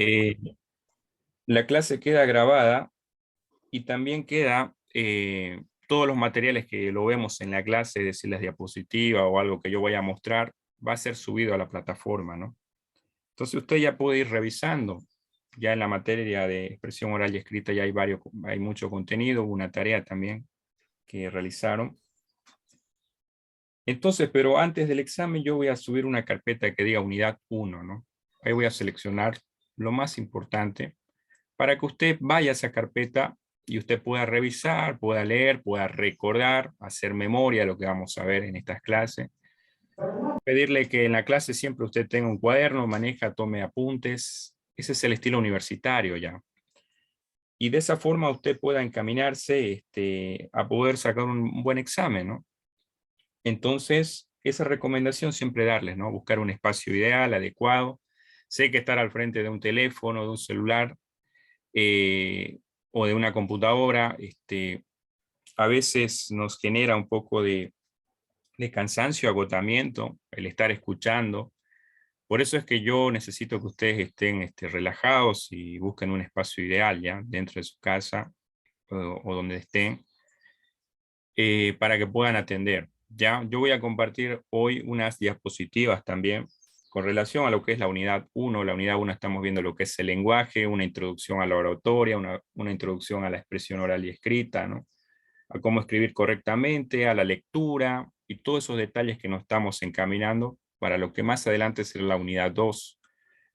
Eh, la clase queda grabada y también queda todos los materiales que lo vemos en la clase, es decir, las diapositivas o algo que yo voy a mostrar, va a ser subido a la plataforma, ¿no? Entonces usted ya puede ir revisando. Ya en la materia de expresión oral y escrita ya hay mucho contenido, una tarea también que realizaron. Entonces, pero antes del examen yo voy a subir una carpeta que diga unidad 1, ¿no? Ahí voy a seleccionar lo más importante para que usted vaya a esa carpeta y usted pueda revisar, pueda leer, pueda recordar, hacer memoria de lo que vamos a ver en estas clases. Pedirle que en la clase siempre usted tenga un cuaderno, maneja, tome apuntes. Ese es el estilo universitario ya. Y de esa forma usted pueda encaminarse a poder sacar un buen examen, ¿no? Entonces, esa recomendación siempre darles, ¿no? Buscar un espacio ideal, adecuado. Sé que estar al frente de un teléfono, de un celular eh, o de una computadora, a veces nos genera un poco de cansancio, agotamiento, el estar escuchando. Por eso es que yo necesito que ustedes estén relajados y busquen un espacio ideal ya dentro de su casa o donde estén para que puedan atender. Ya, yo voy a compartir hoy unas diapositivas también con relación a lo que es la unidad 1. La unidad 1 estamos viendo lo que es el lenguaje, una introducción a la oratoria, una introducción a la expresión oral y escrita, ¿no? A cómo escribir correctamente, a la lectura y todos esos detalles que nos estamos encaminando para lo que más adelante será la unidad 2,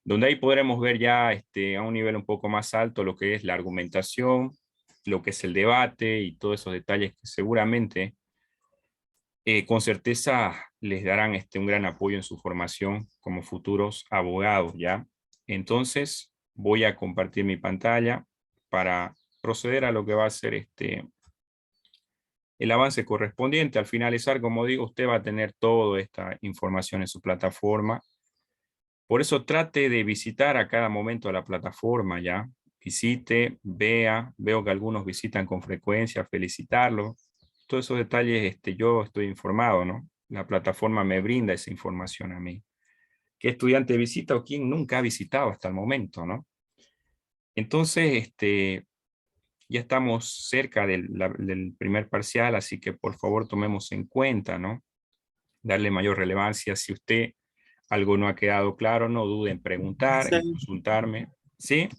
donde ahí podremos ver ya a un nivel un poco más alto lo que es la argumentación, lo que es el debate y todos esos detalles que seguramente con certeza les darán un gran apoyo en su formación como futuros abogados, ¿ya? Entonces voy a compartir mi pantalla para proceder a lo que va a ser el avance correspondiente. Al finalizar, como digo, usted va a tener toda esta información en su plataforma. Por eso trate de visitar a cada momento la plataforma, ¿ya? Visite, vea, veo que algunos visitan con frecuencia, felicitarlo. Todos esos detalles yo estoy informado, ¿no? La plataforma me brinda esa información a mí. ¿Qué estudiante visita o quién nunca ha visitado hasta el momento, ¿no? Entonces, ya estamos cerca del primer parcial, así que por favor tomemos en cuenta, ¿no? Darle mayor relevancia. Si usted algo no ha quedado claro, no dude en preguntar, en Sí. consultarme. ¿Sí?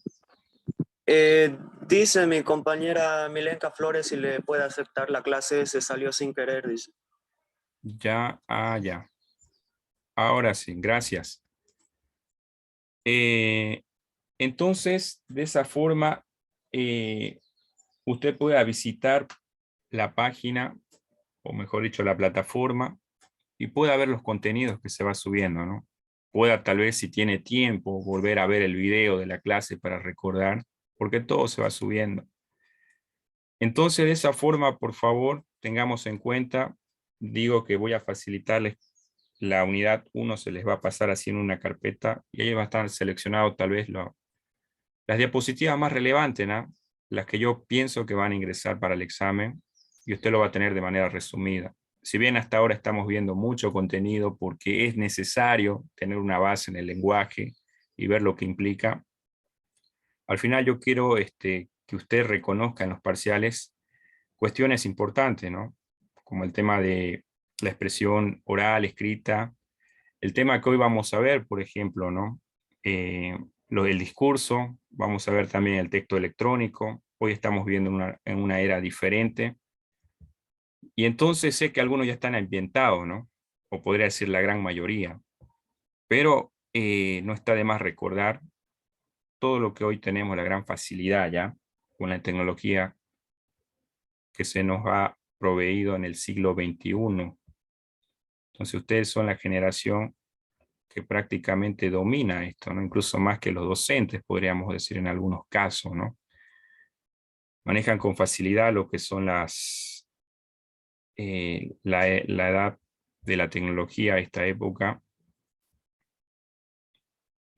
Dice mi compañera Milenka Flores si le puede aceptar la clase, se salió sin querer, dice. Ya, ya. Ahora sí, gracias. Eh, entonces, de esa forma, eh, usted puede visitar la página, o mejor dicho, la plataforma, y pueda ver los contenidos que se va subiendo, ¿no? Pueda tal vez, si tiene tiempo, volver a ver el video de la clase para recordar, porque todo se va subiendo. Entonces, de esa forma, por favor, tengamos en cuenta, digo que voy a facilitarles la unidad 1, se les va a pasar así en una carpeta y ahí va a estar seleccionado tal vez las diapositivas más relevantes, ¿no? Las que yo pienso que van a ingresar para el examen y usted lo va a tener de manera resumida. Si bien hasta ahora estamos viendo mucho contenido porque es necesario tener una base en el lenguaje y ver lo que implica, al final yo quiero que usted reconozca en los parciales cuestiones importantes, ¿no? Como el tema de la expresión oral, escrita, el tema que hoy vamos a ver, por ejemplo, ¿no? Lo del discurso, vamos a ver también el texto electrónico, hoy estamos viviendo en una era diferente, y entonces sé que algunos ya están ambientados, ¿no? O podría decir la gran mayoría, pero no está de más recordar todo lo que hoy tenemos, la gran facilidad ya, con la tecnología que se nos ha proveído en el siglo XXI. Entonces ustedes son la generación que prácticamente domina esto, ¿no? Incluso más que los docentes, podríamos decir en algunos casos, ¿no? Manejan con facilidad lo que son la edad de la tecnología a esta época,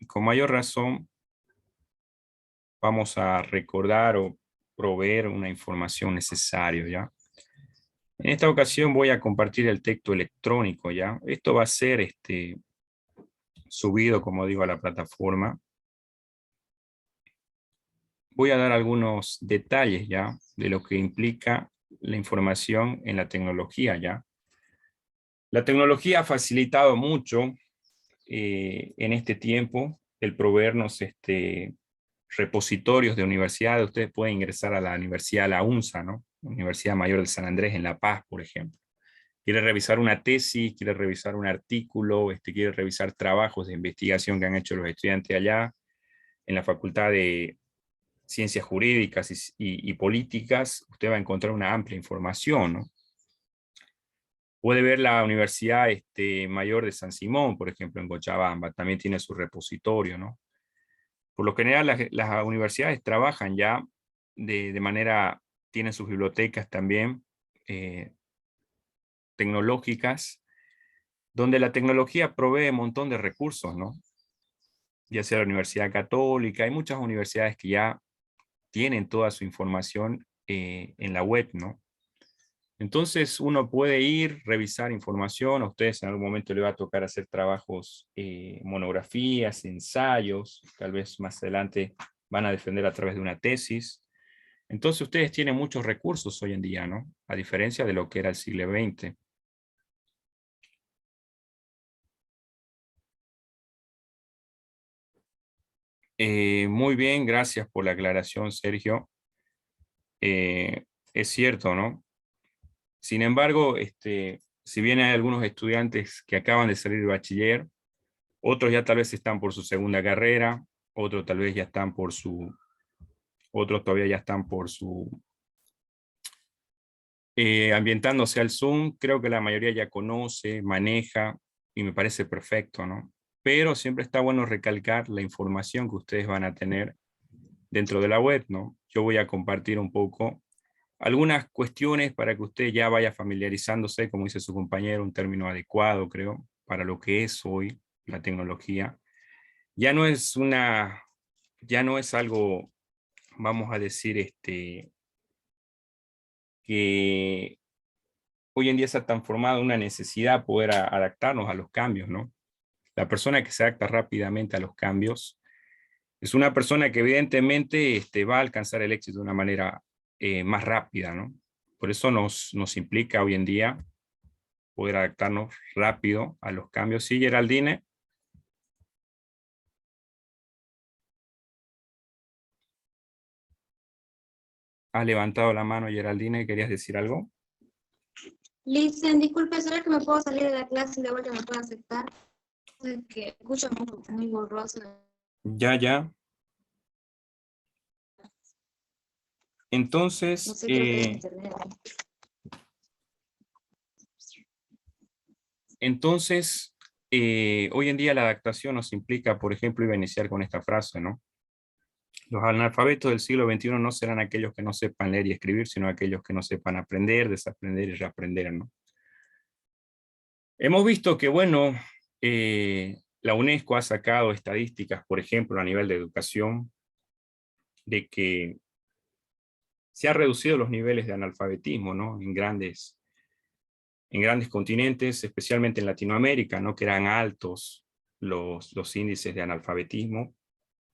y con mayor razón vamos a recordar o proveer una información necesaria, ¿ya? En esta ocasión voy a compartir el texto electrónico, ¿ya? Esto va a ser, subido, como digo, a la plataforma. voy a dar algunos detalles ya de lo que implica la información en la tecnología ya. La tecnología ha facilitado mucho en este tiempo el proveernos repositorios de universidades. Ustedes pueden ingresar a la Universidad La UNSA, ¿no? Universidad Mayor de San Andrés en La Paz, por ejemplo. Quiere revisar una tesis, quiere revisar un artículo, quiere revisar trabajos de investigación que han hecho los estudiantes allá en la Facultad de Ciencias Jurídicas y Políticas. Usted va a encontrar una amplia información, ¿no? Puede ver la Universidad Mayor de San Simón, por ejemplo, en Cochabamba, también tiene su repositorio, ¿no? Por lo general, las universidades trabajan ya de manera, tienen sus bibliotecas también tecnológicas, donde la tecnología provee un montón de recursos, ¿no? Ya sea la Universidad Católica, hay muchas universidades que ya tienen toda su información en la web, ¿no? Entonces uno puede ir, revisar información, a ustedes en algún momento le va a tocar hacer trabajos, monografías, ensayos, tal vez más adelante van a defender a través de una tesis. Entonces ustedes tienen muchos recursos hoy en día, ¿no? A diferencia de lo que era el siglo XX. Muy bien, gracias por la aclaración, Sergio. Es cierto, ¿no? Sin embargo, si bien hay algunos estudiantes que acaban de salir de bachiller, otros ya tal vez están por su segunda carrera, otros tal vez ya están por su, otros todavía ya están por su, ambientándose al Zoom. Creo que la mayoría ya conoce, maneja, y me parece perfecto, ¿no? Pero siempre está bueno recalcar la información que ustedes van a tener dentro de la web, ¿no? Yo voy a compartir un poco algunas cuestiones para que usted ya vaya familiarizándose, como dice su compañero, un término adecuado, creo, para lo que es hoy la tecnología. Ya no es ya no es algo, vamos a decir, que hoy en día se ha transformado en una necesidad poder adaptarnos a los cambios, ¿no? La persona que se adapta rápidamente a los cambios es una persona que evidentemente va a alcanzar el éxito de una manera más rápida, ¿no? Por eso nos implica hoy en día poder adaptarnos rápido a los cambios. Sí, Geraldine. Has levantado la mano, Geraldine, ¿querías decir algo? Listen, disculpe, ¿será que me puedo salir de la clase y de vuelta me puedo aceptar? Es que escucho muy borroso. Ya, ya. No Entonces, sé, creo que es internet. entonces hoy en día la adaptación nos implica, por ejemplo, iba a iniciar con esta frase, ¿no? Los analfabetos del siglo XXI no serán aquellos que no sepan leer y escribir, sino aquellos que no sepan aprender, desaprender y reaprender, ¿no? Hemos visto que, bueno, la UNESCO ha sacado estadísticas, por ejemplo, a nivel de educación, de que se han reducido los niveles de analfabetismo, ¿no? En grandes continentes, especialmente en Latinoamérica, ¿no? Que eran altos los índices de analfabetismo.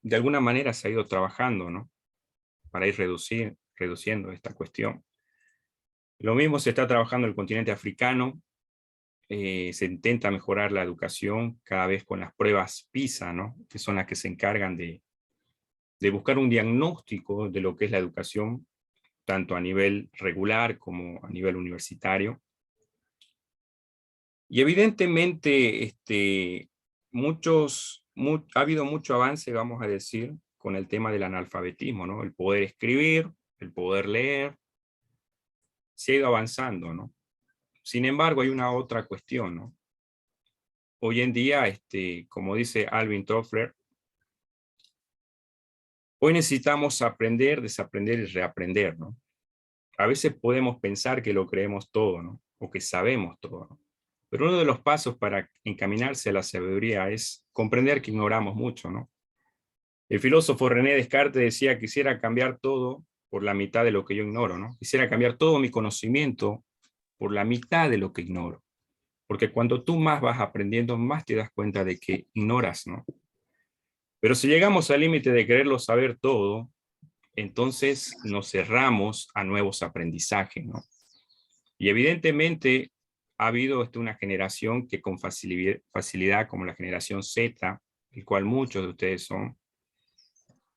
De alguna manera se ha ido trabajando, ¿no? Para ir reduciendo esta cuestión. Lo mismo se está trabajando en el continente africano. Se intenta mejorar la educación cada vez con las pruebas PISA, ¿no? Que son las que se encargan de buscar un diagnóstico de lo que es la educación, tanto a nivel regular como a nivel universitario. Y evidentemente ha habido mucho avance, vamos a decir, con el tema del analfabetismo, ¿no? El poder escribir, el poder leer, se ha ido avanzando, ¿no? Sin embargo, hay una otra cuestión, ¿no? Hoy en día, como dice Alvin Toffler, hoy necesitamos aprender, desaprender y reaprender, ¿no? A veces podemos pensar que lo creemos todo, ¿no? O que sabemos todo, ¿no? Pero uno de los pasos para encaminarse a la sabiduría es comprender que ignoramos mucho, ¿no? El filósofo René Descartes decía: quisiera cambiar todo por la mitad de lo que yo ignoro, ¿no? Quisiera cambiar todo mi conocimiento por la mitad de lo que ignoro. Porque cuando tú más vas aprendiendo, más te das cuenta de que ignoras, ¿no? Pero si llegamos al límite de quererlo saber todo, entonces nos cerramos a nuevos aprendizajes, ¿no? Y evidentemente ha habido una generación que con facilidad, como la generación Z, el cual muchos de ustedes son,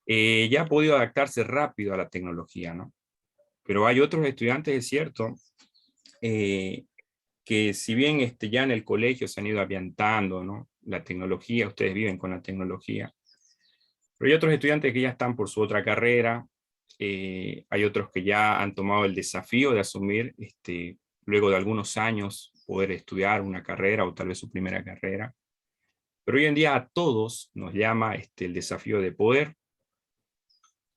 ya ha podido adaptarse rápido a la tecnología, ¿no? Pero hay otros estudiantes, es cierto, que si bien ya en el colegio se han ido ambientando, ¿no? La tecnología, ustedes viven con la tecnología, pero hay otros estudiantes que ya están por su otra carrera, hay otros que ya han tomado el desafío de asumir, luego de algunos años, poder estudiar una carrera o tal vez su primera carrera. Pero hoy en día a todos nos llama el desafío de poder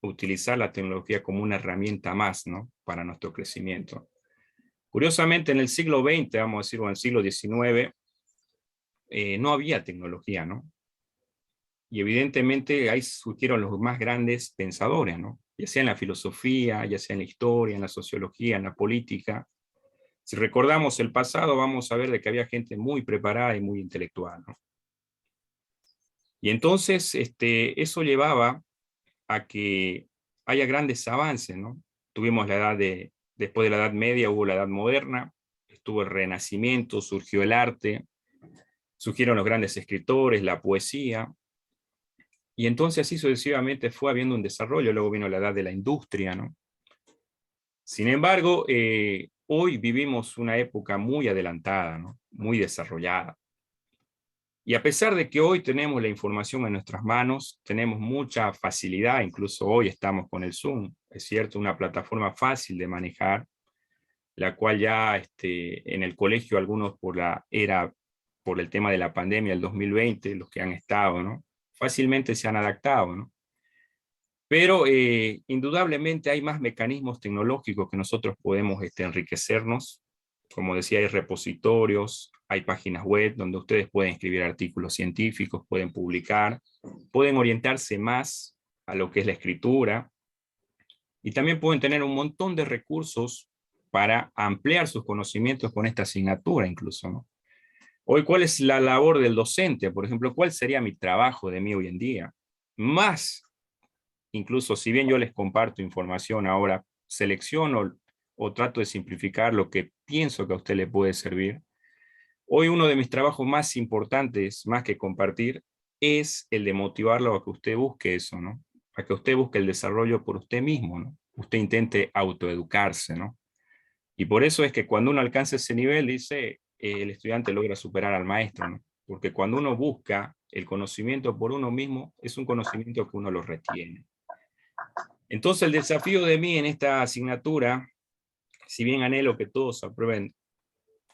utilizar la tecnología como una herramienta más, ¿no? Para nuestro crecimiento. Curiosamente, en el siglo XX, vamos a decir, o en el siglo XIX, no había tecnología, ¿no? Y evidentemente ahí surgieron los más grandes pensadores, ¿no? Ya sea en la filosofía, ya sea en la historia, en la sociología, en la política. Si recordamos el pasado, vamos a ver de que había gente muy preparada y muy intelectual, ¿no? Y entonces eso llevaba a que haya grandes avances, ¿no? Tuvimos después de la Edad Media hubo la Edad Moderna, estuvo el Renacimiento, surgió el arte, surgieron los grandes escritores, la poesía, y entonces así sucesivamente fue habiendo un desarrollo. Luego vino la edad de la industria, ¿no? Sin embargo, hoy vivimos una época muy adelantada, ¿no? Muy desarrollada. Y a pesar de que hoy tenemos la información en nuestras manos, tenemos mucha facilidad, incluso hoy estamos con el Zoom, es cierto, una plataforma fácil de manejar, la cual ya en el colegio algunos por el tema de la pandemia del 2020, los que han estado, ¿no? Fácilmente se han adaptado, ¿no? Pero indudablemente hay más mecanismos tecnológicos que nosotros podemos enriquecernos. Como decía, hay repositorios, hay páginas web donde ustedes pueden escribir artículos científicos, pueden publicar, pueden orientarse más a lo que es la escritura y también pueden tener un montón de recursos para ampliar sus conocimientos con esta asignatura incluso, ¿no? Hoy, ¿cuál es la labor del docente? Por ejemplo, ¿cuál sería mi trabajo de mí hoy en día? Más, incluso si bien yo les comparto información ahora, selecciono o trato de simplificar lo que pienso que a usted le puede servir. Hoy uno de mis trabajos más importantes, más que compartir, es el de motivarlo a que usted busque eso, ¿no? A que usted busque el desarrollo por usted mismo, ¿no? Usted intente autoeducarse, ¿no? Y por eso es que cuando uno alcanza ese nivel, dice, el estudiante logra superar al maestro, ¿no? Porque cuando uno busca el conocimiento por uno mismo, es un conocimiento que uno lo retiene. Entonces el desafío de mí en esta asignatura, si bien anhelo que todos aprueben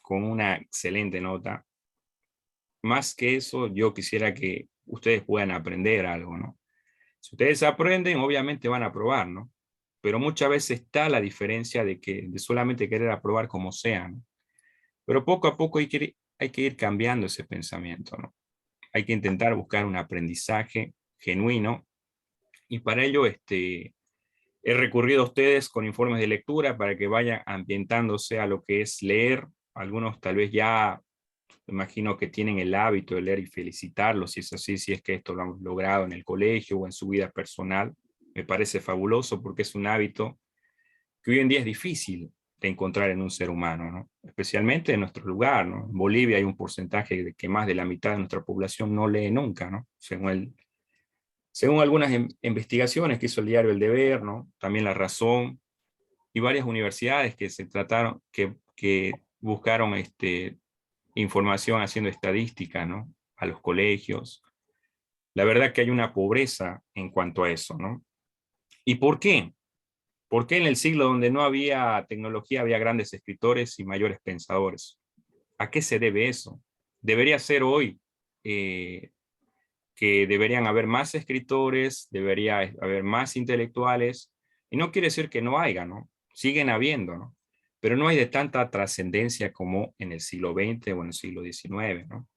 con una excelente nota, más que eso yo quisiera que ustedes puedan aprender algo, ¿no? Si ustedes aprenden, obviamente van a aprobar, ¿no? Pero muchas veces está la diferencia de solamente querer aprobar como sea, ¿no? Pero poco a poco hay que ir cambiando ese pensamiento, ¿no? Hay que intentar buscar un aprendizaje genuino y para ello he recurrido a ustedes con informes de lectura para que vayan ambientándose a lo que es leer. Algunos tal vez ya, me imagino que tienen el hábito de leer y felicitarlos, si es así, si es que esto lo han logrado en el colegio o en su vida personal. Me parece fabuloso porque es un hábito que hoy en día es difícil de encontrar en un ser humano, ¿no? Especialmente en nuestro lugar, ¿no? En Bolivia hay un porcentaje de que más de la mitad de nuestra población no lee nunca, ¿no? Según algunas investigaciones que hizo el diario El Deber, ¿no? También La Razón y varias universidades que buscaron información haciendo estadística, ¿no? A los colegios. La verdad que hay una pobreza en cuanto a eso, ¿no? ¿Y por qué? ¿Por qué en el siglo donde no había tecnología había grandes escritores y mayores pensadores? ¿A qué se debe eso? Debería ser hoy que deberían haber más escritores, debería haber más intelectuales, y no quiere decir que no haya, ¿no? Siguen habiendo, ¿no? Pero no hay de tanta trascendencia como en el siglo XX o en el siglo XIX, ¿no?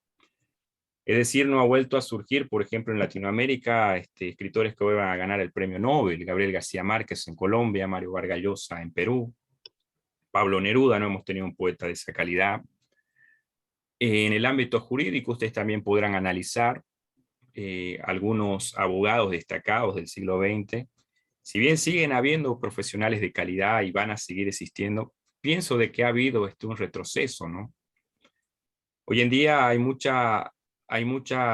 Es decir, no ha vuelto a surgir, por ejemplo, en Latinoamérica, escritores que hoy van a ganar el premio Nobel, Gabriel García Márquez en Colombia, Mario Vargas Llosa en Perú, Pablo Neruda, no hemos tenido un poeta de esa calidad. En el ámbito jurídico, ustedes también podrán analizar algunos abogados destacados del siglo XX Si bien siguen habiendo profesionales de calidad y van a seguir existiendo, pienso de que ha habido un retroceso, ¿no? Hoy en día hay mucha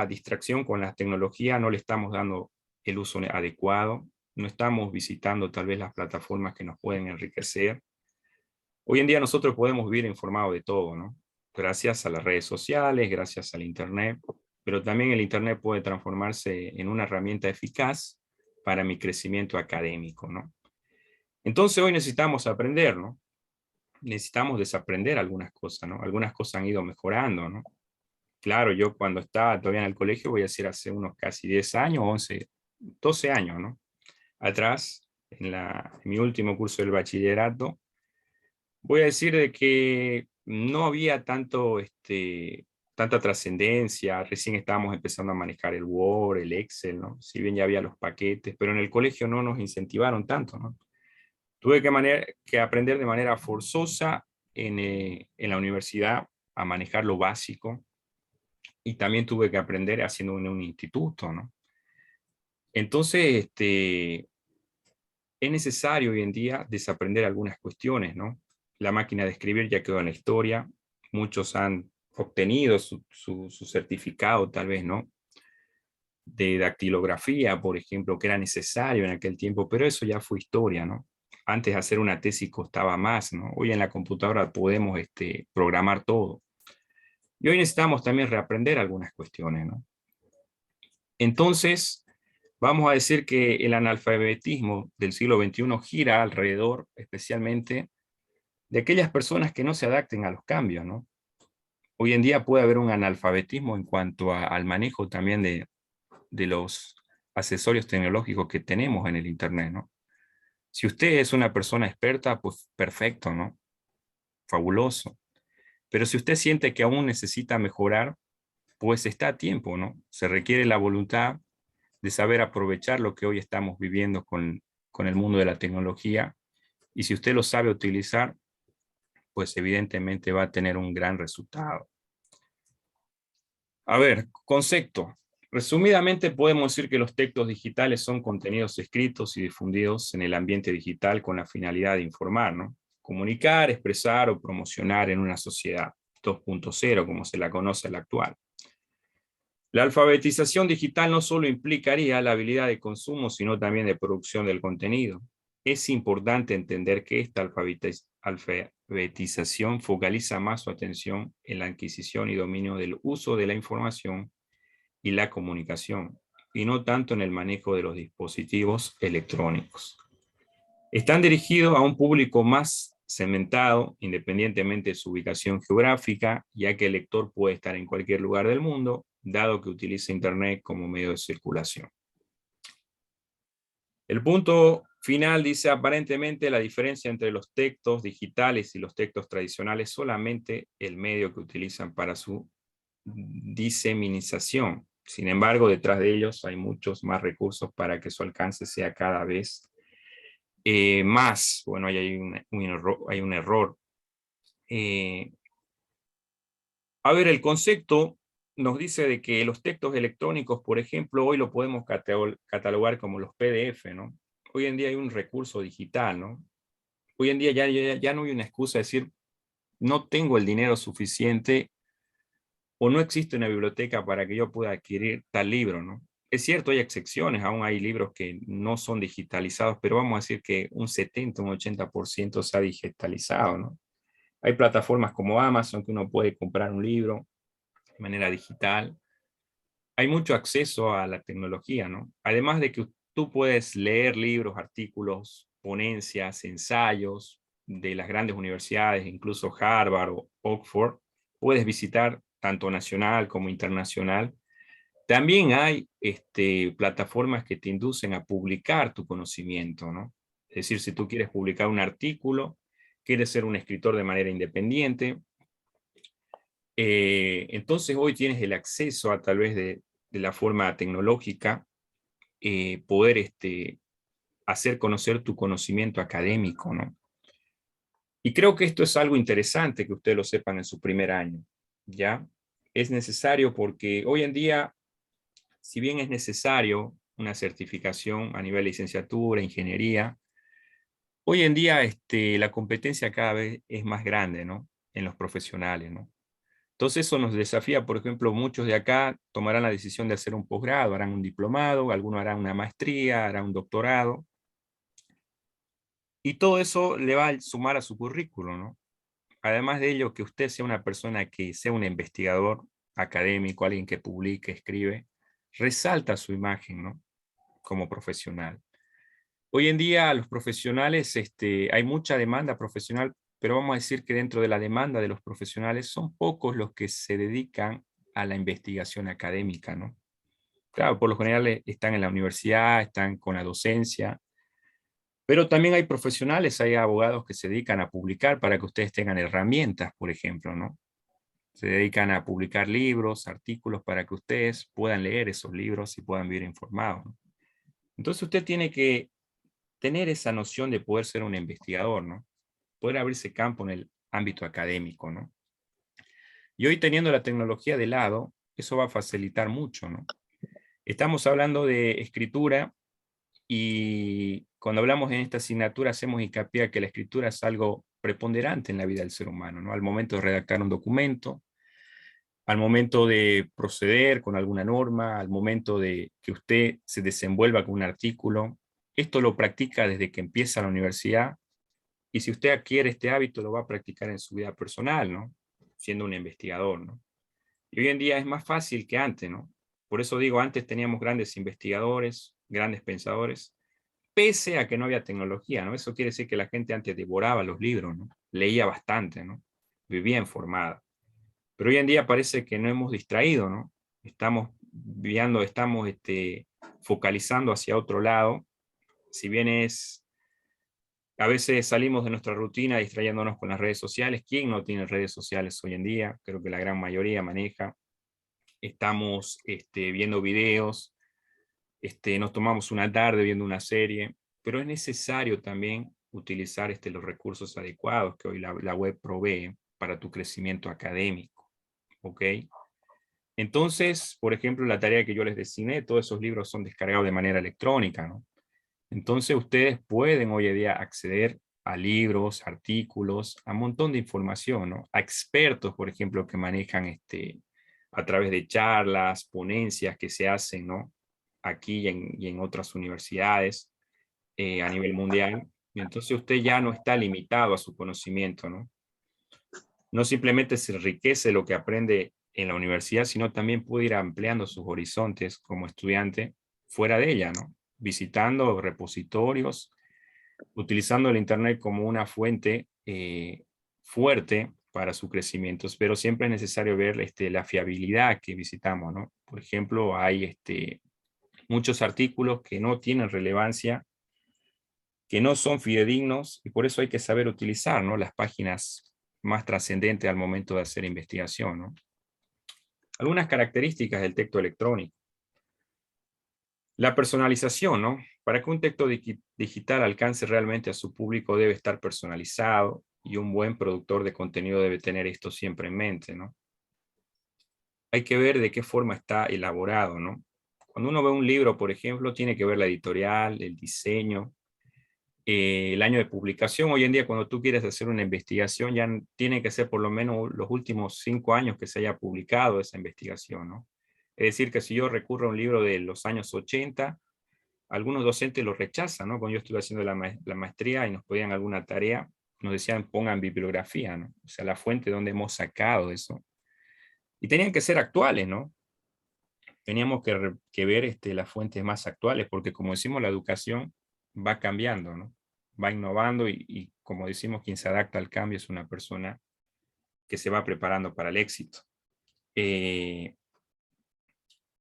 distracción con la tecnología, no le estamos dando el uso adecuado, no estamos visitando tal vez las plataformas que nos pueden enriquecer. Hoy en día nosotros podemos vivir informados de todo, ¿no? Gracias a las redes sociales, gracias al Internet, pero también el Internet puede transformarse en una herramienta eficaz para mi crecimiento académico, ¿no? Entonces hoy necesitamos aprender, ¿no? Necesitamos desaprender algunas cosas, ¿no? Algunas cosas han ido mejorando, ¿no? Claro, yo cuando estaba todavía en el colegio, voy a decir hace unos casi 10 años, 11, 12 años, ¿no? Atrás, en mi último curso del bachillerato, voy a decir de que no había tanta trascendencia, recién estábamos empezando a manejar el Word, el Excel, ¿no? Si bien ya había los paquetes, pero en el colegio no nos incentivaron tanto, ¿no? Tuve que aprender de manera forzosa en la universidad a manejar lo básico y también tuve que aprender haciendo en un instituto, ¿no? Entonces, es necesario hoy en día desaprender algunas cuestiones, ¿no? La máquina de escribir ya quedó en la historia, muchos han obtenido su certificado tal vez, ¿no? De dactilografía, por ejemplo, que era necesario en aquel tiempo, pero eso ya fue historia, ¿no? Antes hacer una tesis costaba más, ¿no? Hoy en la computadora podemos programar todo. Y hoy necesitamos también reaprender algunas cuestiones, ¿no? Entonces, vamos a decir que el analfabetismo del siglo XXI gira alrededor, especialmente, de aquellas personas que no se adapten a los cambios, ¿no? Hoy en día puede haber un analfabetismo en cuanto al manejo también de los accesorios tecnológicos que tenemos en el Internet, ¿no? Si usted es una persona experta, pues perfecto, ¿no? Fabuloso. Pero si usted siente que aún necesita mejorar, pues está a tiempo, ¿no? Se requiere la voluntad de saber aprovechar lo que hoy estamos viviendo con el mundo de la tecnología. Y si usted lo sabe utilizar, pues evidentemente va a tener un gran resultado. A ver, concepto. Resumidamente podemos decir que los textos digitales son contenidos escritos y difundidos en el ambiente digital con la finalidad de informar, ¿no? Comunicar, expresar o promocionar en una sociedad 2.0, como se la conoce la actual. La alfabetización digital no solo implicaría la habilidad de consumo, sino también de producción del contenido. Es importante entender que esta alfabetización focaliza más su atención en la adquisición y dominio del uso de la información y la comunicación, y no tanto en el manejo de los dispositivos electrónicos. Están dirigidos a un público más segmentado, independientemente de su ubicación geográfica, ya que el lector puede estar en cualquier lugar del mundo, dado que utiliza Internet como medio de circulación. El punto final dice, aparentemente la diferencia entre los textos digitales y los textos tradicionales es solamente el medio que utilizan para su diseminación. Sin embargo, detrás de ellos hay muchos más recursos para que su alcance sea cada vez más. Bueno, hay un error. A ver, el concepto nos dice de que los textos electrónicos, por ejemplo, hoy lo podemos catalogar como los PDF, ¿no? Hoy en día hay un recurso digital, ¿no? Hoy en día ya no hay una excusa de decir, no tengo el dinero suficiente o no existe una biblioteca para que yo pueda adquirir tal libro, ¿no? Es cierto, hay excepciones, aún hay libros que no son digitalizados, pero vamos a decir que un 70, un 80% se ha digitalizado, ¿no? Hay plataformas como Amazon que uno puede comprar un libro de manera digital. Hay mucho acceso a la tecnología, ¿no? Además de que tú puedes leer libros, artículos, ponencias, ensayos de las grandes universidades, incluso Harvard o Oxford. Puedes visitar tanto nacional como internacional. También hay plataformas que te inducen a publicar tu conocimiento, ¿no? Es decir, si tú quieres publicar un artículo, quieres ser un escritor de manera independiente, entonces hoy tienes el acceso a tal vez de la forma tecnológica, poder hacer conocer tu conocimiento académico, ¿no? Y creo que esto es algo interesante que ustedes lo sepan en su primer año, ¿ya? Es necesario porque hoy en día, si bien es necesario una certificación a nivel de licenciatura, ingeniería. Hoy en día la competencia cada vez es más grande, ¿no? En los profesionales, ¿no? Entonces eso nos desafía, por ejemplo, muchos de acá tomarán la decisión de hacer un posgrado, harán un diplomado, algunos harán una maestría, harán un doctorado. Y todo eso le va a sumar a su currículo, ¿no? Además de ello, que usted sea una persona que sea un investigador académico, alguien que publique, escribe, resalta su imagen, ¿no? Como profesional. Hoy en día los profesionales, hay mucha demanda profesional, pero vamos a decir que dentro de la demanda de los profesionales son pocos los que se dedican a la investigación académica, ¿no? Claro, por lo general están en la universidad, están con la docencia, pero también hay profesionales, hay abogados que se dedican a publicar para que ustedes tengan herramientas, por ejemplo, ¿no? Se dedican a publicar libros, artículos para que ustedes puedan leer esos libros y puedan vivir informados, ¿no? Entonces usted tiene que tener esa noción de poder ser un investigador, ¿no? Poder abrirse campo en el ámbito académico, ¿no? Y hoy teniendo la tecnología de lado, eso va a facilitar mucho, ¿no? Estamos hablando de escritura y cuando hablamos en esta asignatura hacemos hincapié a que la escritura es algo preponderante en la vida del ser humano, ¿no? Al momento de redactar un documento, al momento de proceder con alguna norma, al momento de que usted se desenvuelva con un artículo. Esto lo practica desde que empieza la universidad y si usted adquiere este hábito lo va a practicar en su vida personal, ¿no? Siendo un investigador, ¿no? Y hoy en día es más fácil que antes, ¿no? Por eso digo, antes teníamos grandes investigadores, grandes pensadores, pese a que no había tecnología, ¿no? Eso quiere decir que la gente antes devoraba los libros, ¿no? Leía bastante, ¿no? Vivía informada. Pero hoy en día parece que no hemos distraído, ¿no? Estamos viendo, estamos focalizando hacia otro lado, si bien a veces salimos de nuestra rutina distrayéndonos con las redes sociales. ¿Quién no tiene redes sociales hoy en día? Creo que la gran mayoría maneja. Estamos viendo videos, nos tomamos una tarde viendo una serie, pero es necesario también utilizar los recursos adecuados que hoy la web provee para tu crecimiento académico, ¿ok? Entonces, por ejemplo, la tarea que yo les designé, todos esos libros son descargados de manera electrónica, ¿no? Entonces ustedes pueden hoy en día acceder a libros, artículos, a un montón de información, ¿no? A expertos, por ejemplo, que manejan a través de charlas, ponencias que se hacen, ¿no? Aquí y en otras universidades a nivel mundial. Y entonces usted ya no está limitado a su conocimiento, ¿no? No simplemente se enriquece lo que aprende en la universidad, sino también puede ir ampliando sus horizontes como estudiante fuera de ella, ¿no? Visitando repositorios, utilizando el Internet como una fuente fuerte para su crecimiento, pero siempre es necesario ver la fiabilidad que visitamos, ¿no? Por ejemplo, hay muchos artículos que no tienen relevancia, que no son fidedignos, y por eso hay que saber utilizar, ¿no? Las páginas más trascendentes al momento de hacer investigación, ¿no? Algunas características del texto electrónico. La personalización, ¿no? Para que un texto digital alcance realmente a su público debe estar personalizado y un buen productor de contenido debe tener esto siempre en mente, ¿no? Hay que ver de qué forma está elaborado, ¿no? Cuando uno ve un libro, por ejemplo, tiene que ver la editorial, el diseño, el año de publicación. Hoy en día, cuando tú quieres hacer una investigación, ya tiene que ser por lo menos los últimos 5 años que se haya publicado esa investigación, ¿no? Es decir, que si yo recurro a un libro de los años 80, algunos docentes lo rechazan, ¿no? Cuando yo estuve haciendo la maestría y nos pedían alguna tarea, nos decían pongan bibliografía, ¿no? O sea, la fuente donde hemos sacado eso. Y tenían que ser actuales, ¿no? Teníamos que ver las fuentes más actuales, porque como decimos, la educación va cambiando, ¿no? Va innovando y como decimos, quien se adapta al cambio es una persona que se va preparando para el éxito.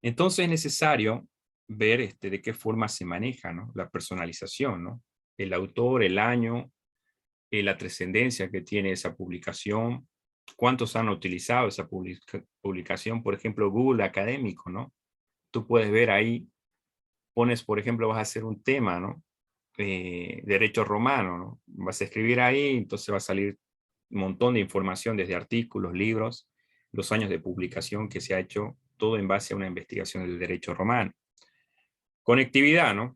Entonces es necesario ver de qué forma se maneja, ¿no? La personalización, ¿no? El autor, el año, la trascendencia que tiene esa publicación, cuántos han utilizado esa publicación, por ejemplo, Google Académico, ¿no? Tú puedes ver ahí, pones, por ejemplo, vas a hacer un tema, ¿no? Derecho romano, ¿no? Vas a escribir ahí, entonces va a salir un montón de información desde artículos, libros, los años de publicación que se ha hecho, todo en base a una investigación del derecho romano. Conectividad, ¿no?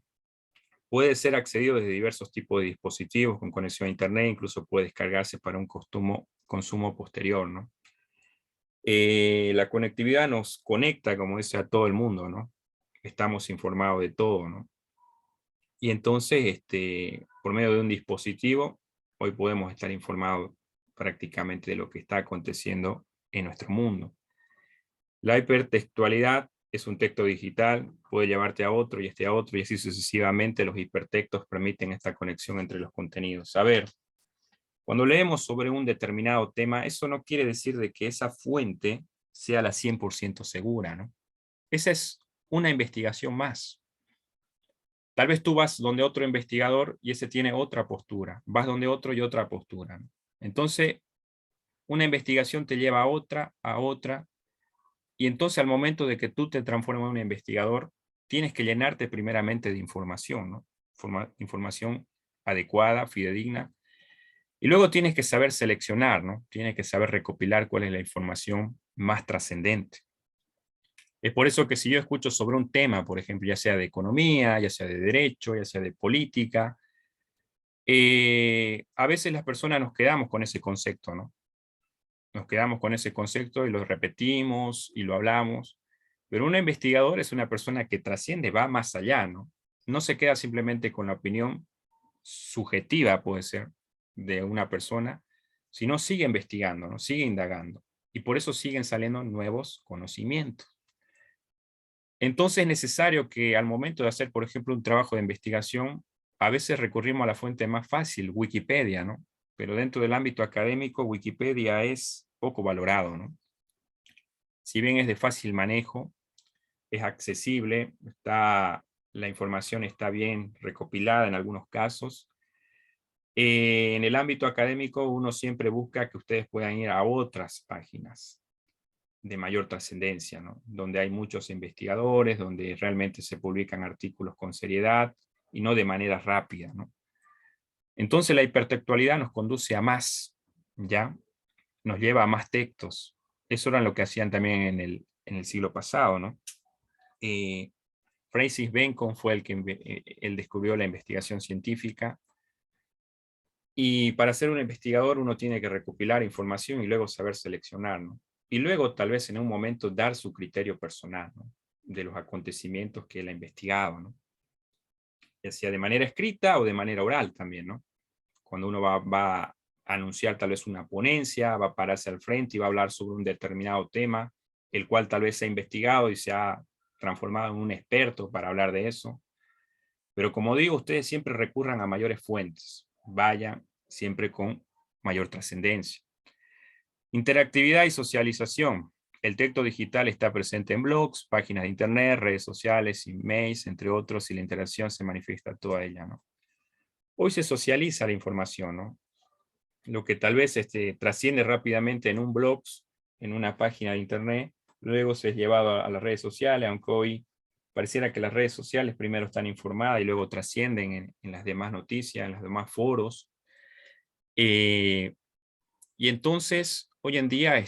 Puede ser accedido desde diversos tipos de dispositivos con conexión a Internet, incluso puede descargarse para un consumo posterior, ¿no? La conectividad nos conecta, como dice, a todo el mundo, ¿no? Estamos informados de todo, ¿no? Y entonces, por medio de un dispositivo, hoy podemos estar informados prácticamente de lo que está aconteciendo en nuestro mundo. La hipertextualidad es un texto digital, puede llevarte a otro y a otro, y así sucesivamente. Los hipertextos permiten esta conexión entre los contenidos. A ver, cuando leemos sobre un determinado tema, eso no quiere decir de que esa fuente sea la 100% segura, ¿no? Esa es una investigación más. Tal vez tú vas donde otro investigador y ese tiene otra postura. Vas donde otro y otra postura, ¿no? Entonces, una investigación te lleva a otra, y entonces al momento de que tú te transformes en un investigador, tienes que llenarte primeramente de información, ¿no? Información adecuada, fidedigna, y luego tienes que saber seleccionar, ¿no? Tienes que saber recopilar cuál es la información más trascendente. Es por eso que si yo escucho sobre un tema, por ejemplo, ya sea de economía, ya sea de derecho, ya sea de política, a veces las personas nos quedamos con ese concepto, ¿no? Nos quedamos con ese concepto y lo repetimos y lo hablamos, pero un investigador es una persona que trasciende, va más allá, ¿no? No se queda simplemente con la opinión subjetiva, puede ser, de una persona, sino sigue investigando, ¿no? Sigue indagando, y por eso siguen saliendo nuevos conocimientos. Entonces es necesario que al momento de hacer, por ejemplo, un trabajo de investigación, a veces recurrimos a la fuente más fácil, Wikipedia, ¿no? Pero dentro del ámbito académico, Wikipedia es poco valorado, ¿no? Si bien es de fácil manejo, es accesible, la información está bien recopilada en algunos casos. En el ámbito académico, uno siempre busca que ustedes puedan ir a otras páginas de mayor trascendencia, ¿no? Donde hay muchos investigadores, donde realmente se publican artículos con seriedad y no de manera rápida, ¿no? Entonces la hipertextualidad nos conduce a más, ¿ya? Nos lleva a más textos. Eso era lo que hacían también en el siglo pasado, ¿no? Francis Bacon fue el que él descubrió la investigación científica, y para ser un investigador uno tiene que recopilar información y luego saber seleccionar, ¿no? Y luego tal vez en un momento dar su criterio personal, ¿no? De los acontecimientos que él ha investigado, ¿no? Ya sea de manera escrita o de manera oral también, ¿no? Cuando uno va a anunciar tal vez una ponencia, va a pararse al frente y va a hablar sobre un determinado tema, el cual tal vez se ha investigado y se ha transformado en un experto para hablar de eso. Pero como digo, ustedes siempre recurran a mayores fuentes. Vayan siempre con mayor trascendencia. Interactividad y socialización. El texto digital está presente en blogs, páginas de internet, redes sociales, emails, entre otros, y la interacción se manifiesta toda ella, ¿no? Hoy se socializa la información, ¿no? Lo que tal vez trasciende rápidamente en un blog, en una página de internet, luego se es llevado a las redes sociales, aunque hoy pareciera que las redes sociales primero están informadas y luego trascienden en las demás noticias, en los demás foros. Y entonces, hoy en día,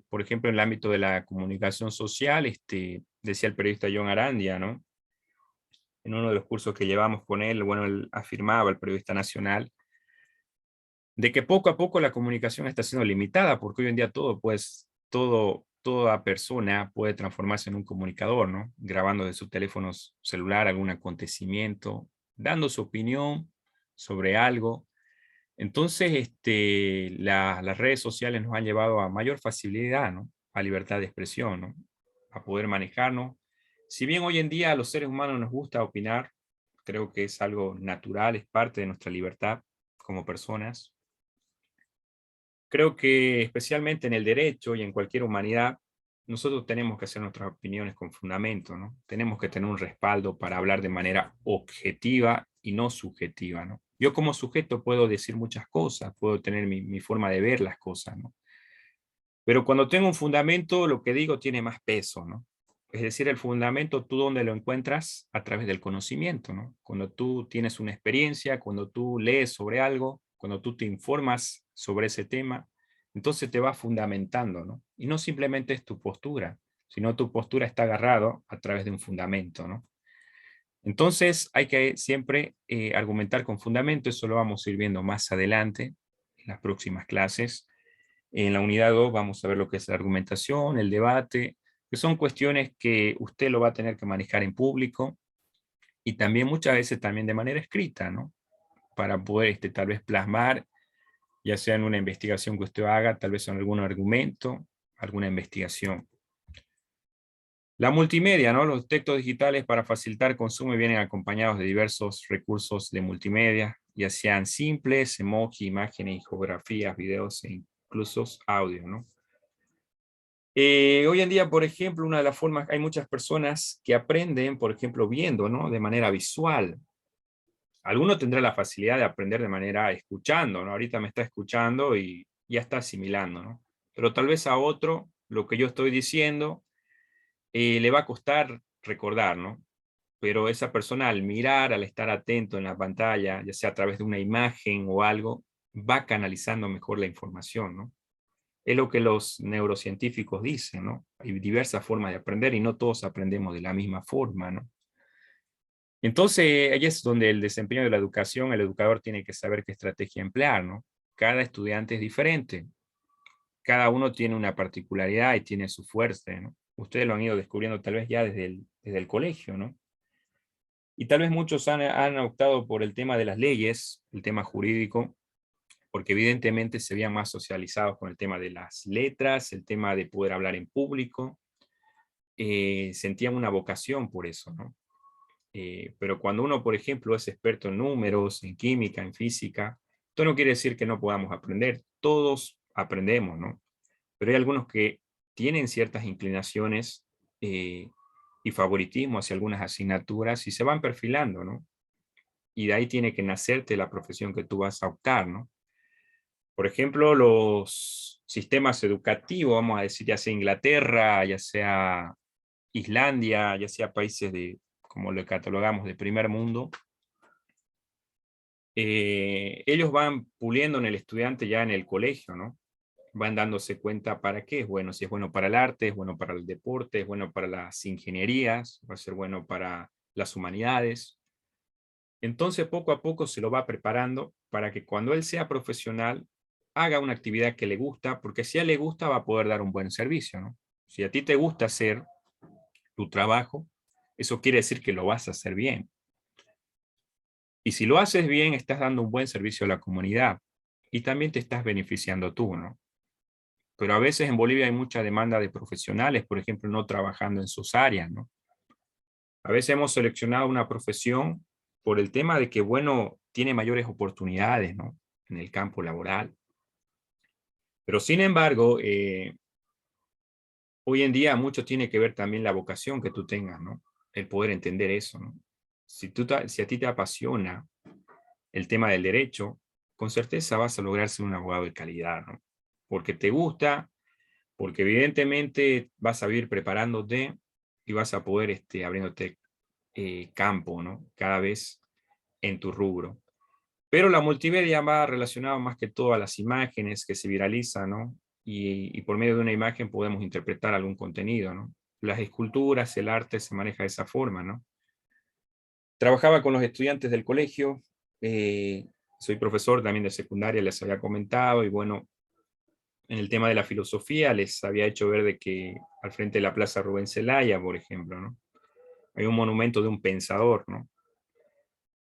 por ejemplo, en el ámbito de la comunicación social, decía el periodista John Arandia, ¿no? En uno de los cursos que llevamos con él, bueno, él afirmaba, el periodista nacional, de que poco a poco la comunicación está siendo limitada, porque hoy en día toda persona puede transformarse en un comunicador, ¿no? Grabando de su teléfono celular algún acontecimiento, dando su opinión sobre algo. Entonces, las redes sociales nos han llevado a mayor facilidad, ¿no? A libertad de expresión, ¿no? A poder manejarnos. Si bien hoy en día a los seres humanos nos gusta opinar, creo que es algo natural, es parte de nuestra libertad como personas. Creo que especialmente en el derecho y en cualquier humanidad, nosotros tenemos que hacer nuestras opiniones con fundamento, ¿no? Tenemos que tener un respaldo para hablar de manera objetiva y no subjetiva, ¿no? Yo como sujeto puedo decir muchas cosas, puedo tener mi forma de ver las cosas, ¿no? Pero cuando tengo un fundamento, lo que digo tiene más peso, ¿no? Es decir, el fundamento, ¿tú dónde lo encuentras? A través del conocimiento, ¿no? Cuando tú tienes una experiencia, cuando tú lees sobre algo, cuando tú te informas sobre ese tema, entonces te vas fundamentando, ¿no? Y no simplemente es tu postura, sino tu postura está agarrado a través de un fundamento, ¿no? Entonces hay que siempre argumentar con fundamento, eso lo vamos a ir viendo más adelante en las próximas clases. En la unidad 2 vamos a ver lo que es la argumentación, el debate, que son cuestiones que usted lo va a tener que manejar en público y también muchas veces también de manera escrita, ¿no? Para poder tal vez plasmar, ya sea en una investigación que usted haga, tal vez en algún argumento, alguna investigación. La multimedia, ¿no? Los textos digitales para facilitar el consumo vienen acompañados de diversos recursos de multimedia, ya sean simples, emoji, imágenes, infografías, videos e incluso audio, ¿no? Hoy en día, por ejemplo, una de las formas, hay muchas personas que aprenden, por ejemplo, viendo, ¿no? De manera visual. Alguno tendrá la facilidad de aprender de manera escuchando, ¿no? Ahorita me está escuchando y ya está asimilando, ¿no? Pero tal vez a otro, lo que yo estoy diciendo, le va a costar recordar, ¿no? Pero esa persona al mirar, al estar atento en la pantalla, ya sea a través de una imagen o algo, va canalizando mejor la información, ¿no? Es lo que los neurocientíficos dicen, ¿no? Hay diversas formas de aprender y no todos aprendemos de la misma forma, ¿no? Entonces, ahí es donde el desempeño de la educación, el educador tiene que saber qué estrategia emplear, ¿no? Cada estudiante es diferente. Cada uno tiene una particularidad y tiene su fuerza, ¿no? Ustedes lo han ido descubriendo tal vez ya desde el colegio, ¿no? Y tal vez muchos han optado por el tema de las leyes, el tema jurídico, porque evidentemente se veían más socializados con el tema de las letras, el tema de poder hablar en público, sentían una vocación por eso, ¿no? Pero cuando uno, por ejemplo, es experto en números, en química, en física, esto no quiere decir que no podamos aprender, todos aprendemos, ¿no? Pero hay algunos que tienen ciertas inclinaciones y favoritismo hacia algunas asignaturas y se van perfilando, ¿no? Y de ahí tiene que nacerte la profesión que tú vas a optar, ¿no? Por ejemplo, los sistemas educativos, vamos a decir, ya sea Inglaterra, ya sea Islandia, ya sea países como lo catalogamos, de primer mundo, ellos van puliendo en el estudiante ya en el colegio, ¿no? Van dándose cuenta para qué es bueno, si es bueno para el arte, es bueno para el deporte, es bueno para las ingenierías, va a ser bueno para las humanidades. Entonces, poco a poco se lo va preparando para que cuando él sea profesional, haga una actividad que le gusta, porque si a él le gusta va a poder dar un buen servicio, ¿no? Si a ti te gusta hacer tu trabajo, eso quiere decir que lo vas a hacer bien. Y si lo haces bien, estás dando un buen servicio a la comunidad y también te estás beneficiando tú, ¿no? Pero a veces en Bolivia hay mucha demanda de profesionales, por ejemplo, no trabajando en sus áreas, ¿no? A veces hemos seleccionado una profesión por el tema de que, bueno, tiene mayores oportunidades, ¿no? En el campo laboral. Pero sin embargo, hoy en día mucho tiene que ver también la vocación que tú tengas, ¿no? El poder entender eso, ¿no? Si a ti te apasiona el tema del derecho, con certeza vas a lograr ser un abogado de calidad, ¿no? Porque te gusta, porque evidentemente vas a ir preparándote y vas a poder abriéndote campo, ¿no? Cada vez en tu rubro. Pero la multimedia va relacionada más que todo a las imágenes que se viralizan, ¿no? Y por medio de una imagen podemos interpretar algún contenido, ¿no? Las esculturas, el arte se maneja de esa forma, ¿no? Trabajaba con los estudiantes del colegio, soy profesor también de secundaria, les había comentado, y bueno, en el tema de la filosofía les había hecho ver de que al frente de la Plaza Rubén Celaya, por ejemplo, ¿no? Hay un monumento de un pensador, ¿no?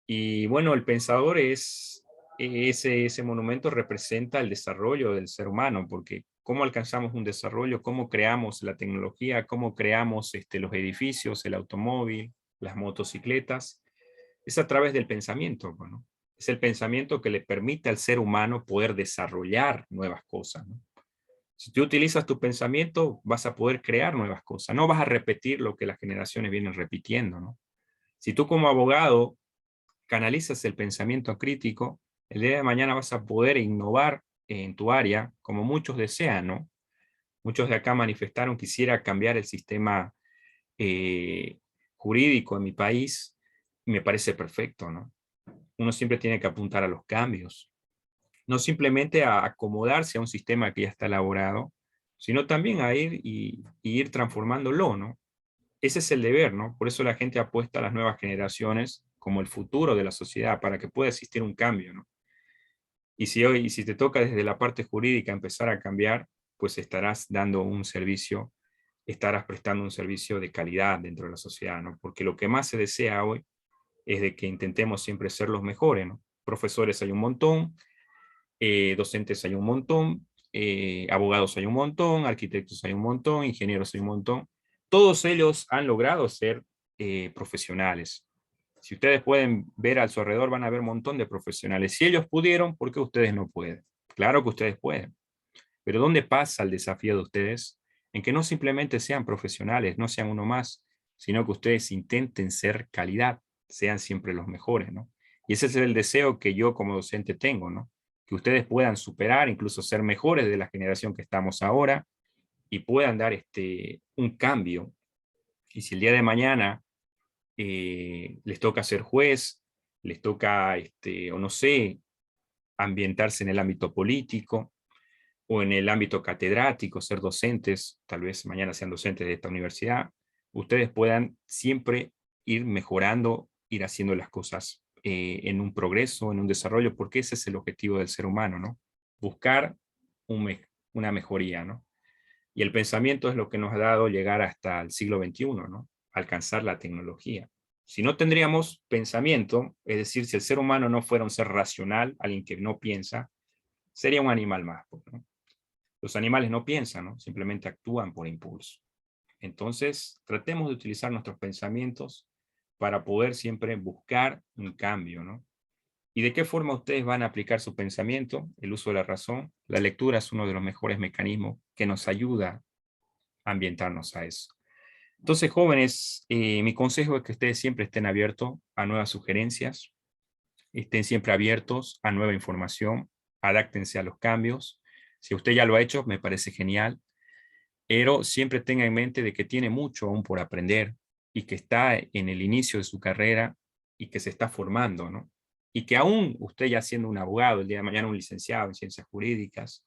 Y bueno, el pensador ese monumento representa el desarrollo del ser humano, porque cómo alcanzamos un desarrollo, cómo creamos la tecnología, cómo creamos los edificios, el automóvil, las motocicletas, es a través del pensamiento, ¿no? Es el pensamiento que le permite al ser humano poder desarrollar nuevas cosas, ¿no? Si tú utilizas tu pensamiento, vas a poder crear nuevas cosas, no vas a repetir lo que las generaciones vienen repitiendo, ¿no? Si tú como abogado canalizas el pensamiento crítico, el día de mañana vas a poder innovar en tu área, como muchos desean, ¿no? Muchos de acá manifestaron quisiera cambiar el sistema eh, jurídico en mi país, y me parece perfecto, ¿no? Uno siempre tiene que apuntar a los cambios, no simplemente a acomodarse a un sistema que ya está elaborado, sino también a ir y ir transformándolo, ¿no? ese es el deber, ¿no? Por eso la gente apuesta a las nuevas generaciones como el futuro de la sociedad, para que pueda existir un cambio, ¿no? Y si te toca desde la parte jurídica empezar a cambiar, pues estarás dando un servicio, estarás prestando un servicio de calidad dentro de la sociedad, ¿no? Porque lo que más se desea hoy es de que intentemos siempre ser los mejores, ¿no? Profesores hay un montón, docentes hay un montón, abogados hay un montón, arquitectos hay un montón, ingenieros hay un montón. Todos ellos han logrado ser profesionales. Si ustedes pueden ver a su alrededor, van a ver un montón de profesionales. Si ellos pudieron, ¿por qué ustedes no pueden? Claro que ustedes pueden. Pero ¿dónde pasa el desafío de ustedes? En que no simplemente sean profesionales, no sean uno más, sino que ustedes intenten ser calidad, sean siempre los mejores, ¿no? Y ese es el deseo que yo como docente tengo, ¿no? Que ustedes puedan superar, incluso ser mejores de la generación que estamos ahora y puedan dar un cambio. Y si el día de mañana les toca ser juez, les toca, o no sé, ambientarse en el ámbito político o en el ámbito catedrático, ser docentes, tal vez mañana sean docentes de esta universidad, ustedes puedan siempre ir mejorando, ir haciendo las cosas en un progreso, en un desarrollo, porque ese es el objetivo del ser humano, ¿no? Buscar una mejoría, ¿no? Y el pensamiento es lo que nos ha dado llegar hasta el siglo XXI, ¿no? Alcanzar la tecnología. Si no tendríamos pensamiento, es decir, si el ser humano no fuera un ser racional, alguien que no piensa, sería un animal más, ¿no? Los animales no piensan, ¿no? Simplemente actúan por impulso. Entonces, tratemos de utilizar nuestros pensamientos para poder siempre buscar un cambio, ¿no? ¿Y de qué forma ustedes van a aplicar su pensamiento? El uso de la razón. La lectura es uno de los mejores mecanismos que nos ayuda a ambientarnos a eso. Entonces, jóvenes, mi consejo es que ustedes siempre estén abiertos a nuevas sugerencias, estén siempre abiertos a nueva información, adáctense a los cambios. Si usted ya lo ha hecho, me parece genial, pero siempre tenga en mente de que tiene mucho aún por aprender y que está en el inicio de su carrera y que se está formando, ¿no? Y que aún usted ya siendo un abogado, el día de mañana un licenciado en ciencias jurídicas,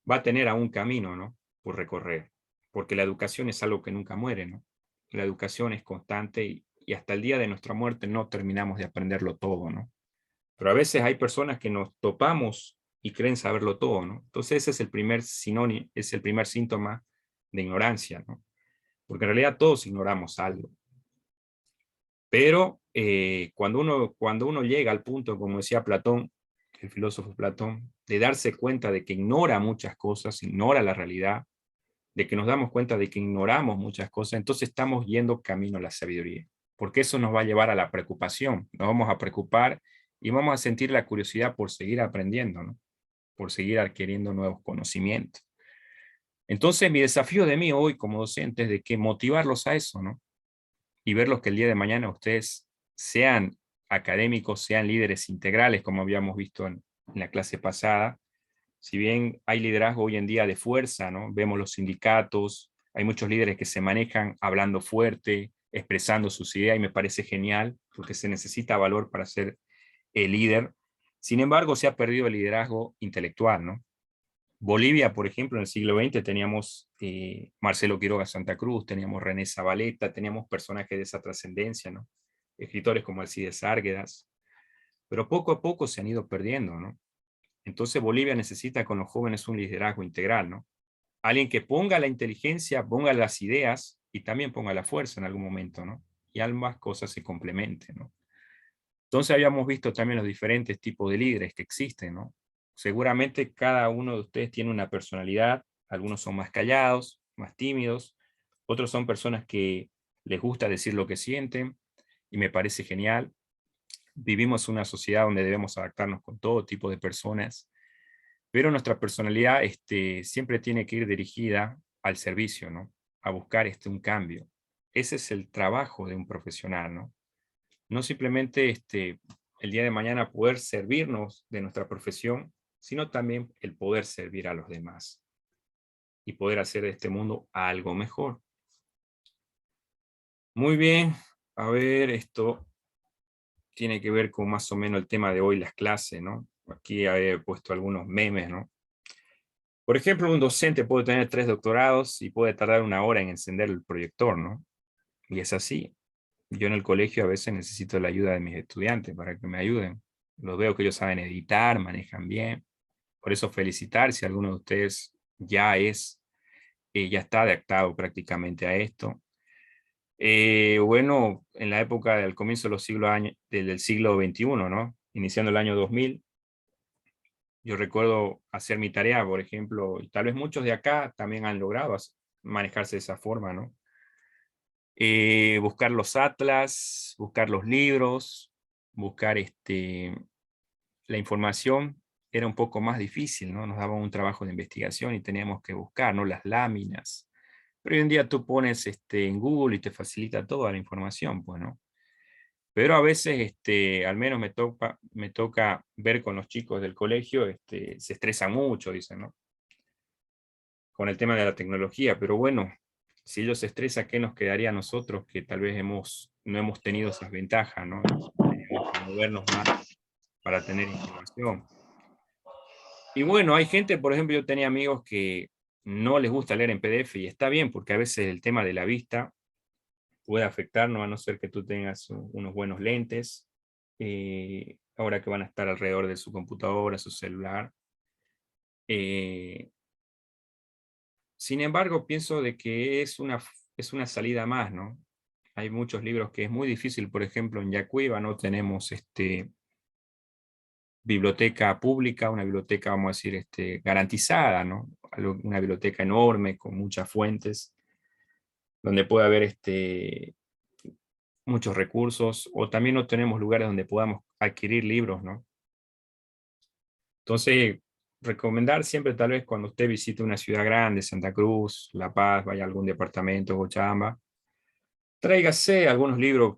va a tener aún camino, ¿no? Por recorrer, porque la educación es algo que nunca muere, ¿no? La educación es constante y hasta el día de nuestra muerte no terminamos de aprenderlo todo, ¿no? Pero a veces hay personas que nos topamos y creen saberlo todo, ¿no? Entonces ese es el primer sinónimo, es el primer síntoma de ignorancia, ¿no? Porque en realidad todos ignoramos algo. Pero cuando uno llega al punto, como decía Platón, el filósofo Platón, de darse cuenta de que ignora muchas cosas, ignora la realidad, de que nos damos cuenta de que ignoramos muchas cosas, entonces estamos yendo camino a la sabiduría, porque eso nos va a llevar a la preocupación, nos vamos a preocupar y vamos a sentir la curiosidad por seguir aprendiendo, ¿no? Por seguir adquiriendo nuevos conocimientos. Entonces mi desafío de mí hoy como docente es de que motivarlos a eso, ¿no? Y verlos que el día de mañana ustedes sean académicos, sean líderes integrales, como habíamos visto en la clase pasada. Si bien hay liderazgo hoy en día de fuerza, ¿no? Vemos los sindicatos, hay muchos líderes que se manejan hablando fuerte, expresando sus ideas, y me parece genial, porque se necesita valor para ser el líder. Sin embargo, se ha perdido el liderazgo intelectual, ¿no? Bolivia, por ejemplo, en el siglo XX teníamos Marcelo Quiroga Santa Cruz, teníamos René Zavaleta, teníamos personajes de esa trascendencia, ¿no? Escritores como Alcides Árguedas, pero poco a poco se han ido perdiendo, ¿no? Entonces Bolivia necesita con los jóvenes un liderazgo integral, ¿no? Alguien que ponga la inteligencia, ponga las ideas y también ponga la fuerza en algún momento, ¿no? Y ambas cosas se complementen, ¿no? Entonces habíamos visto también los diferentes tipos de líderes que existen, ¿no? Seguramente cada uno de ustedes tiene una personalidad, algunos son más callados, más tímidos, otros son personas que les gusta decir lo que sienten y me parece genial. Vivimos en una sociedad donde debemos adaptarnos con todo tipo de personas, pero nuestra personalidad siempre tiene que ir dirigida al servicio, ¿no? A buscar un cambio. Ese es el trabajo de un profesional, ¿no? No simplemente el día de mañana poder servirnos de nuestra profesión, sino también el poder servir a los demás y poder hacer de este mundo algo mejor. Muy bien, a ver, esto tiene que ver con más o menos el tema de hoy, las clases, ¿no? Aquí he puesto algunos memes, ¿no? Por ejemplo, un docente puede tener 3 doctorados y puede tardar 1 hora en encender el proyector, ¿no? Y es así. Yo en el colegio a veces necesito la ayuda de mis estudiantes para que me ayuden. Los veo que ellos saben editar, manejan bien. Por eso felicitar si alguno de ustedes ya está adaptado prácticamente a esto. Bueno, en la época del comienzo de los del siglo XXI, ¿no? Iniciando el año 2000, yo recuerdo hacer mi tarea, por ejemplo, y tal vez muchos de acá también han logrado manejarse de esa forma, ¿no? Buscar los atlas, buscar los libros, buscar la información era un poco más difícil, ¿no? Nos daban un trabajo de investigación y teníamos que buscar, ¿no? Las láminas. Pero hoy en día tú pones en Google y te facilita toda la información, pues, ¿no? Pero a veces, al menos me toca ver con los chicos del colegio, se estresan mucho, dicen, ¿no? Con el tema de la tecnología, pero bueno, si ellos se estresan, ¿qué nos quedaría a nosotros que tal vez no hemos tenido esas ventajas, ¿no? Tenemos que movernos más para tener información. Y bueno, hay gente, por ejemplo, yo tenía amigos que no les gusta leer en PDF y está bien, porque a veces el tema de la vista puede afectarnos, a no ser que tú tengas unos buenos lentes, ahora que van a estar alrededor de su computadora, su celular. Sin embargo, pienso de que es una salida más, ¿no? Hay muchos libros que es muy difícil, por ejemplo, en Yacuiba no tenemos biblioteca pública, una biblioteca, vamos a decir, garantizada, ¿no? Una biblioteca enorme con muchas fuentes, donde puede haber muchos recursos, o también no tenemos lugares donde podamos adquirir libros, ¿no? Entonces, recomendar siempre, tal vez cuando usted visite una ciudad grande, Santa Cruz, La Paz, vaya a algún departamento, Cochabamba, tráigase algunos libros,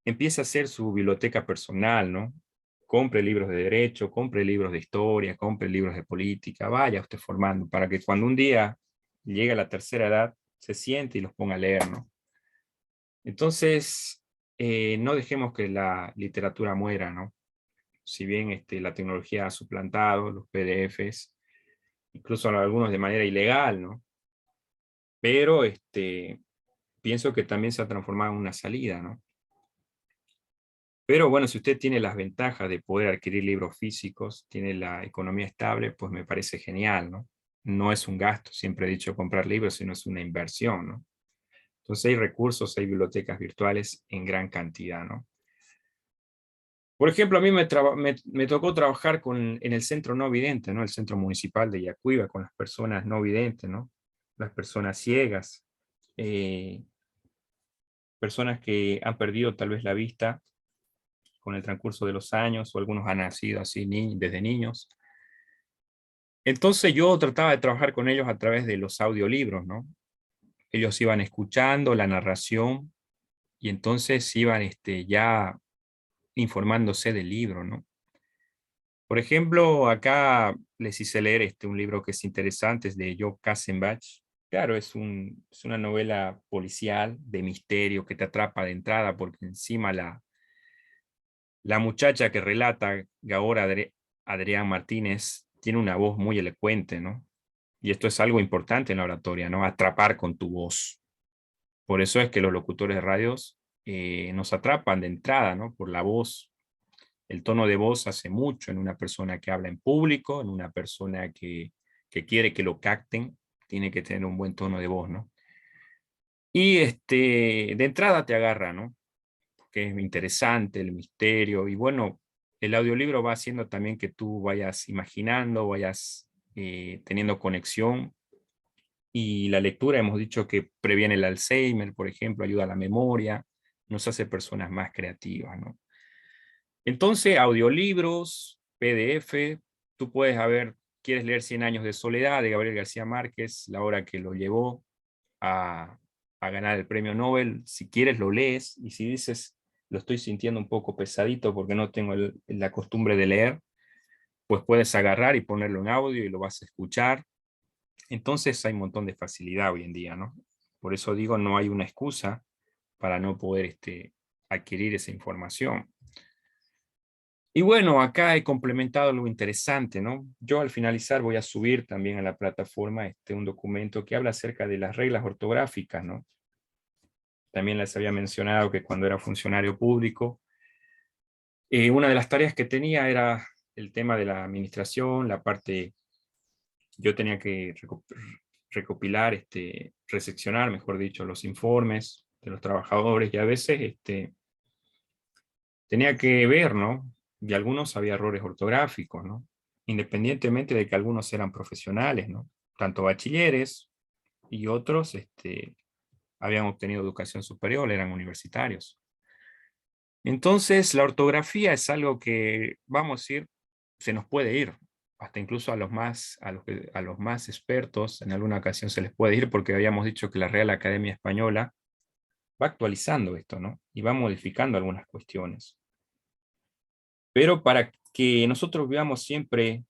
empiece a hacer su biblioteca personal, ¿no? Compre libros de derecho, compre libros de historia, compre libros de política, vaya usted formando, para que cuando un día llegue a la tercera edad, se siente y los ponga a leer, ¿no? Entonces, no dejemos que la literatura muera, ¿no? Si bien la tecnología ha suplantado los PDFs, incluso algunos de manera ilegal, ¿no? Pero pienso que también se ha transformado en una salida, ¿no? Pero bueno, si usted tiene las ventajas de poder adquirir libros físicos, tiene la economía estable, pues me parece genial, ¿no? No es un gasto, siempre he dicho comprar libros, sino es una inversión, ¿no? Entonces hay recursos, hay bibliotecas virtuales en gran cantidad, ¿no? Por ejemplo, a mí me tocó trabajar en el centro no vidente, ¿no? El centro municipal de Yacuiba, con las personas no videntes, ¿no? Las personas ciegas, eh, personas que han perdido tal vez la vista con el transcurso de los años, o algunos han nacido así desde niños. Entonces yo trataba de trabajar con ellos a través de los audiolibros, ¿no? Ellos iban escuchando la narración y entonces iban ya informándose del libro, ¿no? Por ejemplo, acá les hice leer un libro que es interesante, es de Joe Kassenbach. Claro, es una novela policial de misterio que te atrapa de entrada, porque encima la muchacha que relata, Gahora Adrián Martínez, tiene una voz muy elocuente, ¿no? Y esto es algo importante en la oratoria, ¿no? Atrapar con tu voz. Por eso es que los locutores de radios nos atrapan de entrada, ¿no? Por la voz. El tono de voz hace mucho en una persona que habla en público, en una persona que quiere que lo capten, tiene que tener un buen tono de voz, ¿no? Y de entrada te agarra, ¿no? Que es interesante, el misterio, y bueno, el audiolibro va haciendo también que tú vayas imaginando, vayas teniendo conexión, y la lectura hemos dicho que previene el Alzheimer, por ejemplo, ayuda a la memoria, nos hace personas más creativas, ¿no? Entonces, audiolibros, PDF, tú puedes quieres leer Cien años de soledad de Gabriel García Márquez, la obra que lo llevó a ganar el premio Nobel. Si quieres lo lees, y si dices, lo estoy sintiendo un poco pesadito porque no tengo la costumbre de leer, pues puedes agarrar y ponerlo en audio y lo vas a escuchar. Entonces hay un montón de facilidad hoy en día, ¿no? Por eso digo, no hay una excusa para no poder adquirir esa información. Y bueno, acá he complementado algo interesante, ¿no? Yo al finalizar voy a subir también a la plataforma un documento que habla acerca de las reglas ortográficas, ¿no? También les había mencionado que cuando era funcionario público, una de las tareas que tenía era el tema de la administración, la parte, yo tenía que recopilar, recepcionar, mejor dicho, los informes de los trabajadores, y a veces tenía que ver, ¿no? Y algunos había errores ortográficos, ¿no? Independientemente de que algunos eran profesionales, ¿no? Tanto bachilleres y otros habían obtenido educación superior, eran universitarios. Entonces, la ortografía es algo que, vamos a decir, se nos puede ir, hasta incluso a los más expertos, en alguna ocasión se les puede ir, porque habíamos dicho que la Real Academia Española va actualizando esto, ¿no? Y va modificando algunas cuestiones. Pero para que nosotros vivamos siempre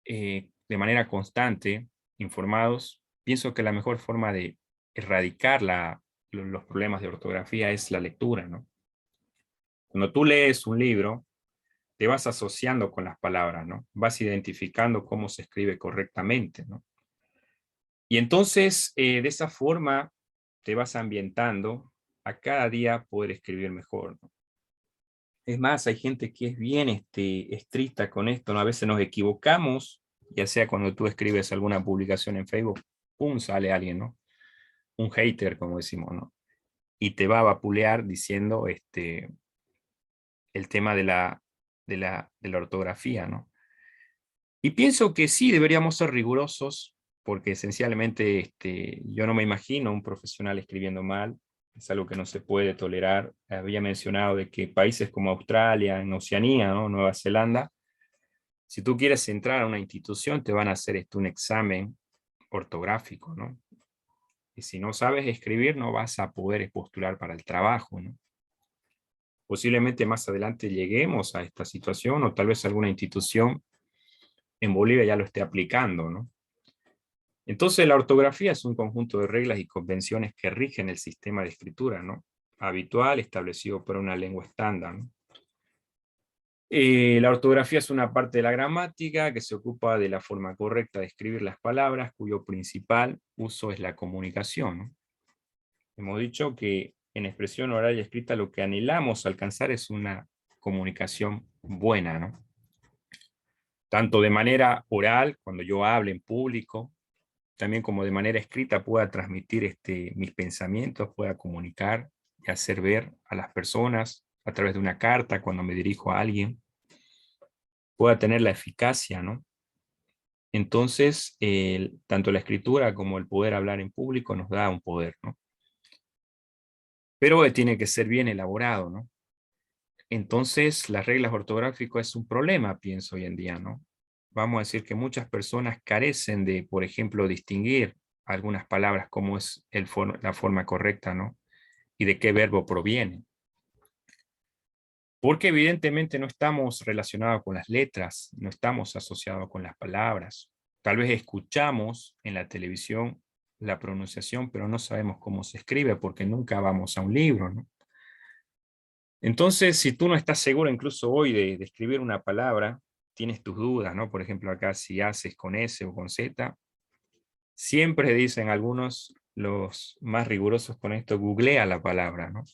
de manera constante, informados, pienso que la mejor forma de erradicar los problemas de ortografía es la lectura, ¿no? Cuando tú lees un libro, te vas asociando con las palabras, ¿no? Vas identificando cómo se escribe correctamente, ¿no? Y entonces, de esa forma, te vas ambientando a cada día poder escribir mejor, ¿no? Es más, hay gente que es bien estricta con esto, ¿no? A veces nos equivocamos, ya sea cuando tú escribes alguna publicación en Facebook, ¡pum!, sale alguien, ¿no? Un hater, como decimos, ¿no? Y te va a vapulear diciendo el tema de la ortografía, ¿no? Y pienso que sí, deberíamos ser rigurosos, porque esencialmente yo no me imagino un profesional escribiendo mal, es algo que no se puede tolerar. Había mencionado de que países como Australia, en Oceanía, ¿no? Nueva Zelanda, si tú quieres entrar a una institución, te van a hacer un examen ortográfico, ¿no? Y si no sabes escribir, no vas a poder postular para el trabajo, ¿no? Posiblemente más adelante lleguemos a esta situación, o tal vez alguna institución en Bolivia ya lo esté aplicando, ¿no? Entonces, la ortografía es un conjunto de reglas y convenciones que rigen el sistema de escritura, ¿no? Habitual, establecido por una lengua estándar, ¿no? La ortografía es una parte de la gramática que se ocupa de la forma correcta de escribir las palabras, cuyo principal uso es la comunicación, ¿no? Hemos dicho que en expresión oral y escrita lo que anhelamos alcanzar es una comunicación buena, ¿no? Tanto de manera oral, cuando yo hable en público, también como de manera escrita pueda transmitir mis pensamientos, pueda comunicar y hacer ver a las personas a través de una carta cuando me dirijo a alguien, pueda tener la eficacia, ¿no? Entonces, tanto la escritura como el poder hablar en público nos da un poder, ¿no? Pero tiene que ser bien elaborado, ¿no? Entonces, las reglas ortográficas es un problema, pienso hoy en día, ¿no? Vamos a decir que muchas personas carecen de, por ejemplo, distinguir algunas palabras como es la forma correcta, ¿no? Y de qué verbo proviene. Porque evidentemente no estamos relacionados con las letras, no estamos asociados con las palabras. Tal vez escuchamos en la televisión la pronunciación, pero no sabemos cómo se escribe porque nunca vamos a un libro, ¿no? Entonces, si tú no estás seguro incluso hoy de escribir una palabra, tienes tus dudas, ¿no? Por ejemplo, acá si haces con S o con Z, siempre dicen algunos, los más rigurosos con esto, googlea la palabra, ¿no?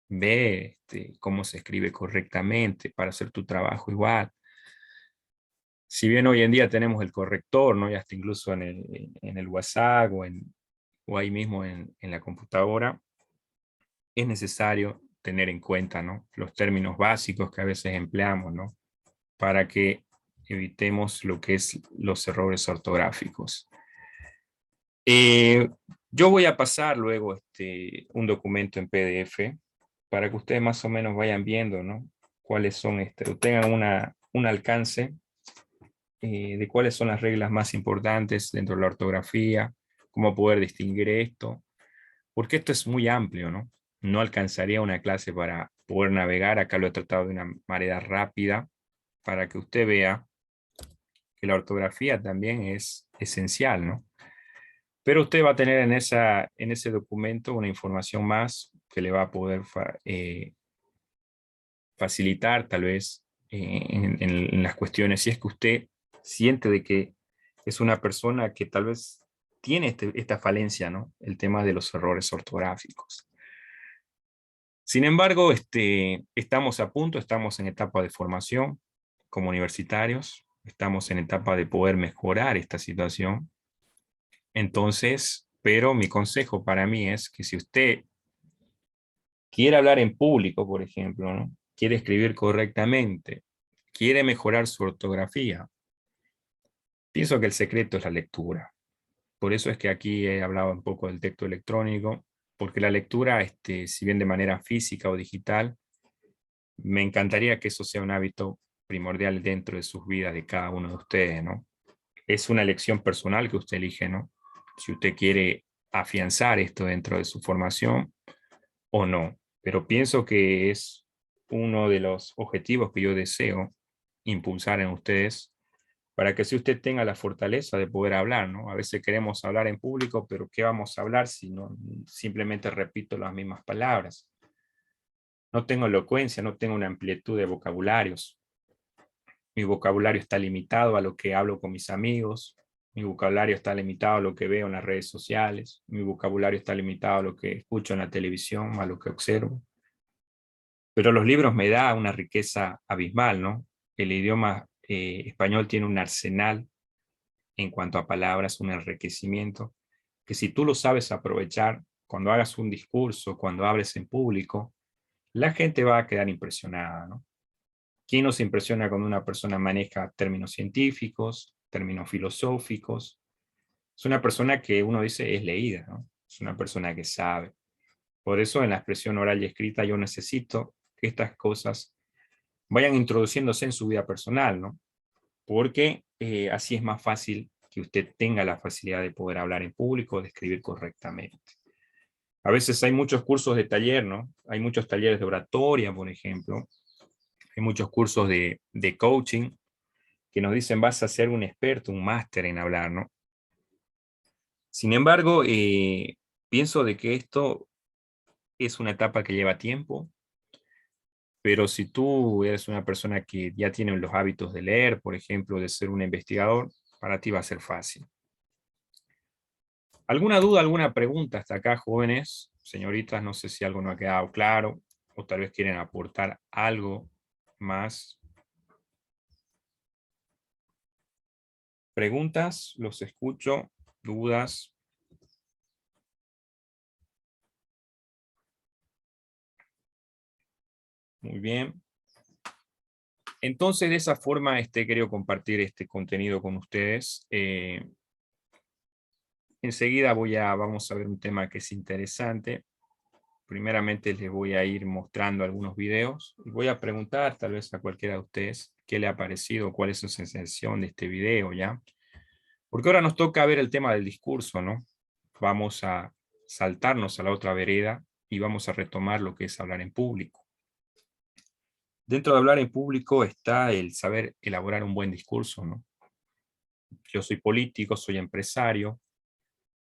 Ve cómo se escribe correctamente para hacer tu trabajo igual. Si bien hoy en día tenemos el corrector, ¿no? Y hasta incluso en el WhatsApp o ahí mismo en la computadora, es necesario tener en cuenta, ¿no? Los términos básicos que a veces empleamos, ¿no? Para que evitemos lo que es los errores ortográficos. Yo voy a pasar luego un documento en PDF para que ustedes más o menos vayan viendo, ¿no? Cuáles son, o tengan un alcance de cuáles son las reglas más importantes dentro de la ortografía, cómo poder distinguir esto, porque esto es muy amplio, ¿no? No alcanzaría una clase para poder navegar, acá lo he tratado de una manera rápida, para que usted vea que la ortografía también es esencial, ¿no? Pero usted va a tener en ese documento una información más que le va a poder facilitar tal vez en las cuestiones, si es que usted siente de que es una persona que tal vez tiene esta falencia, ¿no? El tema de los errores ortográficos. Sin embargo, estamos a punto, estamos en etapa de formación como universitarios, estamos en etapa de poder mejorar esta situación. Entonces, pero mi consejo para mí es que si usted quiere hablar en público, por ejemplo, ¿no? Quiere escribir correctamente, quiere mejorar su ortografía, pienso que el secreto es la lectura. Por eso es que aquí he hablado un poco del texto electrónico, porque la lectura, si bien de manera física o digital, me encantaría que eso sea un hábito primordial dentro de sus vidas de cada uno de ustedes, ¿no? Es una elección personal que usted elige, ¿no? Si usted quiere afianzar esto dentro de su formación o no. Pero pienso que es uno de los objetivos que yo deseo impulsar en ustedes para que si usted tenga la fortaleza de poder hablar, ¿no? A veces queremos hablar en público, pero ¿qué vamos a hablar si no simplemente repito las mismas palabras? No tengo elocuencia, no tengo una amplitud de vocabularios. Mi vocabulario está limitado a lo que hablo con mis amigos. Mi vocabulario está limitado a lo que veo en las redes sociales. Mi vocabulario está limitado a lo que escucho en la televisión, a lo que observo. Pero los libros me dan una riqueza abismal, ¿no? El idioma español tiene un arsenal en cuanto a palabras, un enriquecimiento, que si tú lo sabes aprovechar, cuando hagas un discurso, cuando hables en público, la gente va a quedar impresionada, ¿no? ¿Quién nos impresiona cuando una persona maneja términos científicos, términos filosóficos? Es una persona que uno dice es leída, ¿no? Es una persona que sabe. Por eso en la expresión oral y escrita yo necesito que estas cosas vayan introduciéndose en su vida personal, ¿no? Porque así es más fácil que usted tenga la facilidad de poder hablar en público, de escribir correctamente. A veces hay muchos cursos de taller, ¿no? Hay muchos talleres de oratoria, por ejemplo. Hay muchos cursos de coaching que nos dicen vas a ser un experto, un máster en hablar, ¿no? Sin embargo, pienso de que esto es una etapa que lleva tiempo, pero si tú eres una persona que ya tiene los hábitos de leer, por ejemplo, de ser un investigador, para ti va a ser fácil. ¿Alguna duda, alguna pregunta hasta acá, jóvenes? Señoritas, no sé si algo no ha quedado claro o tal vez quieren aportar algo más. ¿Preguntas? Los escucho. ¿Dudas? Muy bien. Entonces, de esa forma, quería compartir este contenido con ustedes. Enseguida vamos a ver un tema que es interesante. Primeramente les voy a ir mostrando algunos videos y voy a preguntar tal vez a cualquiera de ustedes qué le ha parecido, cuál es su sensación de este video, ¿ya? Porque ahora nos toca ver el tema del discurso, ¿no? Vamos a saltarnos a la otra vereda y vamos a retomar lo que es hablar en público. Dentro de hablar en público está el saber elaborar un buen discurso, ¿no? Yo soy político, soy empresario,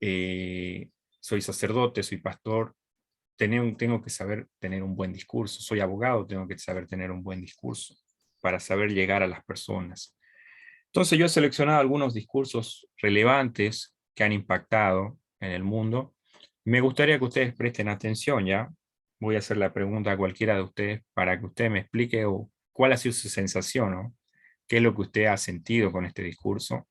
soy sacerdote, soy pastor, tengo que saber tener un buen discurso. Soy abogado, tengo que saber tener un buen discurso para saber llegar a las personas. Entonces yo he seleccionado algunos discursos relevantes que han impactado en el mundo. Me gustaría que ustedes presten atención, ¿ya? Voy a hacer la pregunta a cualquiera de ustedes para que usted me explique cuál ha sido su sensación, ¿no? ¿Qué es lo que usted ha sentido con este discurso?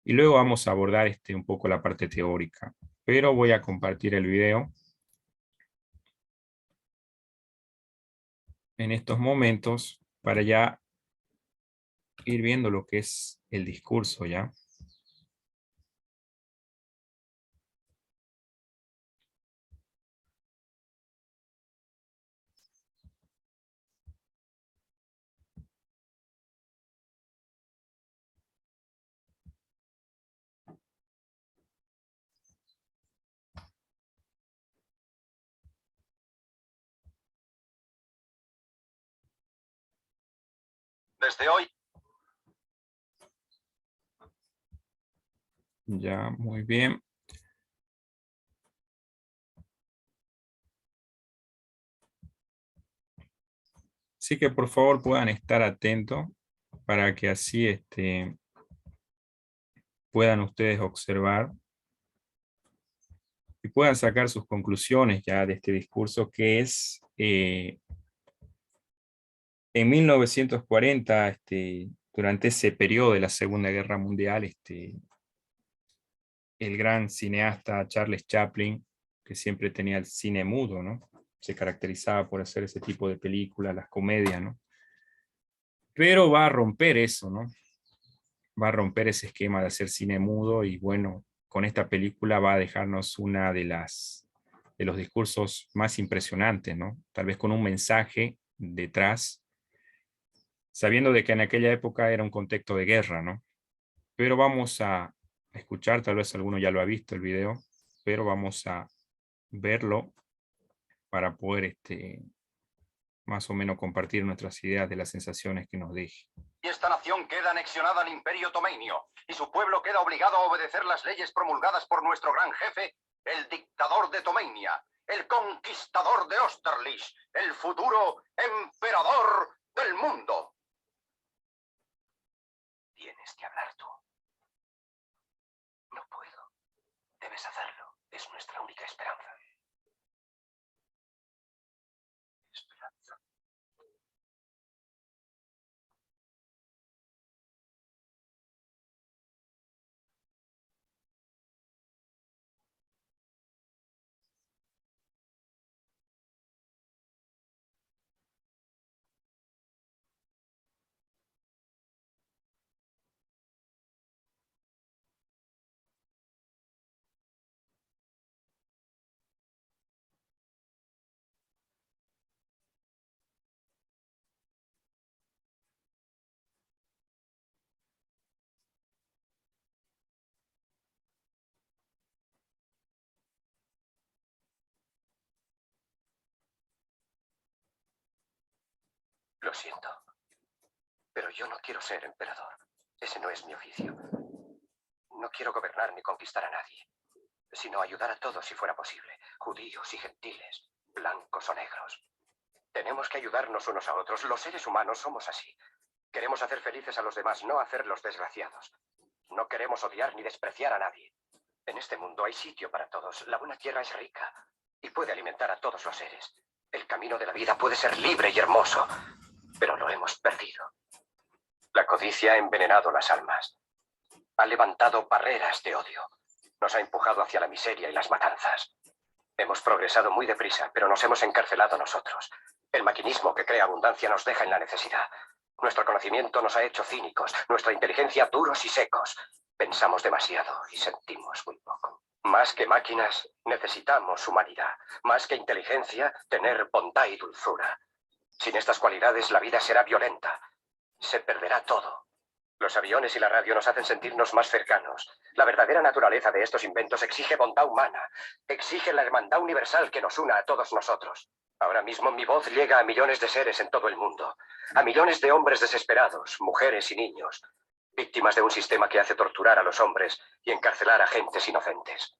Y luego vamos a abordar un poco la parte teórica. Pero voy a compartir el video en estos momentos para ya ir viendo lo que es el discurso, ¿ya? Desde hoy. Ya, muy bien. Así que por favor puedan estar atentos para que así puedan ustedes observar y puedan sacar sus conclusiones ya de este discurso, que es en 1940, durante ese periodo de la Segunda Guerra Mundial, el gran cineasta Charles Chaplin, que siempre tenía el cine mudo, ¿no? Se caracterizaba por hacer ese tipo de películas, las comedias, ¿no? Pero va a romper eso, ¿no? Va a romper ese esquema de hacer cine mudo y bueno, con esta película va a dejarnos una de los discursos más impresionantes, ¿no? Tal vez con un mensaje detrás, sabiendo de que en aquella época era un contexto de guerra, ¿no? Pero vamos a escuchar, tal vez alguno ya lo ha visto el video, pero vamos a verlo para poder más o menos compartir nuestras ideas de las sensaciones que nos deje. Y esta nación queda anexionada al Imperio Otomeinio, y su pueblo queda obligado a obedecer las leyes promulgadas por nuestro gran jefe, el dictador de Tomeinia, el conquistador de Austerlitz, el futuro emperador del mundo. Tienes que hablar tú. No puedo. Debes hacerlo. Es nuestra única esperanza. Esperanza. Lo siento, pero yo no quiero ser emperador. Ese no es mi oficio. No quiero gobernar ni conquistar a nadie, sino ayudar a todos si fuera posible, judíos y gentiles, blancos o negros. Tenemos que ayudarnos unos a otros. Los seres humanos somos así. Queremos hacer felices a los demás, no hacerlos desgraciados. No queremos odiar ni despreciar a nadie. En este mundo hay sitio para todos. La buena tierra es rica y puede alimentar a todos los seres. El camino de la vida puede ser libre y hermoso, pero lo hemos perdido. La codicia ha envenenado las almas. Ha levantado barreras de odio. Nos ha empujado hacia la miseria y las matanzas. Hemos progresado muy deprisa, pero nos hemos encarcelado nosotros. El maquinismo que crea abundancia nos deja en la necesidad. Nuestro conocimiento nos ha hecho cínicos, nuestra inteligencia duros y secos. Pensamos demasiado y sentimos muy poco. Más que máquinas, necesitamos humanidad. Más que inteligencia, tener bondad y dulzura. Sin estas cualidades, la vida será violenta. Se perderá todo. Los aviones y la radio nos hacen sentirnos más cercanos. La verdadera naturaleza de estos inventos exige bondad humana. Exige la hermandad universal que nos una a todos nosotros. Ahora mismo mi voz llega a millones de seres en todo el mundo. A millones de hombres desesperados, mujeres y niños. Víctimas de un sistema que hace torturar a los hombres y encarcelar a gentes inocentes.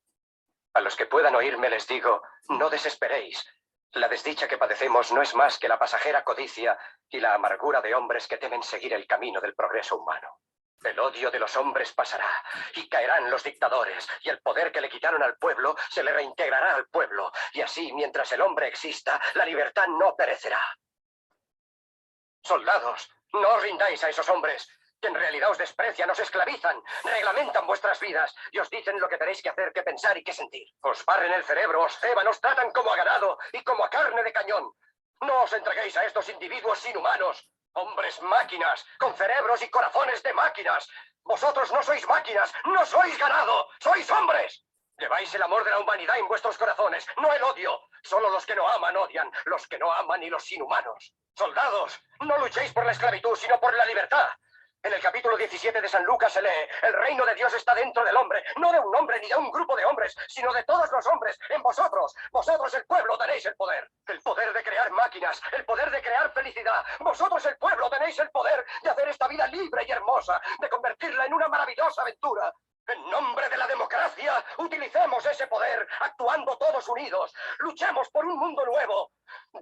A los que puedan oírme les digo, no desesperéis. La desdicha que padecemos no es más que la pasajera codicia y la amargura de hombres que temen seguir el camino del progreso humano. El odio de los hombres pasará y caerán los dictadores y el poder que le quitaron al pueblo se le reintegrará al pueblo y así, mientras el hombre exista, la libertad no perecerá. Soldados, no os rindáis a esos hombres que en realidad os desprecian, os esclavizan, reglamentan vuestras vidas y os dicen lo que tenéis que hacer, que pensar y que sentir. Os barren el cerebro, os ceban, os tratan como a ganado y como a carne de cañón. No os entreguéis a estos individuos inhumanos, hombres máquinas, con cerebros y corazones de máquinas. Vosotros no sois máquinas, no sois ganado, sois hombres. Lleváis el amor de la humanidad en vuestros corazones, no el odio. Solo los que no aman odian, los que no aman y los inhumanos. Soldados, no luchéis por la esclavitud, sino por la libertad. En el capítulo 17 de San Lucas se lee, el reino de Dios está dentro del hombre, no de un hombre ni de un grupo de hombres, sino de todos los hombres, en vosotros. Vosotros el pueblo tenéis el poder de crear máquinas, el poder de crear felicidad. Vosotros el pueblo tenéis el poder de hacer esta vida libre y hermosa, de convertirla en una maravillosa aventura. En nombre de la democracia, utilicemos ese poder, actuando todos unidos. Luchemos por un mundo nuevo,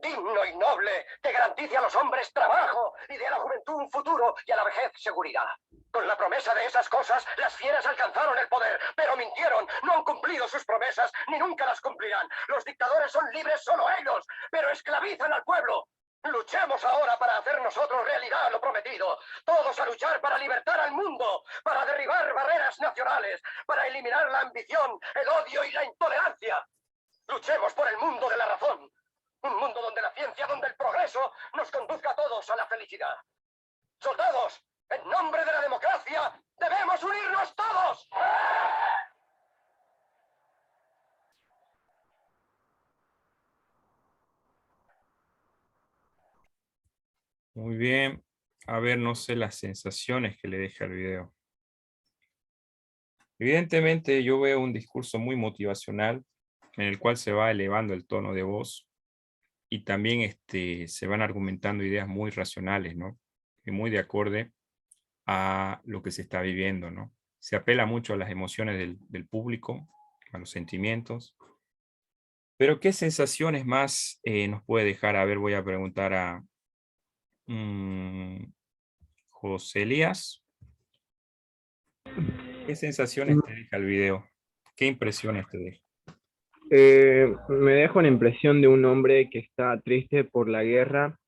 digno y noble, que garantice a los hombres trabajo y dé a la juventud un futuro y a la vejez seguridad. Con la promesa de esas cosas, las fieras alcanzaron el poder, pero mintieron, no han cumplido sus promesas, ni nunca las cumplirán. Los dictadores son libres solo ellos, pero esclavizan al pueblo. Luchemos ahora para hacer nosotros realidad lo prometido. Todos a luchar para libertar al mundo, para derribar barreras nacionales, para eliminar la ambición, el odio y la intolerancia. Luchemos por el mundo de la razón. Un mundo donde la ciencia, donde el progreso nos conduzca a todos a la felicidad. Soldados, en nombre de la democracia, debemos unirnos todos. Muy bien. A ver, no sé las sensaciones que le deja el video. Evidentemente yo veo un discurso muy motivacional en el cual se va elevando el tono de voz y también se van argumentando ideas muy racionales, ¿no? Y muy de acorde a lo que se está viviendo, ¿no? Se apela mucho a las emociones del público, a los sentimientos. Pero ¿qué sensaciones más nos puede dejar? A ver, voy a preguntar a José Elías. ¿Qué sensaciones te deja el video? ¿Qué impresiones te deja? Me deja una impresión de un hombre que está triste por la guerra,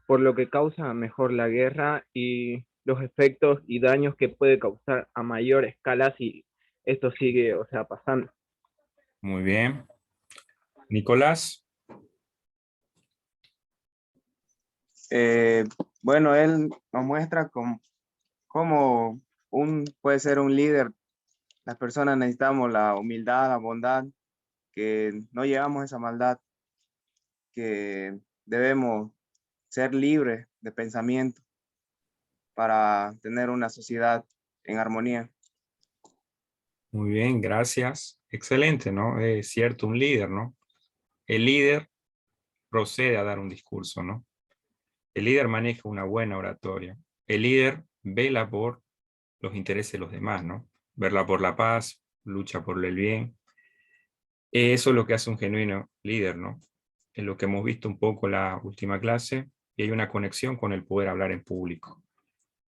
por lo que causa mejor la guerra y los efectos y daños que puede causar a mayor escala si esto sigue, o sea, pasando. Muy bien. Nicolás. Bueno, él nos muestra cómo puede ser un líder. Las personas necesitamos la humildad, la bondad, que no llevamos esa maldad, que debemos ser libres de pensamiento para tener una sociedad en armonía. Muy bien, gracias. Excelente, ¿no? Es cierto, un líder, ¿no? El líder procede a dar un discurso, ¿no? El líder maneja una buena oratoria. El líder vela por los intereses de los demás, ¿no? Verla por la paz, lucha por el bien. Eso es lo que hace un genuino líder, ¿no? Es lo que hemos visto un poco en la última clase y hay una conexión con el poder hablar en público.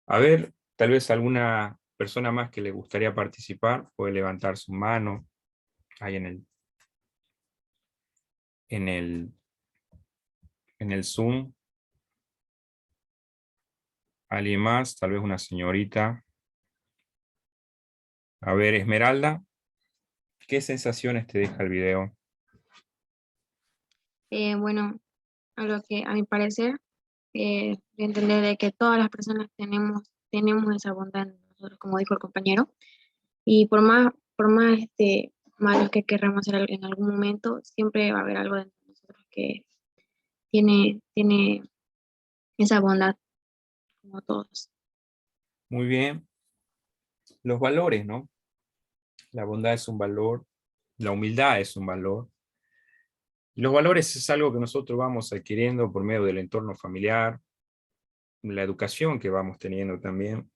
A ver, tal vez alguna persona más que le gustaría participar puede levantar su mano ahí en el Zoom. ¿Alguien más? Tal vez una señorita. A ver, Esmeralda, ¿qué sensaciones te deja el video? Bueno, a lo que a mi parecer, de entender de que todas las personas tenemos esa bondad en nosotros, como dijo el compañero, y por más malos que querramos ser en algún momento, siempre va a haber algo dentro de nosotros que tiene esa bondad, como todos. Muy bien. Los valores, ¿no? La bondad es un valor, la humildad es un valor. Y los valores es algo que nosotros vamos adquiriendo por medio del entorno familiar, la educación que vamos teniendo también.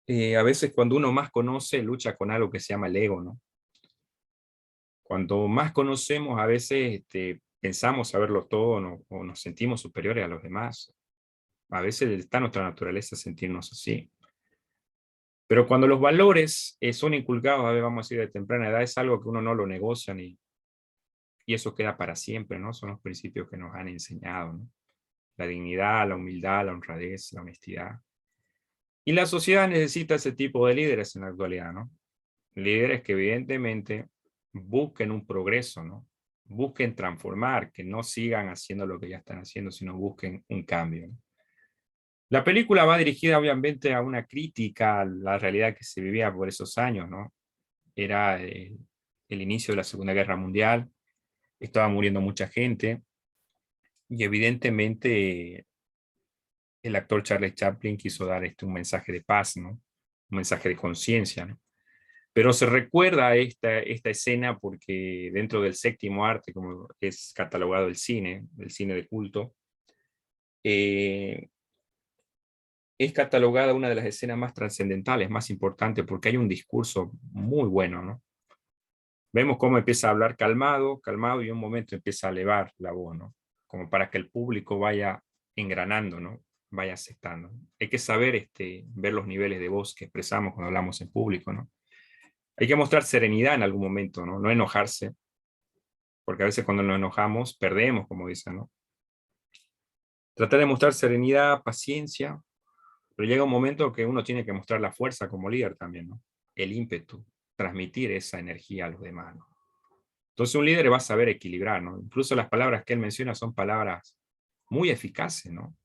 A veces cuando uno más conoce, lucha con algo que se llama el ego, ¿no? Cuanto más conocemos, a veces pensamos saberlo todo, ¿no? O nos sentimos superiores a los demás. A veces está en nuestra naturaleza sentirnos así. Pero cuando los valores son inculcados, a ver, vamos a decir, de temprana edad, es algo que uno no lo negocia y eso queda para siempre, ¿no? Son los principios que nos han enseñado, ¿no? La dignidad, la humildad, la honradez, la honestidad. Y la sociedad necesita ese tipo de líderes en la actualidad, ¿no? Líderes que evidentemente busquen un progreso, ¿no? Busquen transformar, que no sigan haciendo lo que ya están haciendo, sino busquen un cambio, ¿no? La película va dirigida obviamente a una crítica a la realidad que se vivía por esos años, ¿no? Era el inicio de la Segunda Guerra Mundial, estaba muriendo mucha gente y evidentemente el actor Charles Chaplin quiso dar un mensaje de paz, ¿no? Un mensaje de conciencia, ¿no? Pero se recuerda esta escena porque dentro del séptimo arte, como es catalogado el cine de culto, es catalogada una de las escenas más trascendentales, más importantes, porque hay un discurso muy bueno, ¿no? Vemos cómo empieza a hablar calmado, calmado, y en un momento empieza a elevar la voz, ¿no? Como para que el público vaya engranando, ¿no? vaya aceptando. Hay que saber ver los niveles de voz que expresamos cuando hablamos en público, ¿no? Hay que mostrar serenidad en algún momento, ¿no? No enojarse, porque a veces cuando nos enojamos perdemos, como dicen, ¿no? Tratar de mostrar serenidad, paciencia, pero llega un momento que uno tiene que mostrar la fuerza como líder también, ¿no? El ímpetu, transmitir esa energía a los demás, ¿no? Entonces un líder va a saber equilibrar, ¿no? Incluso las palabras que él menciona son palabras muy eficaces, ¿no?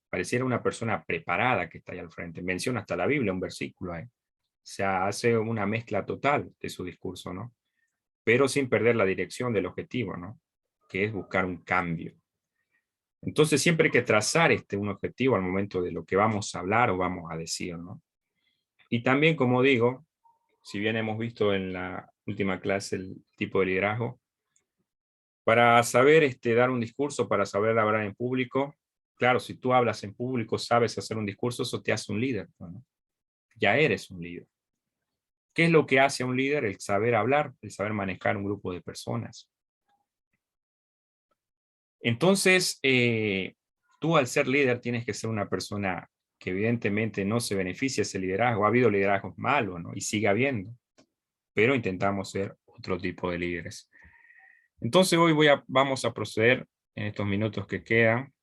Pareciera una persona preparada que está ahí al frente. Menciona hasta la Biblia, un versículo ahí. O sea, hace una mezcla total de su discurso, ¿no? Pero sin perder la dirección del objetivo, ¿no? Que es buscar un cambio. Entonces siempre hay que trazar un objetivo al momento de lo que vamos a hablar o vamos a decir, ¿no? Y también, como digo, si bien hemos visto en la última clase el tipo de liderazgo, para saber dar un discurso, para saber hablar en público, claro, si tú hablas en público, sabes hacer un discurso, eso te hace un líder, ¿no? Ya eres un líder. ¿Qué es lo que hace a un líder? El saber hablar, el saber manejar un grupo de personas. Entonces, tú al ser líder tienes que ser una persona que evidentemente no se beneficia de ese liderazgo. Ha habido liderazgos malos, ¿no? Y sigue habiendo. Pero intentamos ser otro tipo de líderes. Entonces hoy vamos a proceder en estos minutos que quedan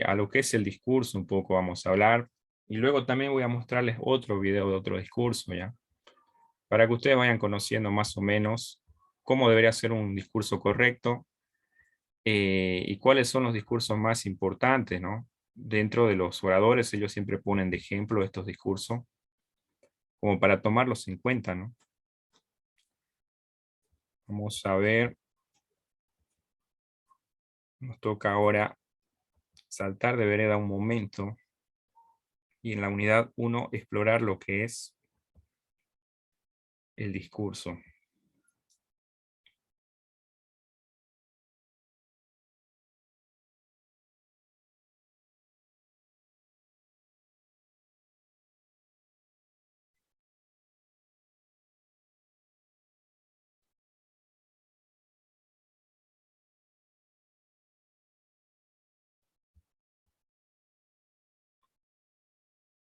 a lo que es el discurso, un poco vamos a hablar. Y luego también voy a mostrarles otro video de otro discurso, ¿ya? Para que ustedes vayan conociendo más o menos cómo debería ser un discurso correcto y cuáles son los discursos más importantes, ¿no? Dentro de los oradores, ellos siempre ponen de ejemplo estos discursos, como para tomarlos en cuenta, ¿no? Vamos a ver. Nos toca ahora saltar de vereda un momento y en la unidad 1 explorar lo que es el discurso.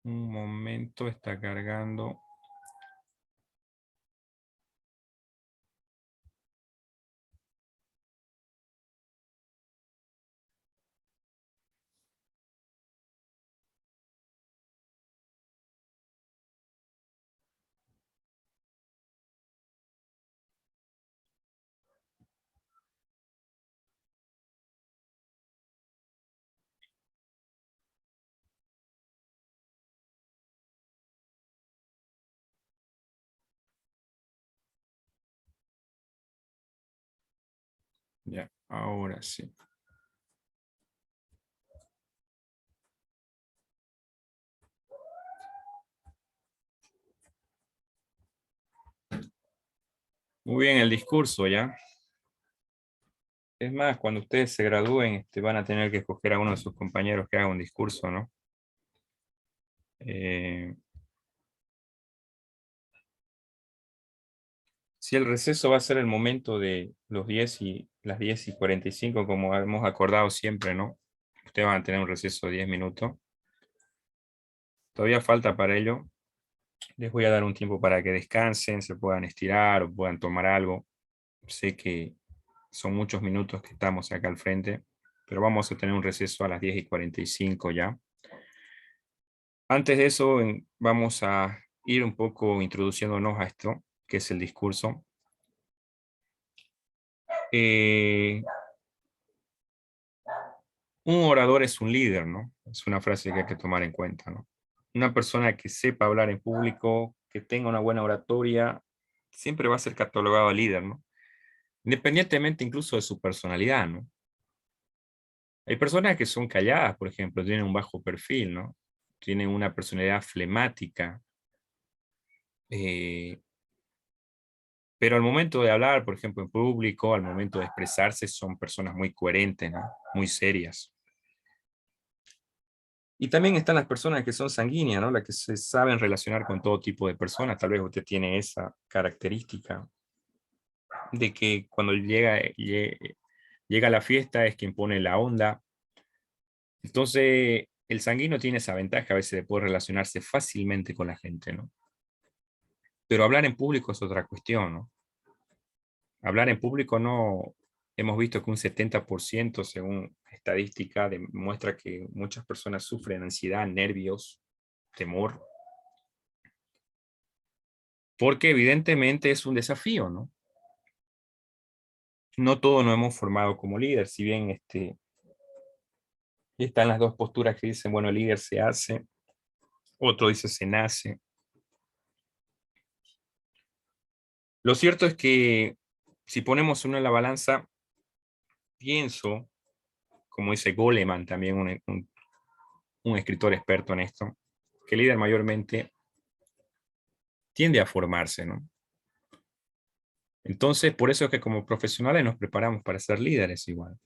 Un momento, está cargando. Ya, ahora sí. Muy bien el discurso, ¿ya? Es más, cuando ustedes se gradúen, van a tener que escoger a uno de sus compañeros que haga un discurso, ¿no? Si el receso va a ser el momento de los 10 y las 10:45, como hemos acordado siempre, ¿no? Ustedes van a tener un receso de 10 minutos. Todavía falta para ello. Les voy a dar un tiempo para que descansen, se puedan estirar o puedan tomar algo. Sé que son muchos minutos que estamos acá al frente, pero vamos a tener un receso a las 10:45 ya. Antes de eso, vamos a ir un poco introduciéndonos a esto, que es el discurso. Un orador es un líder, ¿no? Es una frase que hay que tomar en cuenta, ¿no? Una persona que sepa hablar en público, que tenga una buena oratoria, siempre va a ser catalogado líder, ¿no? Independientemente incluso de su personalidad, ¿no? Hay personas que son calladas, por ejemplo, tienen un bajo perfil, ¿no? Tienen una personalidad flemática. Pero al momento de hablar, por ejemplo, en público, al momento de expresarse, son personas muy coherentes, ¿no? Muy serias. Y también están las personas que son sanguíneas, ¿no? Las que se saben relacionar con todo tipo de personas. Tal vez usted tiene esa característica de que cuando llega a la fiesta es quien pone la onda. Entonces, el sanguíneo tiene esa ventaja a veces de poder relacionarse fácilmente con la gente, ¿no? Pero hablar en público es otra cuestión, ¿no? Hablar en público no, hemos visto que un 70%, según estadística, demuestra que muchas personas sufren ansiedad, nervios, temor, porque evidentemente es un desafío, ¿no? No todos nos hemos formado como líder, si bien están las dos posturas que dicen, bueno, el líder se hace, otro dice se nace. Lo cierto es que si ponemos uno en la balanza, pienso, como dice Goleman, también un escritor experto en esto, que el líder mayormente tiende a formarse, ¿no? Entonces, por eso es que como profesionales nos preparamos para ser líderes igual.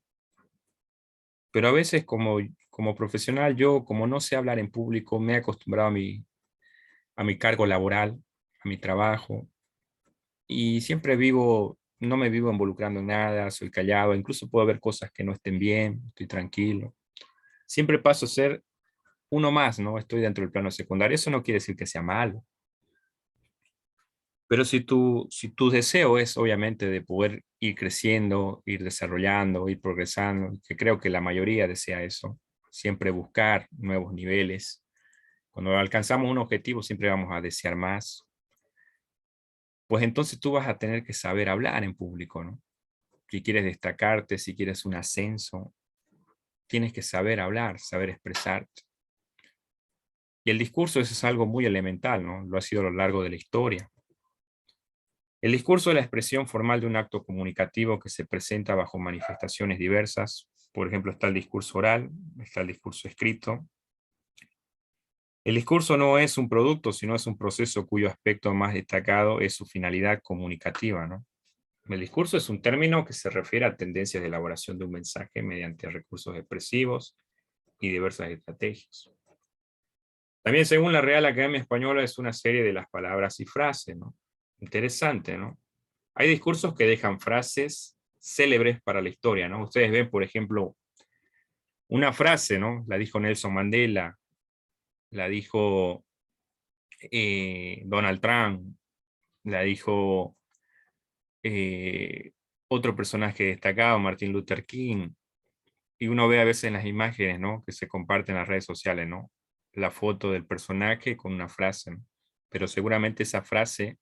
Pero a veces como profesional, yo como no sé hablar en público, me he acostumbrado a mi cargo laboral, a mi trabajo, y siempre no me vivo involucrando en nada, soy callado, incluso puedo ver cosas que no estén bien, estoy tranquilo. Siempre paso a ser uno más, ¿no? Estoy dentro del plano secundario, eso no quiere decir que sea malo. Pero si tu deseo es obviamente de poder ir creciendo, ir desarrollando, ir progresando, que creo que la mayoría desea eso, siempre buscar nuevos niveles. Cuando alcanzamos un objetivo siempre vamos a desear más. Pues entonces tú vas a tener que saber hablar en público, ¿no? Si quieres destacarte, si quieres un ascenso, tienes que saber hablar, saber expresarte. Y el discurso eso es algo muy elemental, ¿no? Lo ha sido a lo largo de la historia. El discurso es la expresión formal de un acto comunicativo que se presenta bajo manifestaciones diversas. Por ejemplo, está el discurso oral, está el discurso escrito. El discurso no es un producto, sino es un proceso cuyo aspecto más destacado es su finalidad comunicativa, ¿no? El discurso es un término que se refiere a tendencias de elaboración de un mensaje mediante recursos expresivos y diversas estrategias. También, según la Real Academia Española, es una serie de las palabras y frases, ¿no? Interesante, ¿no? Hay discursos que dejan frases célebres para la historia, ¿no? Ustedes ven, por ejemplo, una frase, ¿no? La dijo Nelson Mandela, la dijo Donald Trump, la dijo otro personaje destacado, Martin Luther King, y uno ve a veces en las imágenes, ¿no? Que se comparten en las redes sociales, ¿no? La foto del personaje con una frase, ¿no? Pero seguramente esa frase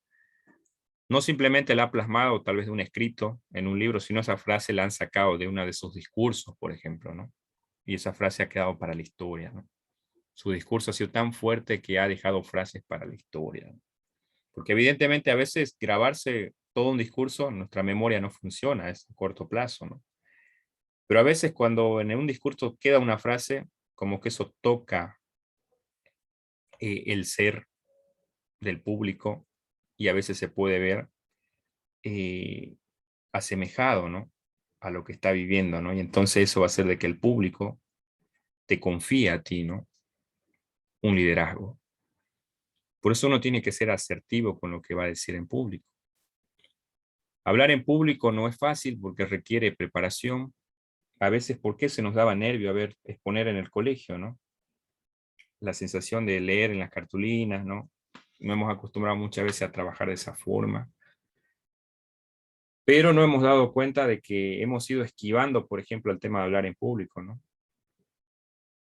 no simplemente la ha plasmado tal vez de un escrito en un libro, sino esa frase la han sacado de uno de sus discursos, por ejemplo, ¿no? Y esa frase ha quedado para la historia, ¿no? Su discurso ha sido tan fuerte que ha dejado frases para la historia, ¿no? Porque evidentemente a veces grabarse todo un discurso, nuestra memoria no funciona, es a corto plazo, ¿no? Pero a veces cuando en un discurso queda una frase, como que eso toca el ser del público y a veces se puede ver eh, asemejado, ¿no? A lo que está viviendo, ¿no? Y entonces eso va a hacer de que el público te confíe a ti, ¿no? Un liderazgo. Por eso uno tiene que ser asertivo con lo que va a decir en público. Hablar en público no es fácil porque requiere preparación. A veces, ¿por qué se nos daba nervio a ver exponer en el colegio, ¿no? La sensación de leer en las cartulinas, ¿no? No hemos acostumbrado muchas veces a trabajar de esa forma. Pero no hemos dado cuenta de que hemos ido esquivando, por ejemplo, el tema de hablar en público, ¿no?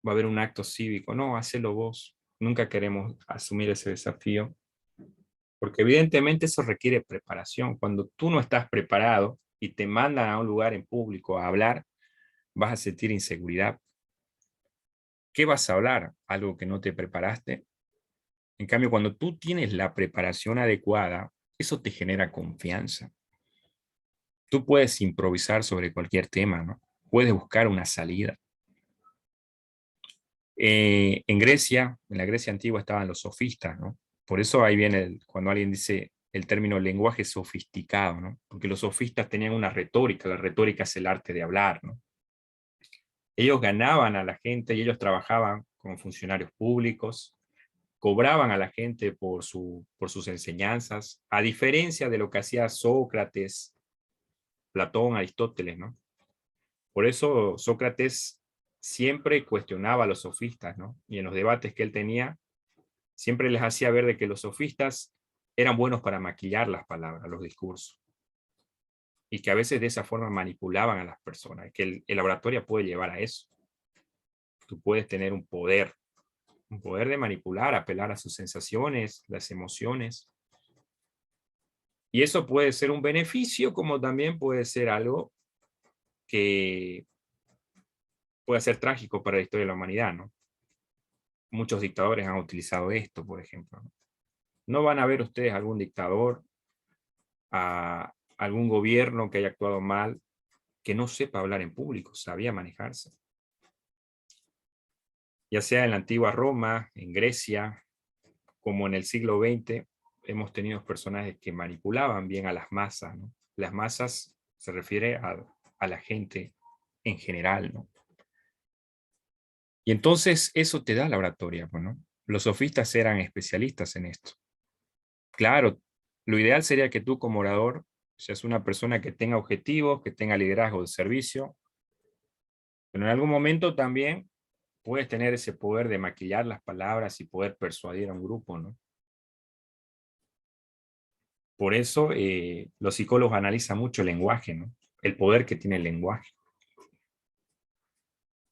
Va a haber un acto cívico, no, hacelo vos. Nunca queremos asumir ese desafío, porque evidentemente eso requiere preparación. Cuando tú no estás preparado y te mandan a un lugar en público a hablar, vas a sentir inseguridad. ¿Qué vas a hablar? ¿Algo que no te preparaste? En cambio, cuando tú tienes la preparación adecuada, eso te genera confianza. Tú puedes improvisar sobre cualquier tema, ¿no? Puedes buscar una salida. En Grecia, en la Grecia antigua estaban los sofistas, ¿no? Por eso ahí viene cuando alguien dice el término lenguaje sofisticado, ¿no? Porque los sofistas tenían una retórica, la retórica es el arte de hablar, ¿no? Ellos ganaban a la gente y ellos trabajaban como funcionarios públicos, cobraban a la gente por sus enseñanzas, a diferencia de lo que hacía Sócrates, Platón, Aristóteles, ¿no? Por eso Sócrates siempre cuestionaba a los sofistas, ¿no? Y en los debates que él tenía, siempre les hacía ver de que los sofistas eran buenos para maquillar las palabras, los discursos, y que a veces de esa forma manipulaban a las personas, que la oratoria puede llevar a eso. Tú puedes tener un poder de manipular, apelar a sus sensaciones, las emociones. Y eso puede ser un beneficio, como también puede ser algo que puede ser trágico para la historia de la humanidad, ¿no? Muchos dictadores han utilizado esto, por ejemplo, ¿no? ¿No van a ver ustedes algún dictador, a algún gobierno que haya actuado mal, que no sepa hablar en público, sabía manejarse? Ya sea en la antigua Roma, en Grecia, como en el siglo XX, hemos tenido personajes que manipulaban bien a las masas, ¿no? Las masas se refiere a la gente en general, ¿no? Y entonces eso te da la oratoria, ¿no? Los sofistas eran especialistas en esto. Claro, lo ideal sería que tú como orador seas una persona que tenga objetivos, que tenga liderazgo de servicio, pero en algún momento también puedes tener ese poder de maquillar las palabras y poder persuadir a un grupo, ¿no? Por eso los psicólogos analizan mucho el lenguaje, ¿no? El poder que tiene el lenguaje.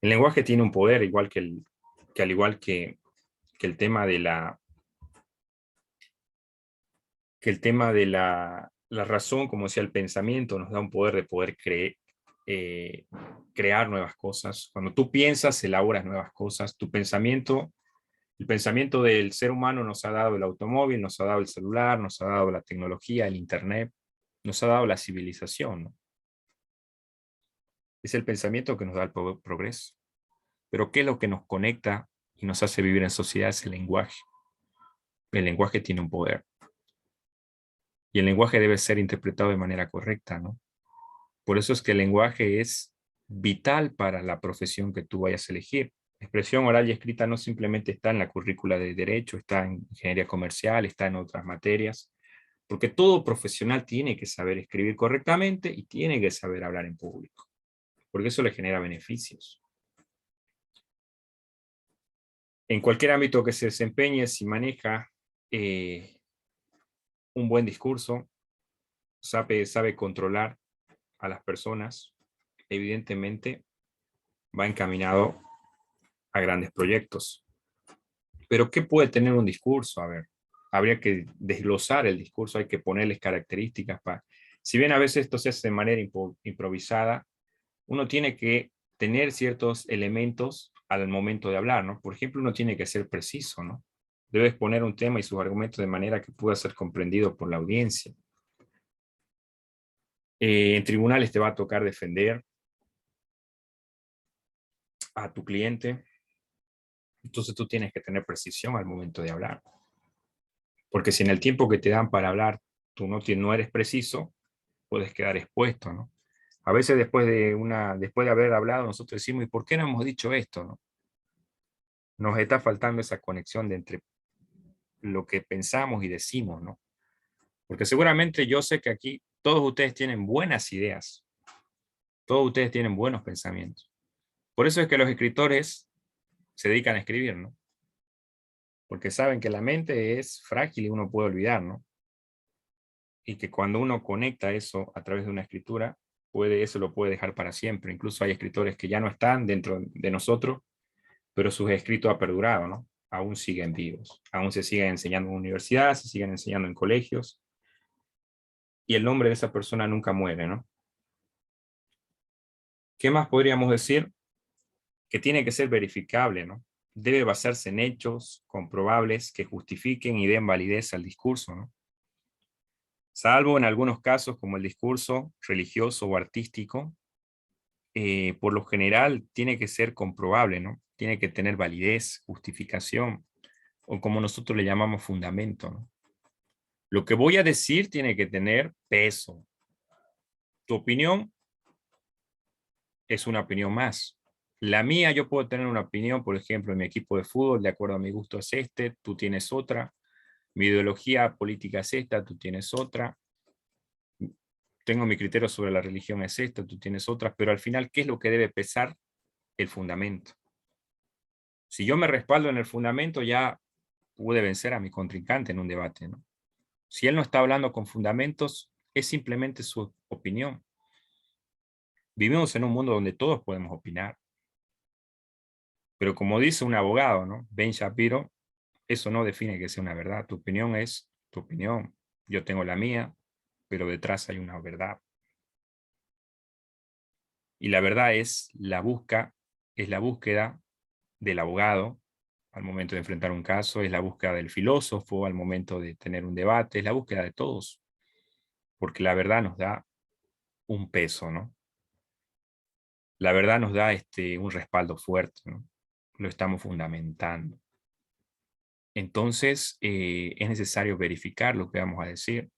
El lenguaje tiene un poder igual al igual que el tema de la razón, como decía, el pensamiento nos da un poder de poder crear nuevas cosas. Cuando tú piensas, elaboras nuevas cosas. El pensamiento del ser humano nos ha dado el automóvil, nos ha dado el celular, nos ha dado la tecnología, el internet, nos ha dado la civilización, ¿no? Es el pensamiento que nos da el progreso. Pero ¿qué es lo que nos conecta y nos hace vivir en sociedad? Es el lenguaje. El lenguaje tiene un poder. Y el lenguaje debe ser interpretado de manera correcta, ¿no? Por eso es que el lenguaje es vital para la profesión que tú vayas a elegir. La expresión oral y escrita no simplemente está en la currícula de Derecho, está en Ingeniería Comercial, está en otras materias, porque todo profesional tiene que saber escribir correctamente y tiene que saber hablar en público, porque eso le genera beneficios. En cualquier ámbito que se desempeñe, si maneja un buen discurso, sabe controlar a las personas, evidentemente va encaminado a grandes proyectos. Pero ¿qué puede tener un discurso? A ver, habría que desglosar el discurso, hay que ponerles características para... Si bien a veces esto se hace de manera improvisada, uno tiene que tener ciertos elementos al momento de hablar, ¿no? Por ejemplo, uno tiene que ser preciso, ¿no? Debe exponer un tema y sus argumentos de manera que pueda ser comprendido por la audiencia. En tribunales te va a tocar defender a tu cliente, entonces tú tienes que tener precisión al momento de hablar. Porque si en el tiempo que te dan para hablar tú no eres preciso, puedes quedar expuesto, ¿no? A veces después de haber hablado, nosotros decimos, ¿y por qué no hemos dicho esto, no? Nos está faltando esa conexión de entre lo que pensamos y decimos, ¿no? Porque seguramente yo sé que aquí todos ustedes tienen buenas ideas, todos ustedes tienen buenos pensamientos. Por eso es que los escritores se dedican a escribir, ¿no? Porque saben que la mente es frágil y uno puede olvidar, ¿no? Y que cuando uno conecta eso a través de una escritura, eso lo puede dejar para siempre. Incluso hay escritores que ya no están dentro de nosotros, pero sus escritos han perdurado, ¿no? Aún siguen vivos, aún se siguen enseñando en universidades, se siguen enseñando en colegios, y el nombre de esa persona nunca muere, ¿no? ¿Qué más podríamos decir? Que tiene que ser verificable, ¿no? Debe basarse en hechos comprobables que justifiquen y den validez al discurso, ¿no? Salvo en algunos casos como el discurso religioso o artístico, por lo general tiene que ser comprobable, ¿no? Tiene que tener validez, justificación, o como nosotros le llamamos fundamento, ¿no? Lo que voy a decir tiene que tener peso. Tu opinión es una opinión más. La mía, yo puedo tener una opinión, por ejemplo, en mi equipo de fútbol, de acuerdo a mi gusto es este, tú tienes otra. Mi ideología política es esta, tú tienes otra. Tengo mi criterio sobre la religión es esta, tú tienes otra. Pero al final, ¿qué es lo que debe pesar? el fundamento. Si yo me respaldo en el fundamento, ya pude vencer a mi contrincante en un debate, ¿no? Si él no está hablando con fundamentos, es simplemente su opinión. Vivimos en un mundo donde todos podemos opinar. Pero como dice un abogado, ¿no? Ben Shapiro, eso no define que sea una verdad. Tu opinión es tu opinión. Yo tengo la mía, pero detrás hay una verdad. Y la verdad es la búsqueda del abogado al momento de enfrentar un caso, es la búsqueda del filósofo al momento de tener un debate, es la búsqueda de todos. Porque la verdad nos da un peso, ¿no? La verdad nos da un respaldo fuerte, ¿no? Lo estamos fundamentando. Entonces, es necesario verificar lo que vamos a decir.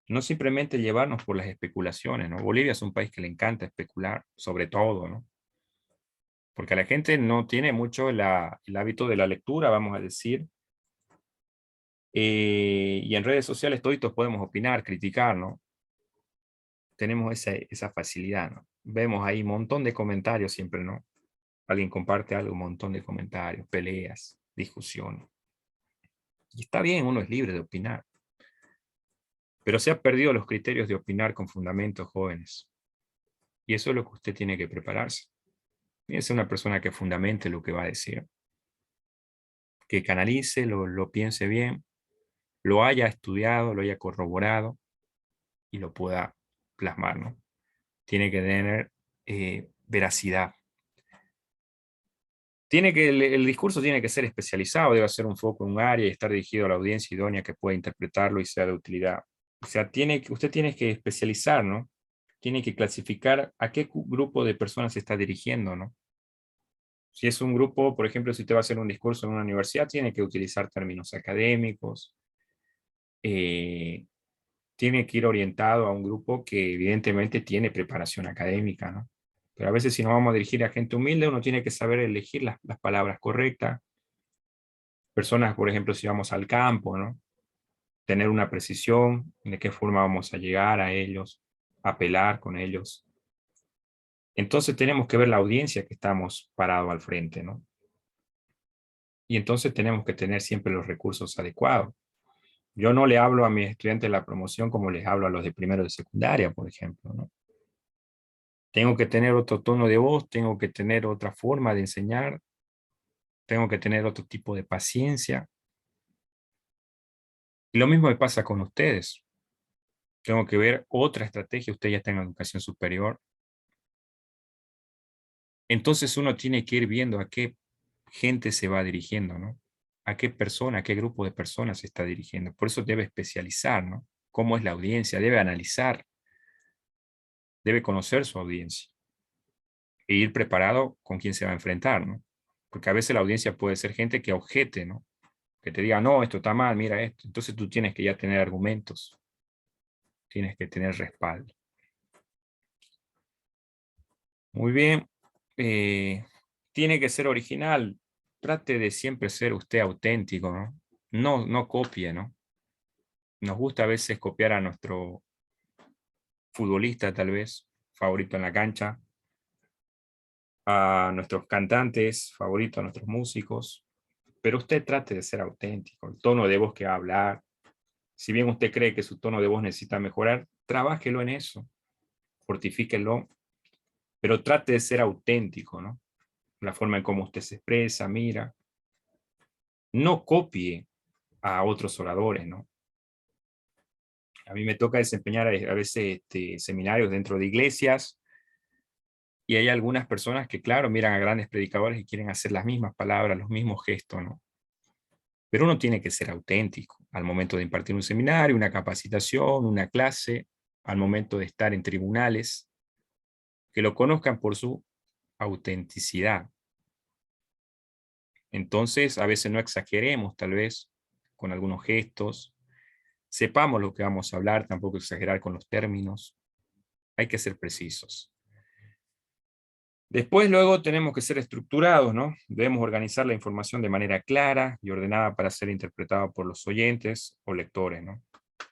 No simplemente llevarnos por las especulaciones, ¿no? Bolivia es un país que le encanta especular, sobre todo, ¿no? Porque a la gente no tiene mucho el hábito de la lectura, vamos a decir. Y en redes sociales toditos podemos opinar, criticar, ¿no? Tenemos esa facilidad, ¿no? Vemos ahí un montón de comentarios siempre, ¿no? Alguien comparte algo, un montón de comentarios, peleas, discusiones. Y está bien, uno es libre de opinar. Pero se han perdido los criterios de opinar con fundamentos, jóvenes. Y eso es lo que usted tiene que prepararse. Tiene que ser una persona que fundamente lo que va a decir. Que canalice, lo piense bien, lo haya estudiado, lo haya corroborado y lo pueda plasmar, ¿no? Tiene que tener veracidad. El discurso tiene que ser especializado, debe ser un foco en un área y estar dirigido a la audiencia idónea que pueda interpretarlo y sea de utilidad. O sea, usted tiene que especializar, ¿no? Tiene que clasificar a qué grupo de personas se está dirigiendo, ¿no? Si es un grupo, por ejemplo, si usted va a hacer un discurso en una universidad, tiene que utilizar términos académicos, tiene que ir orientado a un grupo que evidentemente tiene preparación académica, ¿no? Pero a veces si nos vamos a dirigir a gente humilde, uno tiene que saber elegir las palabras correctas. Personas, por ejemplo, si vamos al campo, ¿no? Tener una precisión de qué forma vamos a llegar a ellos, apelar con ellos. Entonces tenemos que ver la audiencia que estamos parado al frente, ¿no? Y entonces tenemos que tener siempre los recursos adecuados. Yo no le hablo a mis estudiantes de la promoción como les hablo a los de primero de secundaria, por ejemplo, ¿no? Tengo que tener otro tono de voz, tengo que tener otra forma de enseñar, tengo que tener otro tipo de paciencia. Y lo mismo me pasa con ustedes. Tengo que ver otra estrategia, usted ya está en educación superior. Entonces uno tiene que ir viendo a qué gente se va dirigiendo, ¿no? A qué persona, a qué grupo de personas se está dirigiendo. Por eso debe especializar, ¿no? Cómo es la audiencia, debe analizar, debe conocer su audiencia e ir preparado con quién se va a enfrentar, ¿no? Porque a veces la audiencia puede ser gente que objete, ¿no? Que te diga, no, esto está mal, mira esto. Entonces tú tienes que ya tener argumentos, tienes que tener respaldo. Muy bien. Tiene que ser original. Trate de siempre ser usted auténtico, ¿no? No copie, ¿no? Nos gusta a veces copiar a nuestro futbolista, tal vez, favorito en la cancha, a nuestros cantantes favoritos, a nuestros músicos, pero usted trate de ser auténtico, el tono de voz que va a hablar. Si bien usted cree que su tono de voz necesita mejorar, trabájelo en eso, fortifíquelo, pero trate de ser auténtico, ¿no? La forma en cómo usted se expresa, mira. No copie a otros oradores, ¿no? A mí me toca desempeñar a veces seminarios dentro de iglesias y hay algunas personas que, claro, miran a grandes predicadores y quieren hacer las mismas palabras, los mismos gestos, ¿no? Pero uno tiene que ser auténtico al momento de impartir un seminario, una capacitación, una clase, al momento de estar en tribunales, que lo conozcan por su autenticidad. Entonces, a veces no exageremos, tal vez, con algunos gestos. Sepamos lo que vamos a hablar, tampoco exagerar con los términos. Hay que ser precisos. Después, luego, tenemos que ser estructurados, ¿no? Debemos organizar la información de manera clara y ordenada para ser interpretada por los oyentes o lectores, ¿no?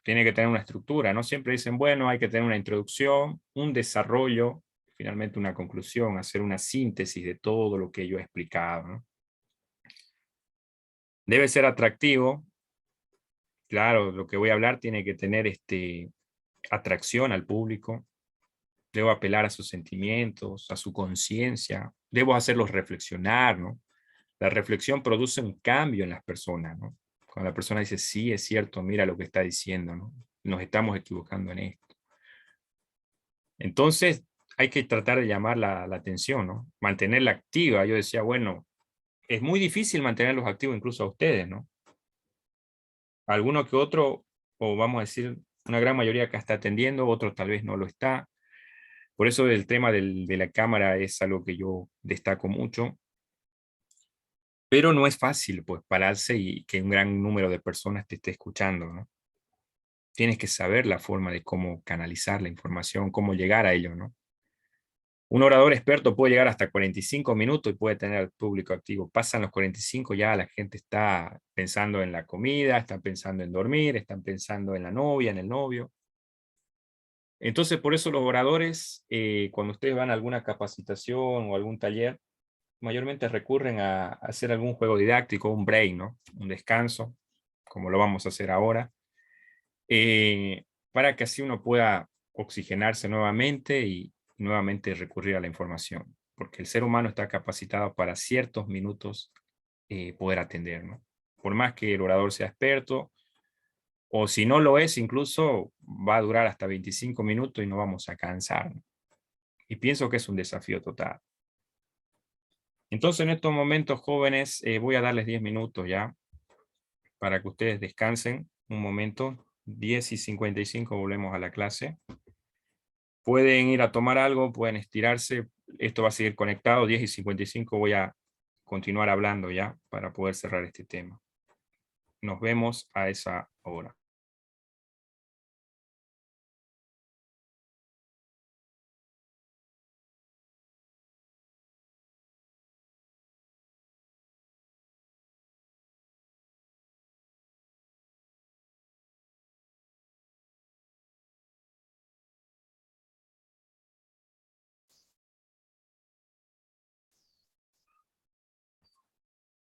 Tiene que tener una estructura, ¿no? Siempre dicen, bueno, hay que tener una introducción, un desarrollo finalmente una conclusión, hacer una síntesis de todo lo que yo he explicado, ¿no? Debe ser atractivo. Claro, lo que voy a hablar tiene que tener atracción al público. Debo apelar a sus sentimientos, a su conciencia. Debo hacerlos reflexionar, ¿no? La reflexión produce un cambio en las personas, ¿no? Cuando la persona dice, sí, es cierto, mira lo que está diciendo, ¿no? Nos estamos equivocando en esto. Entonces, hay que tratar de llamar la atención, ¿no? Mantenerla activa. Yo decía, bueno, es muy difícil mantenerlos activos incluso a ustedes, ¿no? Alguno que otro, o vamos a decir, una gran mayoría que está atendiendo, otro tal vez no lo está. Por eso el tema de la cámara es algo que yo destaco mucho. Pero no es fácil, pues, pararse y que un gran número de personas te esté escuchando, ¿no? Tienes que saber la forma de cómo canalizar la información, cómo llegar a ello, ¿no? Un orador experto puede llegar hasta 45 minutos y puede tener al público activo. Pasan los 45, ya la gente está pensando en la comida, están pensando en dormir, están pensando en la novia, en el novio. Entonces, por eso los oradores, cuando ustedes van a alguna capacitación o algún taller, mayormente recurren a hacer algún juego didáctico, un break, ¿no? Un descanso, como lo vamos a hacer ahora, para que así uno pueda oxigenarse nuevamente y nuevamente recurrir a la información, porque el ser humano está capacitado para ciertos minutos poder atender, ¿no? Por más que el orador sea experto, o si no lo es, incluso va a durar hasta 25 minutos y no vamos a cansar, ¿no? Y pienso que es un desafío total. Entonces, en estos momentos, jóvenes, voy a darles 10 minutos ya para que ustedes descansen un momento. 10:55 volvemos a la clase. Pueden ir a tomar algo, pueden estirarse. Esto va a seguir conectado. 10:55 voy a continuar hablando ya para poder cerrar este tema. Nos vemos a esa hora.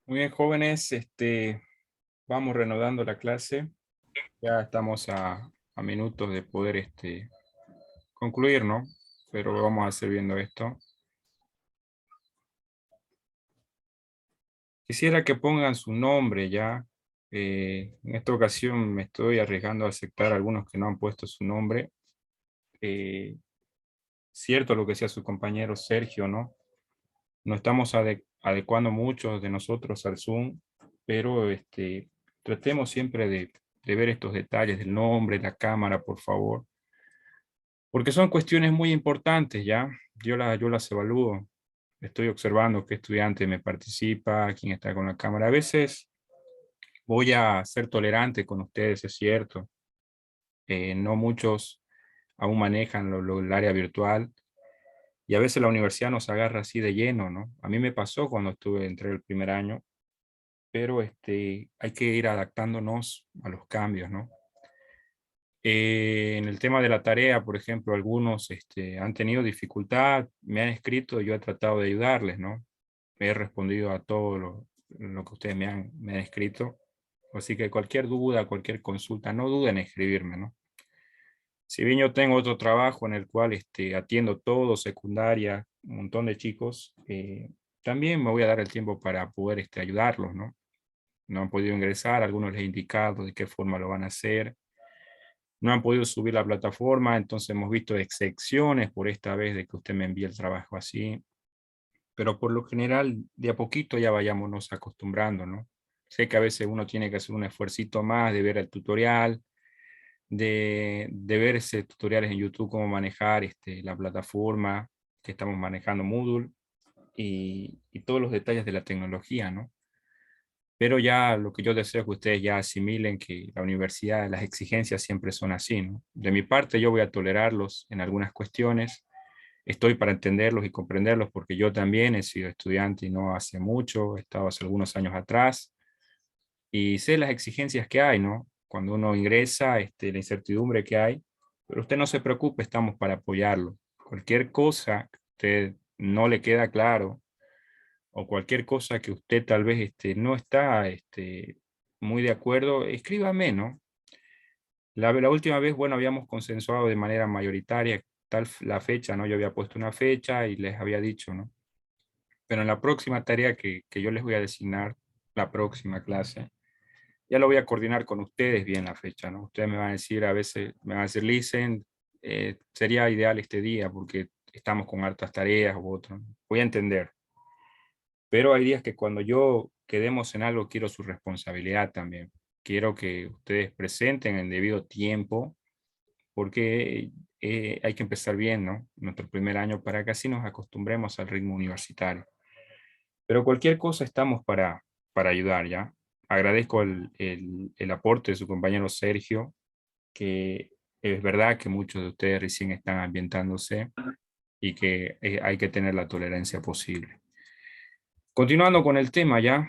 Muy bien, jóvenes, vamos reanudando la clase. Ya estamos a minutos de poder concluir, ¿no? Pero vamos a seguir viendo esto. Quisiera que pongan su nombre ya. En esta ocasión me estoy arriesgando a aceptar a algunos que no han puesto su nombre. Cierto lo que decía su compañero Sergio, ¿no? No estamos adecuando muchos de nosotros al Zoom, pero tratemos siempre de ver estos detalles del nombre, la cámara, por favor. Porque son cuestiones muy importantes, ¿ya? Yo las evalúo. Estoy observando qué estudiante me participa, quién está con la cámara. A veces voy a ser tolerante con ustedes, es cierto. No muchos aún manejan el área virtual y a veces la universidad nos agarra así de lleno, ¿no? A mí me pasó cuando entré el primer año, pero hay que ir adaptándonos a los cambios, ¿no? En el tema de la tarea, por ejemplo, algunos han tenido dificultad, me han escrito, yo he tratado de ayudarles, ¿no? He respondido a todo lo que ustedes me han escrito. Así que cualquier duda, cualquier consulta, no duden en escribirme, ¿no? Si bien yo tengo otro trabajo en el cual atiendo todo, secundaria, un montón de chicos, también me voy a dar el tiempo para poder ayudarlos, ¿no? No han podido ingresar, algunos les he indicado de qué forma lo van a hacer. No han podido subir la plataforma, entonces hemos visto excepciones por esta vez de que usted me envíe el trabajo así. Pero por lo general, de a poquito ya vayámonos acostumbrando, ¿no? Sé que a veces uno tiene que hacer un esfuercito más de ver el tutorial, de ver ese tutoriales en YouTube, cómo manejar la plataforma que estamos manejando Moodle y todos los detalles de la tecnología, ¿no? Pero ya lo que yo deseo es que ustedes ya asimilen que la universidad, las exigencias siempre son así, ¿no? De mi parte, yo voy a tolerarlos en algunas cuestiones. Estoy para entenderlos y comprenderlos porque yo también he sido estudiante y no hace mucho, he estado hace algunos años atrás y sé las exigencias que hay, ¿no? Cuando uno ingresa, la incertidumbre que hay, pero usted no se preocupe, estamos para apoyarlo. Cualquier cosa usted no le queda claro, o cualquier cosa que usted tal vez no está muy de acuerdo, escríbame, ¿no? La última vez, bueno, habíamos consensuado de manera mayoritaria la fecha, ¿no? Yo había puesto una fecha y les había dicho, ¿no? Pero en la próxima tarea que yo les voy a designar, la próxima clase, ya lo voy a coordinar con ustedes bien la fecha, ¿no? Ustedes me van a decir, a veces, me van a decir, listen, sería ideal este día porque estamos con hartas tareas u otro. Voy a entender. Pero hay días que cuando yo quedemos en algo, quiero su responsabilidad también. Quiero que ustedes presenten en debido tiempo, porque hay que empezar bien, ¿no? Nuestro primer año para que así nos acostumbremos al ritmo universitario. Pero cualquier cosa estamos para ayudar, ¿ya? Agradezco el aporte de su compañero Sergio, que es verdad que muchos de ustedes recién están ambientándose y que hay que tener la tolerancia posible. Continuando con el tema ya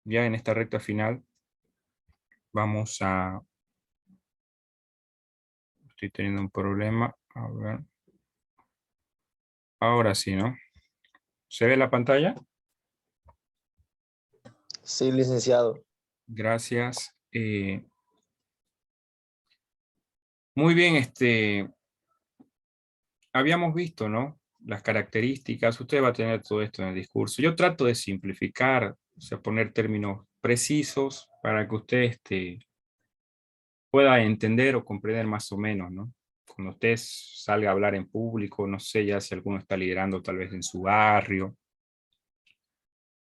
en esta recta final, vamos a... Estoy teniendo un problema. A ver. Ahora sí, ¿no? ¿Se ve la pantalla? Sí, licenciado. Gracias. Muy bien, habíamos visto, ¿no? Las características. Usted va a tener todo esto en el discurso. Yo trato de simplificar, o sea, poner términos precisos para que usted pueda entender o comprender más o menos, ¿no? Cuando usted salga a hablar en público, no sé ya si alguno está liderando tal vez en su barrio,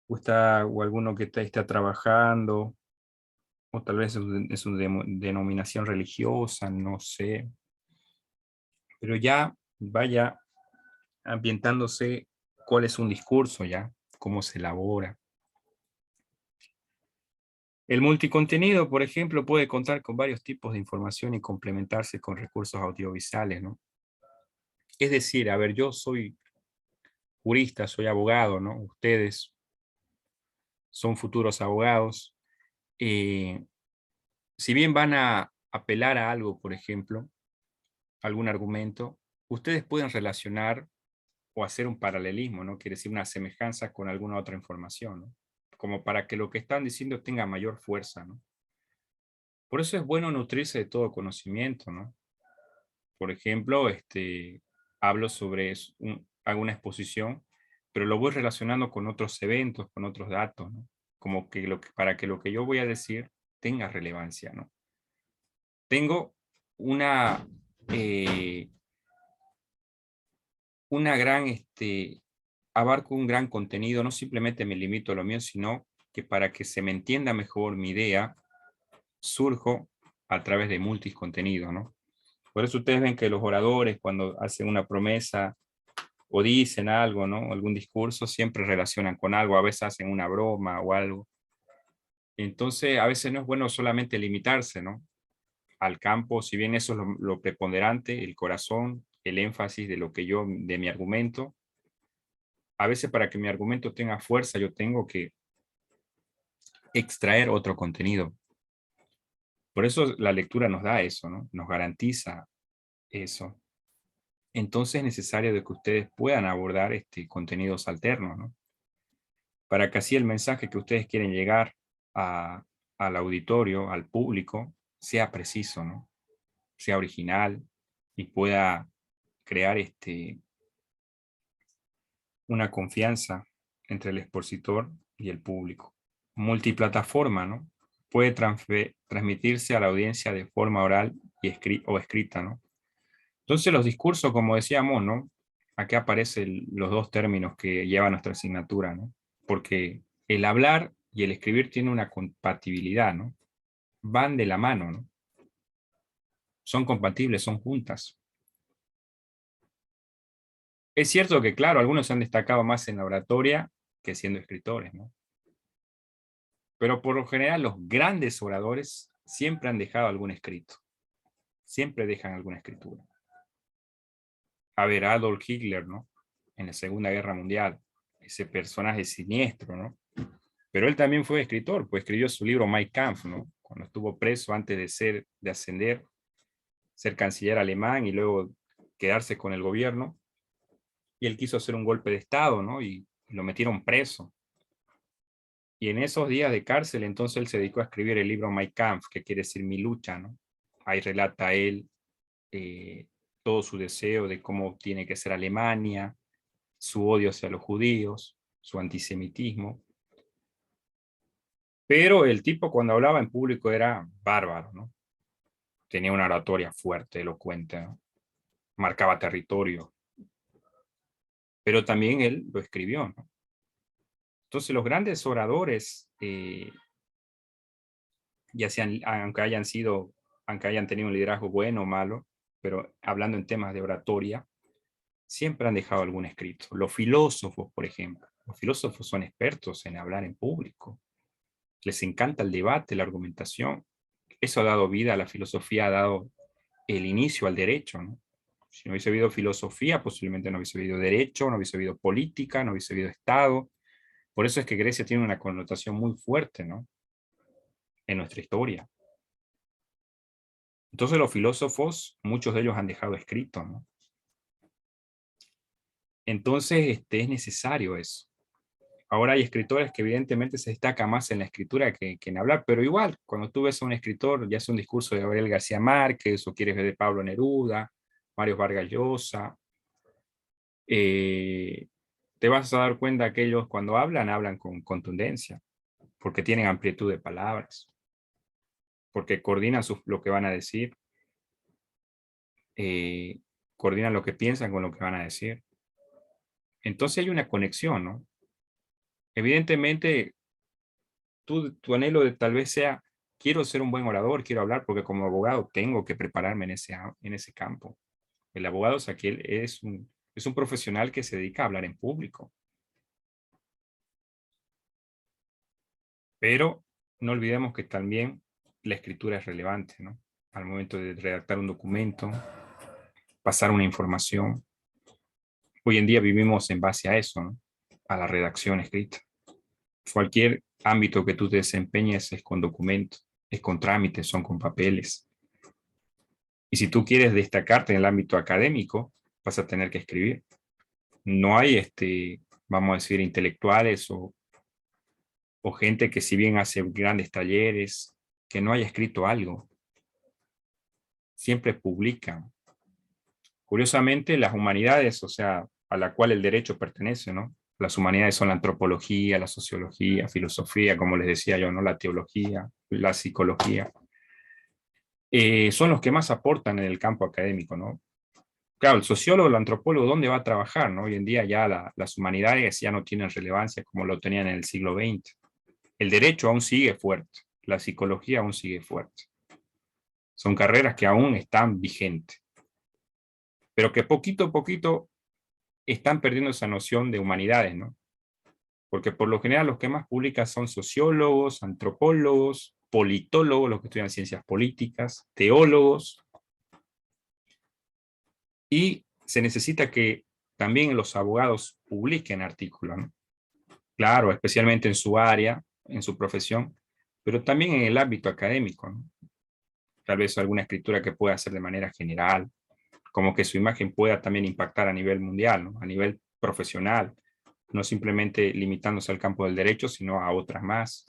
o alguno que está trabajando, o tal vez es una denominación religiosa, no sé. Pero ya vaya ambientándose cuál es un discurso ya, cómo se elabora. El multicontenido, por ejemplo, puede contar con varios tipos de información y complementarse con recursos audiovisuales, ¿no? Es decir, a ver, yo soy jurista, soy abogado, ¿no? Ustedes son futuros abogados. Si bien van a apelar a algo, por ejemplo, algún argumento, ustedes pueden relacionar o hacer un paralelismo, ¿no? Quiere decir una semejanza con alguna otra información, ¿no? Como para que lo que están diciendo tenga mayor fuerza, ¿no? Por eso es bueno nutrirse de todo conocimiento, ¿no? Por ejemplo, hablo sobre hago una exposición, pero lo voy relacionando con otros eventos, con otros datos, ¿no? Como que para que lo que yo voy a decir tenga relevancia, ¿no? Tengo eh, una gran, abarco un gran contenido, no simplemente me limito a lo mío, sino que para que se me entienda mejor mi idea, surjo a través de multicontenido, ¿no? Por eso ustedes ven que los oradores, cuando hacen una promesa o dicen algo, ¿no? Algún discurso, siempre relacionan con algo, a veces hacen una broma o algo. Entonces, a veces no es bueno solamente limitarse, ¿no? Al campo, si bien eso es lo preponderante, el corazón, el énfasis de mi argumento. A veces para que mi argumento tenga fuerza, yo tengo que extraer otro contenido. Por eso la lectura nos da eso, ¿no? Nos garantiza eso. Entonces es necesario de que ustedes puedan abordar contenidos alternos, ¿no? Para que así el mensaje que ustedes quieren llegar al auditorio, al público, sea preciso, ¿no? Sea original y pueda crear una confianza entre el expositor y el público. Multiplataforma, ¿no? Puede transmitirse a la audiencia de forma oral o escrita, ¿no? Entonces los discursos, como decíamos, ¿no? Aquí aparecen los dos términos que lleva nuestra asignatura, ¿no? Porque el hablar y el escribir tienen una compatibilidad, ¿no? Van de la mano, ¿no? Son compatibles, son juntas. Es cierto que, claro, algunos se han destacado más en la oratoria que siendo escritores, ¿no? Pero por lo general los grandes oradores siempre han dejado algún escrito. Siempre dejan alguna escritura. A ver, Adolf Hitler, ¿no? En la Segunda Guerra Mundial. Ese personaje siniestro, ¿no? Pero él también fue escritor, pues escribió su libro Mein Kampf, ¿no? Cuando estuvo preso antes de ascender, ser canciller alemán y luego quedarse con el gobierno. y él quiso hacer un golpe de Estado, ¿no? Y lo metieron preso. Y en esos días de cárcel, entonces él se dedicó a escribir el libro Mein Kampf, que quiere decir mi lucha, ¿no? Ahí relata él todo su deseo de cómo tiene que ser Alemania, su odio hacia los judíos, su antisemitismo. Pero el tipo cuando hablaba en público era bárbaro, ¿no? Tenía una oratoria fuerte, elocuente, ¿no? Marcaba territorio. Pero también él lo escribió, ¿no? Entonces los grandes oradores, ya sean, aunque hayan tenido un liderazgo bueno o malo, pero hablando en temas de oratoria, siempre han dejado algún escrito. Los filósofos, por ejemplo, los filósofos son expertos en hablar en público. Les encanta el debate, la argumentación. Eso ha dado vida a la filosofía, ha dado el inicio al derecho, ¿no? Si no hubiese habido filosofía, posiblemente no hubiese habido derecho, no hubiese habido política, no hubiese habido Estado. Por eso es que Grecia tiene una connotación muy fuerte, ¿no? En nuestra historia. Entonces los filósofos, muchos de ellos han dejado escrito, ¿no? Entonces es necesario eso. Ahora hay escritores que evidentemente se destacan más en la escritura que en hablar, pero igual, cuando tú ves a un escritor, ya sea un discurso de Gabriel García Márquez, o quieres ver de Pablo Neruda, Mario Vargas Llosa, te vas a dar cuenta que ellos cuando hablan con contundencia, porque tienen amplitud de palabras, porque coordinan lo que van a decir, coordinan lo que piensan con lo que van a decir. Entonces hay una conexión, ¿no? Evidentemente, tu anhelo de tal vez sea, quiero ser un buen orador, quiero hablar, porque como abogado tengo que prepararme en ese campo. El abogado es es un profesional que se dedica a hablar en público. Pero no olvidemos que también la escritura es relevante, ¿no? Al momento de redactar un documento, pasar una información. Hoy en día vivimos en base a eso, ¿no? A la redacción escrita. Cualquier ámbito que tú te desempeñes es con documentos, es con trámites, son con papeles. Y si tú quieres destacarte en el ámbito académico, vas a tener que escribir. No hay, vamos a decir, intelectuales o gente que si bien hace grandes talleres, que no haya escrito algo. Siempre publican. Curiosamente, las humanidades, o sea, a la cual el derecho pertenece, ¿no? Las humanidades son la antropología, la sociología, filosofía, como les decía yo, ¿no? La teología, la psicología. Son los que más aportan en el campo académico, ¿no? Claro, el sociólogo, el antropólogo, ¿dónde va a trabajar, no? Hoy en día ya las humanidades ya no tienen relevancia como lo tenían en el siglo XX. El derecho aún sigue fuerte, la psicología aún sigue fuerte. Son carreras que aún están vigentes, pero que poquito a poquito están perdiendo esa noción de humanidades, ¿no? Porque por lo general los que más publican son sociólogos, antropólogos, politólogos, los que estudian ciencias políticas, teólogos, y se necesita que también los abogados publiquen artículos, ¿no? Claro, especialmente en su área, en su profesión, pero también en el ámbito académico, ¿no? Tal vez alguna escritura que pueda hacer de manera general, como que su imagen pueda también impactar a nivel mundial, ¿no? A nivel profesional, no simplemente limitándose al campo del derecho, sino a otras más.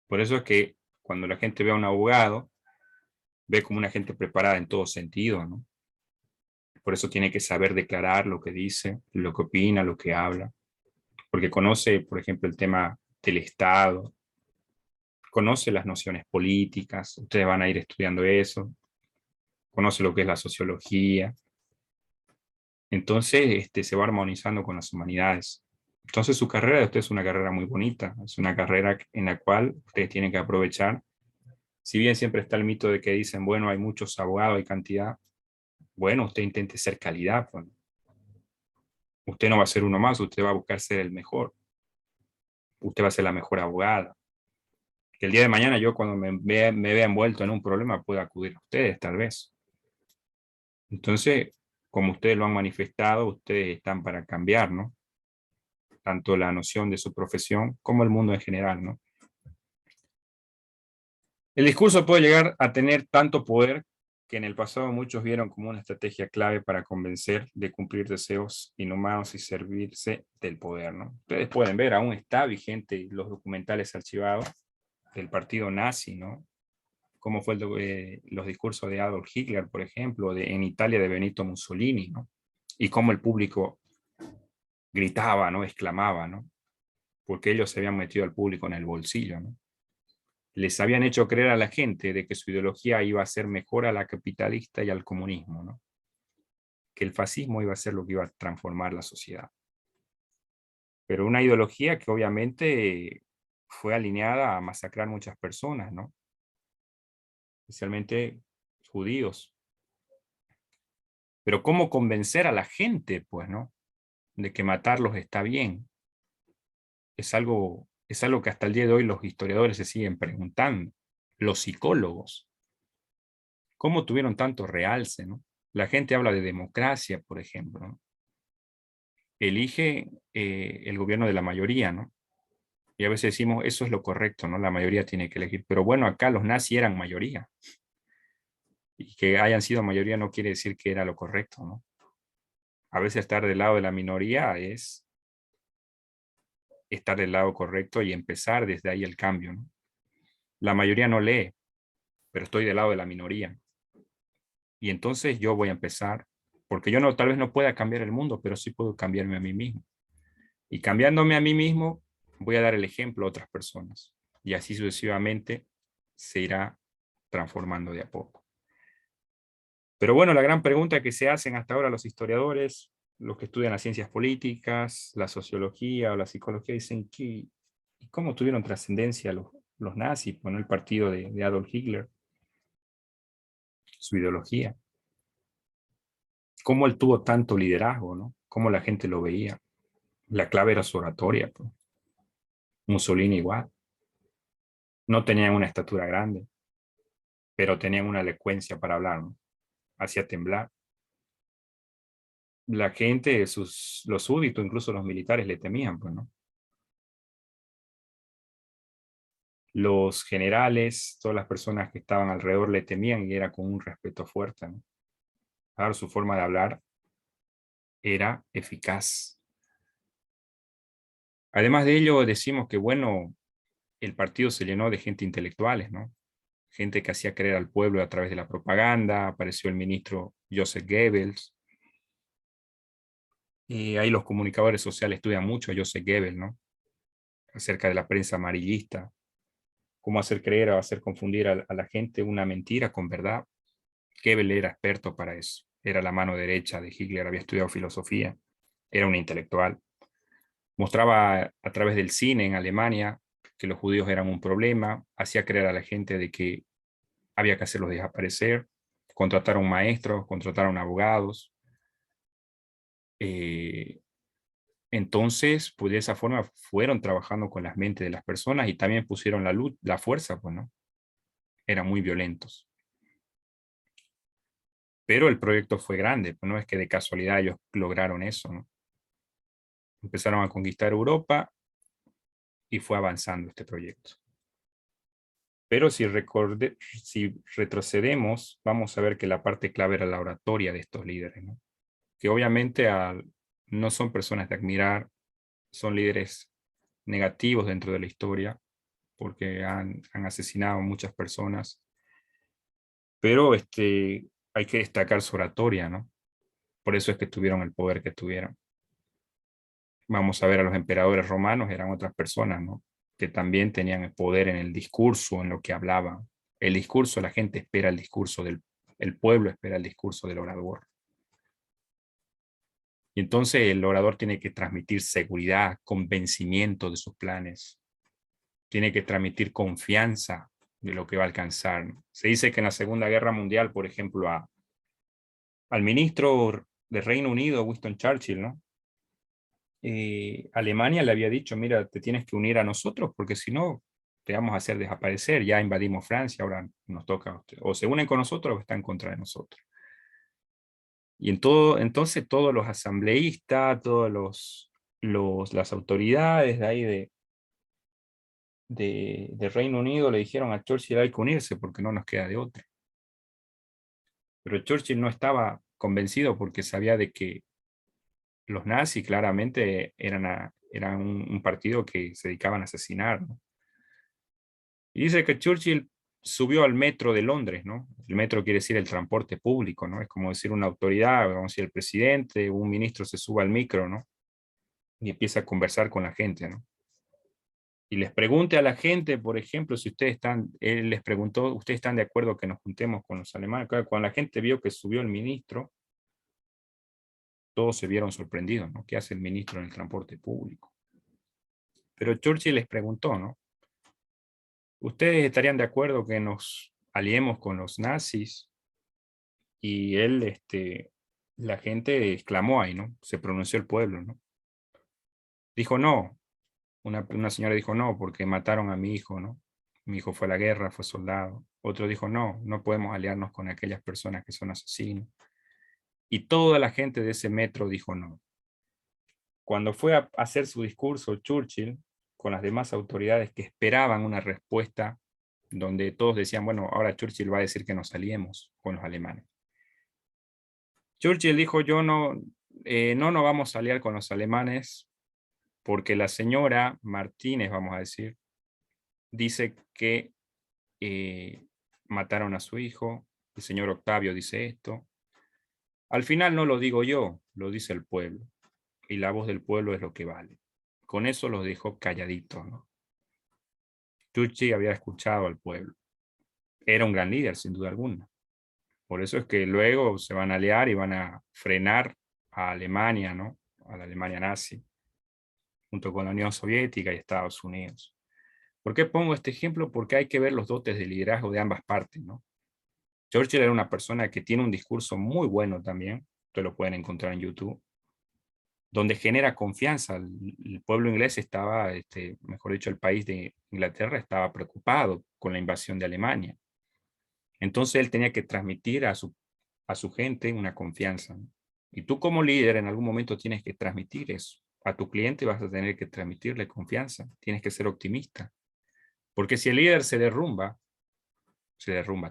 Por eso es que cuando la gente ve a un abogado, ve como una gente preparada en todo sentido, ¿no? Por eso tiene que saber declarar lo que dice, lo que opina, lo que habla, porque conoce, por ejemplo, el tema del Estado, conoce las nociones políticas, ustedes van a ir estudiando eso, conoce lo que es la sociología, entonces se va armonizando con las humanidades. Entonces su carrera de ustedes es una carrera muy bonita, es una carrera en la cual ustedes tienen que aprovechar. Si bien siempre está el mito de que dicen, bueno, hay muchos abogados, hay cantidad, bueno, usted intente ser calidad, pues. Usted no va a ser uno más, usted va a buscar ser el mejor. Usted va a ser la mejor abogada. Que el día de mañana yo cuando me vea envuelto en un problema pueda acudir a ustedes, tal vez. Entonces, como ustedes lo han manifestado, ustedes están para cambiar, ¿no? Tanto la noción de su profesión como el mundo en general, ¿no? El discurso puede llegar a tener tanto poder que en el pasado muchos vieron como una estrategia clave para convencer de cumplir deseos inhumanos y servirse del poder, ¿no? Ustedes pueden ver, aún está vigente los documentales archivados del partido nazi, ¿no? Cómo fue los discursos de Adolf Hitler, por ejemplo, en Italia de Benito Mussolini, ¿no? Y cómo el público gritaba, ¿no? Exclamaba, ¿no? Porque ellos se habían metido al público en el bolsillo, ¿no? Les habían hecho creer a la gente de que su ideología iba a ser mejor a la capitalista y al comunismo, ¿no? Que el fascismo iba a ser lo que iba a transformar la sociedad. Pero una ideología que obviamente fue alineada a masacrar muchas personas, ¿no? Especialmente judíos. Pero ¿cómo convencer a la gente, pues, ¿no? De que matarlos está bien? Es algo que hasta el día de hoy los historiadores se siguen preguntando. Los psicólogos, ¿cómo tuvieron tanto realce, ¿no? La gente habla de democracia, por ejemplo, ¿no? Elige el gobierno de la mayoría, ¿no? Y a veces decimos, eso es lo correcto, ¿no? La mayoría tiene que elegir. Pero bueno, acá los nazis eran mayoría. Y que hayan sido mayoría no quiere decir que era lo correcto, ¿no? A veces estar del lado de la minoría es estar del lado correcto y empezar desde ahí el cambio, ¿no? La mayoría no lee, pero estoy del lado de la minoría. Y entonces yo voy a empezar, porque yo no, tal vez no pueda cambiar el mundo, pero sí puedo cambiarme a mí mismo. Y cambiándome a mí mismo, voy a dar el ejemplo a otras personas. Y así sucesivamente se irá transformando de a poco. Pero bueno, la gran pregunta que se hacen hasta ahora los historiadores, los que estudian las ciencias políticas, la sociología o la psicología, dicen que ¿cómo tuvieron trascendencia los nazis? Bueno, el partido de Adolf Hitler, su ideología. ¿Cómo él tuvo tanto liderazgo, ¿no? Cómo la gente lo veía. La clave era su oratoria, pues. Mussolini igual. No tenían una estatura grande, pero tenían una elocuencia para hablar, ¿no? Hacía temblar. La gente, los súbditos, incluso los militares le temían, pues, ¿no? Los generales, todas las personas que estaban alrededor le temían y era con un respeto fuerte, ¿no? Claro, su forma de hablar era eficaz. Además de ello, decimos que, bueno, el partido se llenó de gente intelectuales, ¿no? Gente que hacía creer al pueblo a través de la propaganda. Apareció el ministro Joseph Goebbels. Y ahí los comunicadores sociales estudian mucho a Joseph Goebbels, ¿no? Acerca de la prensa amarillista. Cómo hacer creer o hacer confundir a la gente una mentira con verdad. Goebbels era experto para eso. Era la mano derecha de Hitler, había estudiado filosofía. Era un intelectual. Mostraba a través del cine en Alemania que los judíos eran un problema. Hacía creer a la gente de que había que hacerlos desaparecer. Contrataron maestros, contrataron abogados. Entonces, pues de esa forma fueron trabajando con las mentes de las personas y también pusieron la fuerza, pues, ¿no? Eran muy violentos. Pero el proyecto fue grande, pues no es que de casualidad ellos lograron eso, ¿no? Empezaron a conquistar Europa y fue avanzando este proyecto. Pero si retrocedemos, vamos a ver que la parte clave era la oratoria de estos líderes, ¿no? Que obviamente no son personas de admirar, son líderes negativos dentro de la historia, porque han asesinado a muchas personas, pero hay que destacar su oratoria, ¿no? Por eso es que tuvieron el poder que tuvieron. Vamos a ver a los emperadores romanos, eran otras personas, ¿no? Que también tenían el poder en el discurso, en lo que hablaban. El discurso, la gente espera el discurso el pueblo espera el discurso del orador. Y entonces el orador tiene que transmitir seguridad, convencimiento de sus planes. Tiene que transmitir confianza de lo que va a alcanzar, ¿no? Se dice que en la Segunda Guerra Mundial, por ejemplo, al ministro de Reino Unido, Winston Churchill, ¿no? Alemania le había dicho, mira, te tienes que unir a nosotros porque si no, te vamos a hacer desaparecer. Ya invadimos Francia, ahora nos toca a usted. O se unen con nosotros o están en contra de nosotros. Y entonces todos los asambleístas, las autoridades de ahí de Reino Unido le dijeron a Churchill hay que unirse porque no nos queda de otra. Pero Churchill no estaba convencido porque sabía de que los nazis claramente eran un partido que se dedicaban a asesinar, ¿no? Y dice que Churchill subió al metro de Londres, ¿no? El metro quiere decir el transporte público, ¿no? Es como decir una autoridad, vamos a decir el presidente, un ministro se sube al micro, ¿no? Y empieza a conversar con la gente, ¿no? Y les pregunte a la gente, por ejemplo, si ustedes están, él les preguntó, ¿ustedes están de acuerdo que nos juntemos con los alemanes? Claro, cuando la gente vio que subió el ministro, todos se vieron sorprendidos, ¿no? ¿Qué hace el ministro en el transporte público? Pero Churchill les preguntó, ¿no? ¿Ustedes estarían de acuerdo que nos aliemos con los nazis? Y él, la gente exclamó ahí, ¿no? Se pronunció el pueblo, ¿no? Dijo no. Una señora dijo no, porque mataron a mi hijo, ¿no? Mi hijo fue a la guerra, fue soldado. Otro dijo no, no podemos aliarnos con aquellas personas que son asesinos. Y toda la gente de ese metro dijo no. Cuando fue a hacer su discurso Churchill, con las demás autoridades que esperaban una respuesta, donde todos decían, bueno, ahora Churchill va a decir que nos aliemos con los alemanes. Churchill dijo, no nos vamos a aliar con los alemanes porque la señora Martínez, vamos a decir, dice que mataron a su hijo, el señor Octavio dice esto. Al final no lo digo yo, lo dice el pueblo, y la voz del pueblo es lo que vale. Con eso los dejó calladitos, ¿no? Churchill había escuchado al pueblo. Era un gran líder, sin duda alguna. Por eso es que luego se van a aliar y van a frenar a Alemania, ¿no? A la Alemania nazi, junto con la Unión Soviética y Estados Unidos. ¿Por qué pongo este ejemplo? Porque hay que ver los dotes de liderazgo de ambas partes, ¿no? Churchill era una persona que tiene un discurso muy bueno también, ustedes lo pueden encontrar en YouTube, donde genera confianza. El pueblo inglés estaba, mejor dicho, el país de Inglaterra estaba preocupado con la invasión de Alemania. Entonces él tenía que transmitir a su gente una confianza, ¿no? Y tú como líder en algún momento tienes que transmitir eso. A tu cliente vas a tener que transmitirle confianza, tienes que ser optimista. Porque si el líder se derrumba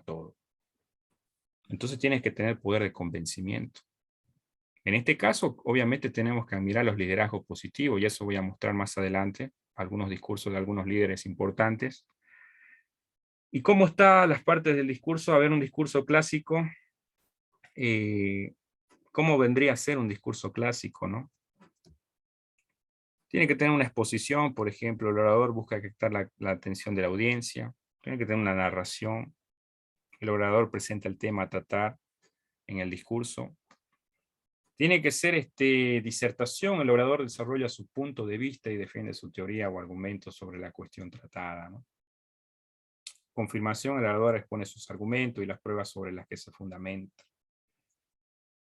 todo. Entonces tienes que tener poder de convencimiento. En este caso, obviamente tenemos que admirar los liderazgos positivos, y eso voy a mostrar más adelante, algunos discursos de algunos líderes importantes. ¿Y cómo están las partes del discurso? A ver, un discurso clásico. ¿Cómo vendría a ser un discurso clásico, no? Tiene que tener una exposición, por ejemplo, el orador busca captar la atención de la audiencia. Tiene que tener una narración. El orador presenta el tema a tratar en el discurso. Tiene que ser disertación, el orador desarrolla su punto de vista y defiende su teoría o argumento sobre la cuestión tratada, ¿no? Confirmación, el orador expone sus argumentos y las pruebas sobre las que se fundamenta.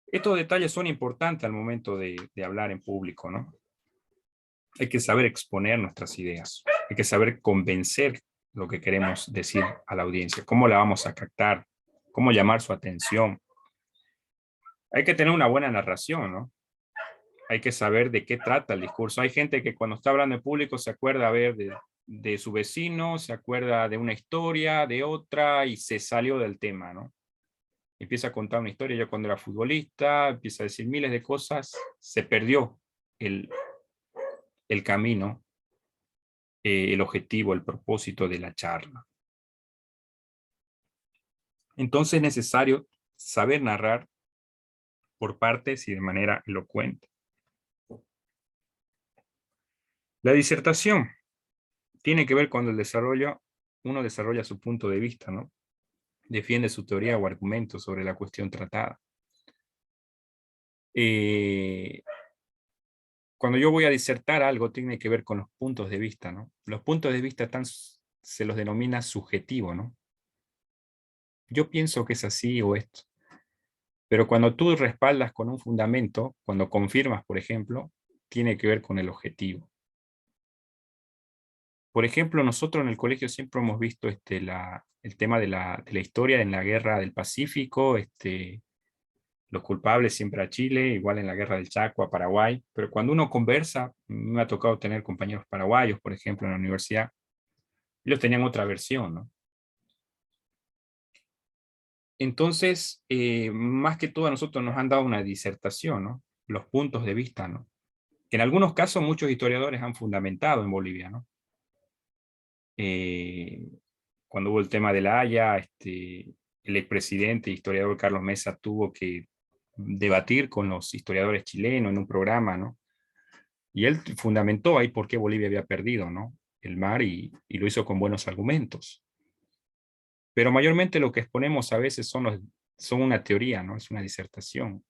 Estos detalles son importantes al momento de hablar en público, ¿no? Hay que saber exponer nuestras ideas, hay que saber convencer lo que queremos decir a la audiencia, cómo la vamos a captar, cómo llamar su atención. Hay que tener una buena narración, ¿no? Hay que saber de qué trata el discurso. Hay gente que cuando está hablando en público se acuerda de su vecino, se acuerda de una historia, de otra, y se salió del tema, ¿no? Empieza a contar una historia. Yo cuando era futbolista, empieza a decir miles de cosas, se perdió el camino, el objetivo, el propósito de la charla. Entonces es necesario saber narrar por partes y de manera elocuente. La disertación tiene que ver cuando uno desarrolla su punto de vista, ¿no? Defiende su teoría o argumento sobre la cuestión tratada. Cuando yo voy a disertar algo, tiene que ver con los puntos de vista, ¿no? Los puntos de vista se los denomina subjetivo, ¿no? Yo pienso que es así o esto. Pero cuando tú respaldas con un fundamento, cuando confirmas, por ejemplo, tiene que ver con el objetivo. Por ejemplo, nosotros en el colegio siempre hemos visto el tema de la historia en la guerra del Pacífico, los culpables siempre a Chile, igual en la guerra del Chaco a Paraguay, pero cuando uno conversa, me ha tocado tener compañeros paraguayos, por ejemplo, en la universidad, ellos tenían otra versión, ¿no? Entonces, más que todo a nosotros nos han dado una disertación, ¿no? Los puntos de vista, ¿no? Que en algunos casos muchos historiadores han fundamentado en Bolivia, ¿no? Cuando hubo el tema de La Haya, el expresidente e historiador Carlos Mesa tuvo que debatir con los historiadores chilenos en un programa, ¿no? Y él fundamentó ahí por qué Bolivia había perdido, ¿no? El mar y lo hizo con buenos argumentos. Pero mayormente lo que exponemos a veces son una teoría, ¿no? Es una disertación.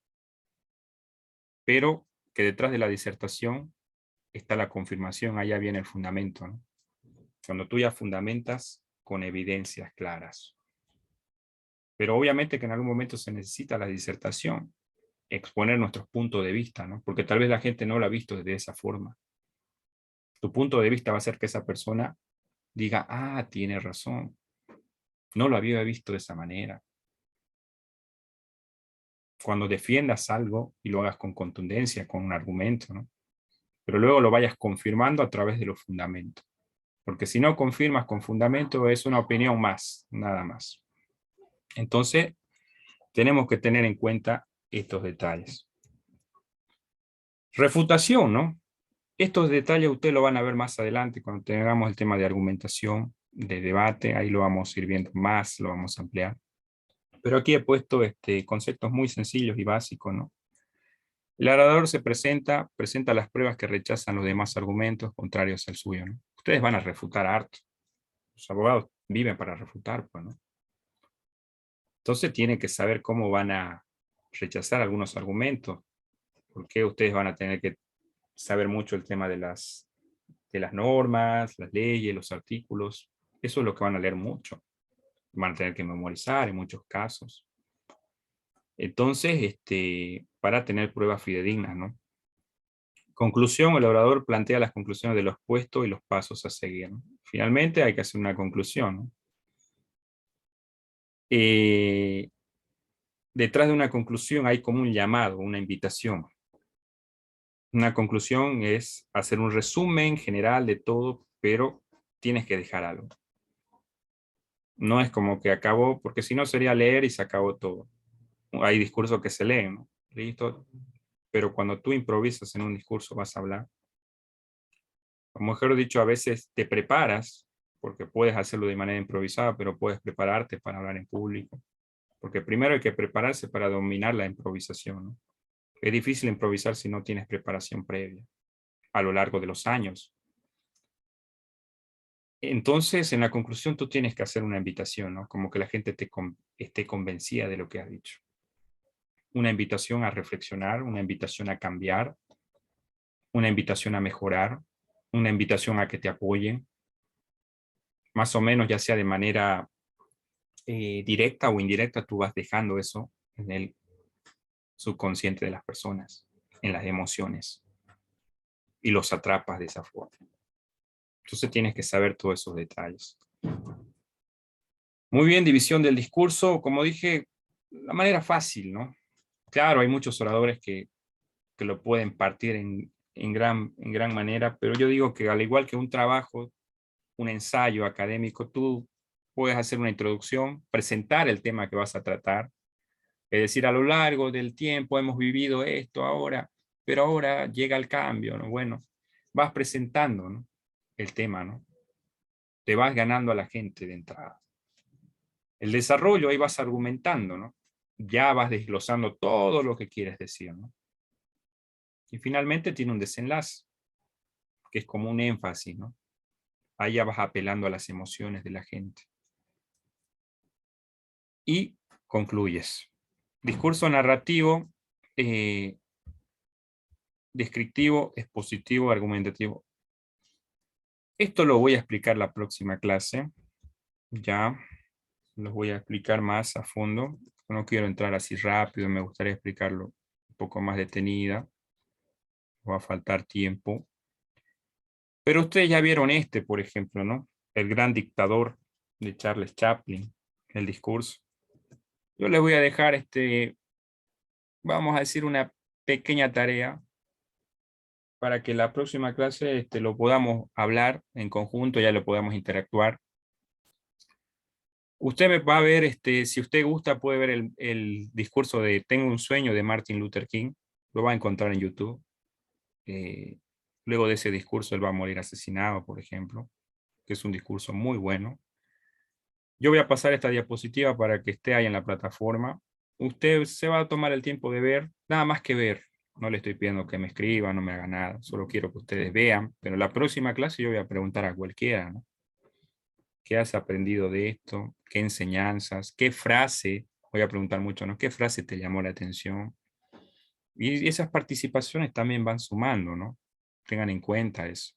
Pero que detrás de la disertación está la confirmación, allá viene el fundamento, ¿no? Cuando tú ya fundamentas con evidencias claras. Pero obviamente que en algún momento se necesita la disertación, exponer nuestros puntos de vista, ¿no? Porque tal vez la gente no lo ha visto de esa forma. Tu punto de vista va a hacer que esa persona diga, ah, tiene razón, no lo había visto de esa manera. Cuando defiendas algo y lo hagas con contundencia, con un argumento, ¿no? Pero luego lo vayas confirmando a través de los fundamentos. Porque si no confirmas con fundamento es una opinión más, nada más. Entonces, tenemos que tener en cuenta estos detalles. Refutación, ¿no? Estos detalles ustedes lo van a ver más adelante cuando tengamos el tema de argumentación, de debate, ahí lo vamos a ir viendo más, lo vamos a ampliar. Pero aquí he puesto conceptos muy sencillos y básicos, ¿no? El orador se presenta las pruebas que rechazan los demás argumentos contrarios al suyo, ¿no? Ustedes van a refutar harto. Los abogados viven para refutar, pues, ¿no? Entonces tienen que saber cómo van a rechazar algunos argumentos, porque ustedes van a tener que saber mucho el tema de las normas, las leyes, los artículos. Eso es lo que van a leer mucho. Van a tener que memorizar en muchos casos. Entonces, para tener pruebas fidedignas, ¿no? Conclusión, el orador plantea las conclusiones de lo expuesto y los pasos a seguir, ¿no? Finalmente hay que hacer una conclusión, ¿no? Detrás de una conclusión hay como un llamado, una invitación. Una conclusión es hacer un resumen general de todo, pero tienes que dejar algo. No es como que acabó, porque si no sería leer y se acabó todo. Hay discursos que se leen, ¿no? Listo. Pero cuando tú improvisas en un discurso vas a hablar. Como mejor dicho, a veces te preparas, porque puedes hacerlo de manera improvisada, pero puedes prepararte para hablar en público. Porque primero hay que prepararse para dominar la improvisación, ¿no? Es difícil improvisar si no tienes preparación previa a lo largo de los años. Entonces, en la conclusión, tú tienes que hacer una invitación, ¿no? Como que la gente esté convencida de lo que has dicho. Una invitación a reflexionar, una invitación a cambiar, una invitación a mejorar, una invitación a que te apoyen, más o menos, ya sea de manera directa o indirecta, tú vas dejando eso en el subconsciente de las personas, en las emociones, y los atrapas de esa forma. Entonces tienes que saber todos esos detalles. Muy bien, división del discurso, como dije, la manera fácil, ¿no? Claro, hay muchos oradores que lo pueden partir en gran manera, pero yo digo que al igual que un trabajo, un ensayo académico, tú puedes hacer una introducción, presentar el tema que vas a tratar, es decir, a lo largo del tiempo hemos vivido esto ahora, pero ahora llega el cambio, ¿no? Bueno, vas presentando, ¿no? El tema, ¿no? Te vas ganando a la gente de entrada. El desarrollo, ahí vas argumentando, ¿no? Ya vas desglosando todo lo que quieres decir, ¿no? Y finalmente tiene un desenlace, que es como un énfasis, ¿no? Ahí ya vas apelando a las emociones de la gente. Y concluyes. Discurso narrativo, descriptivo, expositivo, argumentativo. Esto lo voy a explicar la próxima clase. Ya los voy a explicar más a fondo. No quiero entrar así rápido, me gustaría explicarlo un poco más detenida. Va a faltar tiempo. Pero ustedes ya vieron por ejemplo, ¿no? El gran dictador de Charles Chaplin, el discurso. Yo les voy a dejar vamos a decir una pequeña tarea para que la próxima clase lo podamos hablar en conjunto, ya lo podamos interactuar. Usted me va a ver, si usted gusta, puede ver el discurso de Tengo un sueño de Martin Luther King. Lo va a encontrar en YouTube. Luego de ese discurso, él va a morir asesinado, por ejemplo, que es un discurso muy bueno. Yo voy a pasar esta diapositiva para que esté ahí en la plataforma. Usted se va a tomar el tiempo de ver, nada más que ver. No le estoy pidiendo que me escriba, no me haga nada. Solo quiero que ustedes vean. Pero la próxima clase yo voy a preguntar a cualquiera, ¿no? ¿Qué has aprendido de esto? ¿Qué enseñanzas? ¿Qué frase? Voy a preguntar mucho, ¿no? ¿Qué frase te llamó la atención? Y esas participaciones también van sumando, ¿no? Tengan en cuenta eso.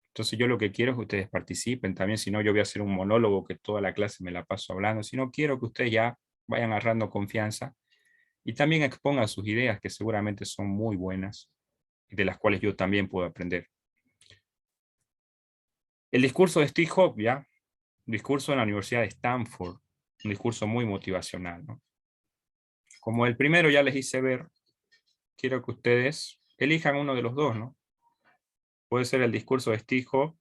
Entonces yo lo que quiero es que ustedes participen también, si no yo voy a hacer un monólogo que toda la clase me la paso hablando, si no quiero que ustedes ya vayan agarrando confianza y también expongan sus ideas que seguramente son muy buenas y de las cuales yo también puedo aprender. El discurso de Steve Jobs, ¿ya? Un discurso en la Universidad de Stanford, un discurso muy motivacional, ¿no? Como el primero ya les hice ver, quiero que ustedes elijan uno de los dos, ¿no? Puede ser el discurso de Steve Jobs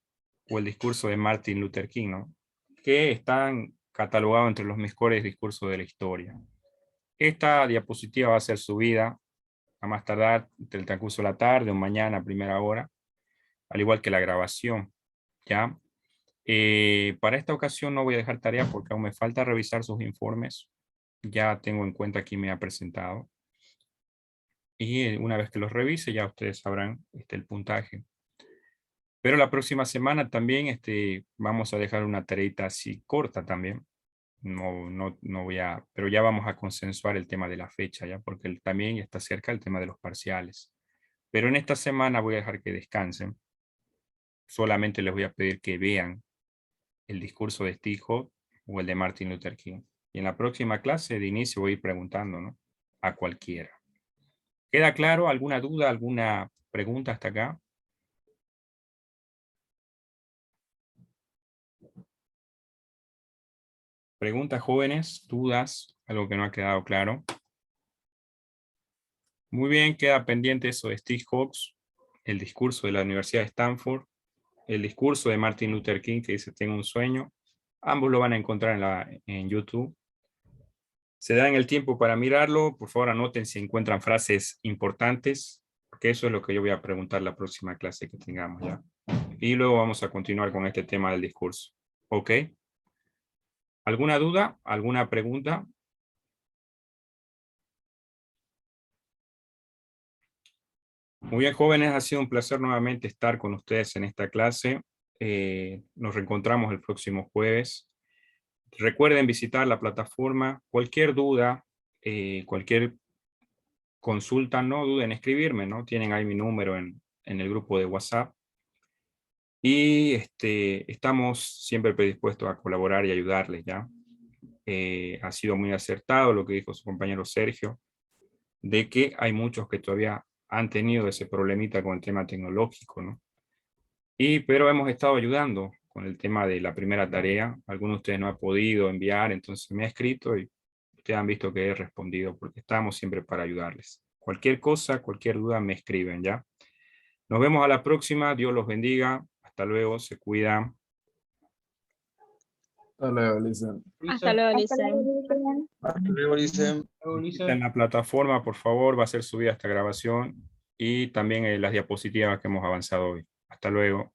o el discurso de Martin Luther King, ¿no? Que están catalogados entre los mejores discursos de la historia. Esta diapositiva va a ser subida a más tardar entre el transcurso de la tarde o mañana a primera hora, al igual que la grabación, ¿ya? Para esta ocasión no voy a dejar tarea porque aún me falta revisar sus informes. Ya tengo en cuenta quién me ha presentado. Y una vez que los revise ya ustedes sabrán el puntaje. Pero la próxima semana también vamos a dejar una tareita así corta también. No voy a, pero ya vamos a consensuar el tema de la fecha, ¿ya? Porque también está cerca el tema de los parciales. Pero en esta semana voy a dejar que descansen. Solamente les voy a pedir que vean el discurso de Steve Jobs o el de Martin Luther King. Y en la próxima clase de inicio voy a ir preguntando, ¿no? A cualquiera. ¿Queda claro? ¿Alguna duda? ¿Alguna pregunta hasta acá? ¿Preguntas, jóvenes? ¿Dudas? ¿Algo que no ha quedado claro? Muy bien, queda pendiente eso de Steve Jobs, el discurso de la Universidad de Stanford, el discurso de Martin Luther King que dice Tengo un sueño. Ambos lo van a encontrar en YouTube. Se dan el tiempo para mirarlo. Por favor, anoten si encuentran frases importantes, porque eso es lo que yo voy a preguntar la próxima clase que tengamos ya. Y luego vamos a continuar con este tema del discurso. ¿Ok? ¿Alguna duda? ¿Alguna pregunta? Muy bien, jóvenes, ha sido un placer nuevamente estar con ustedes en esta clase. Nos reencontramos el próximo jueves. Recuerden visitar la plataforma. Cualquier duda, cualquier consulta, no duden en escribirme, ¿no? Tienen ahí mi número en el grupo de WhatsApp. Y estamos siempre predispuestos a colaborar y ayudarles, ¿ya? Ha sido muy acertado lo que dijo su compañero Sergio, de que hay muchos que todavía han tenido ese problemita con el tema tecnológico, ¿no? Pero hemos estado ayudando con el tema de la primera tarea. Algunos de ustedes no han podido enviar, entonces me ha escrito y ustedes han visto que he respondido porque estamos siempre para ayudarles. Cualquier cosa, cualquier duda me escriben, ¿ya? Nos vemos a la próxima. Dios los bendiga. Hasta luego. Se cuidan. Hasta luego, Lisa. Hasta luego, Lisa. Hasta luego, Lisa. Está en la plataforma, por favor. Va a ser subida esta grabación y también las diapositivas que hemos avanzado hoy. Hasta luego.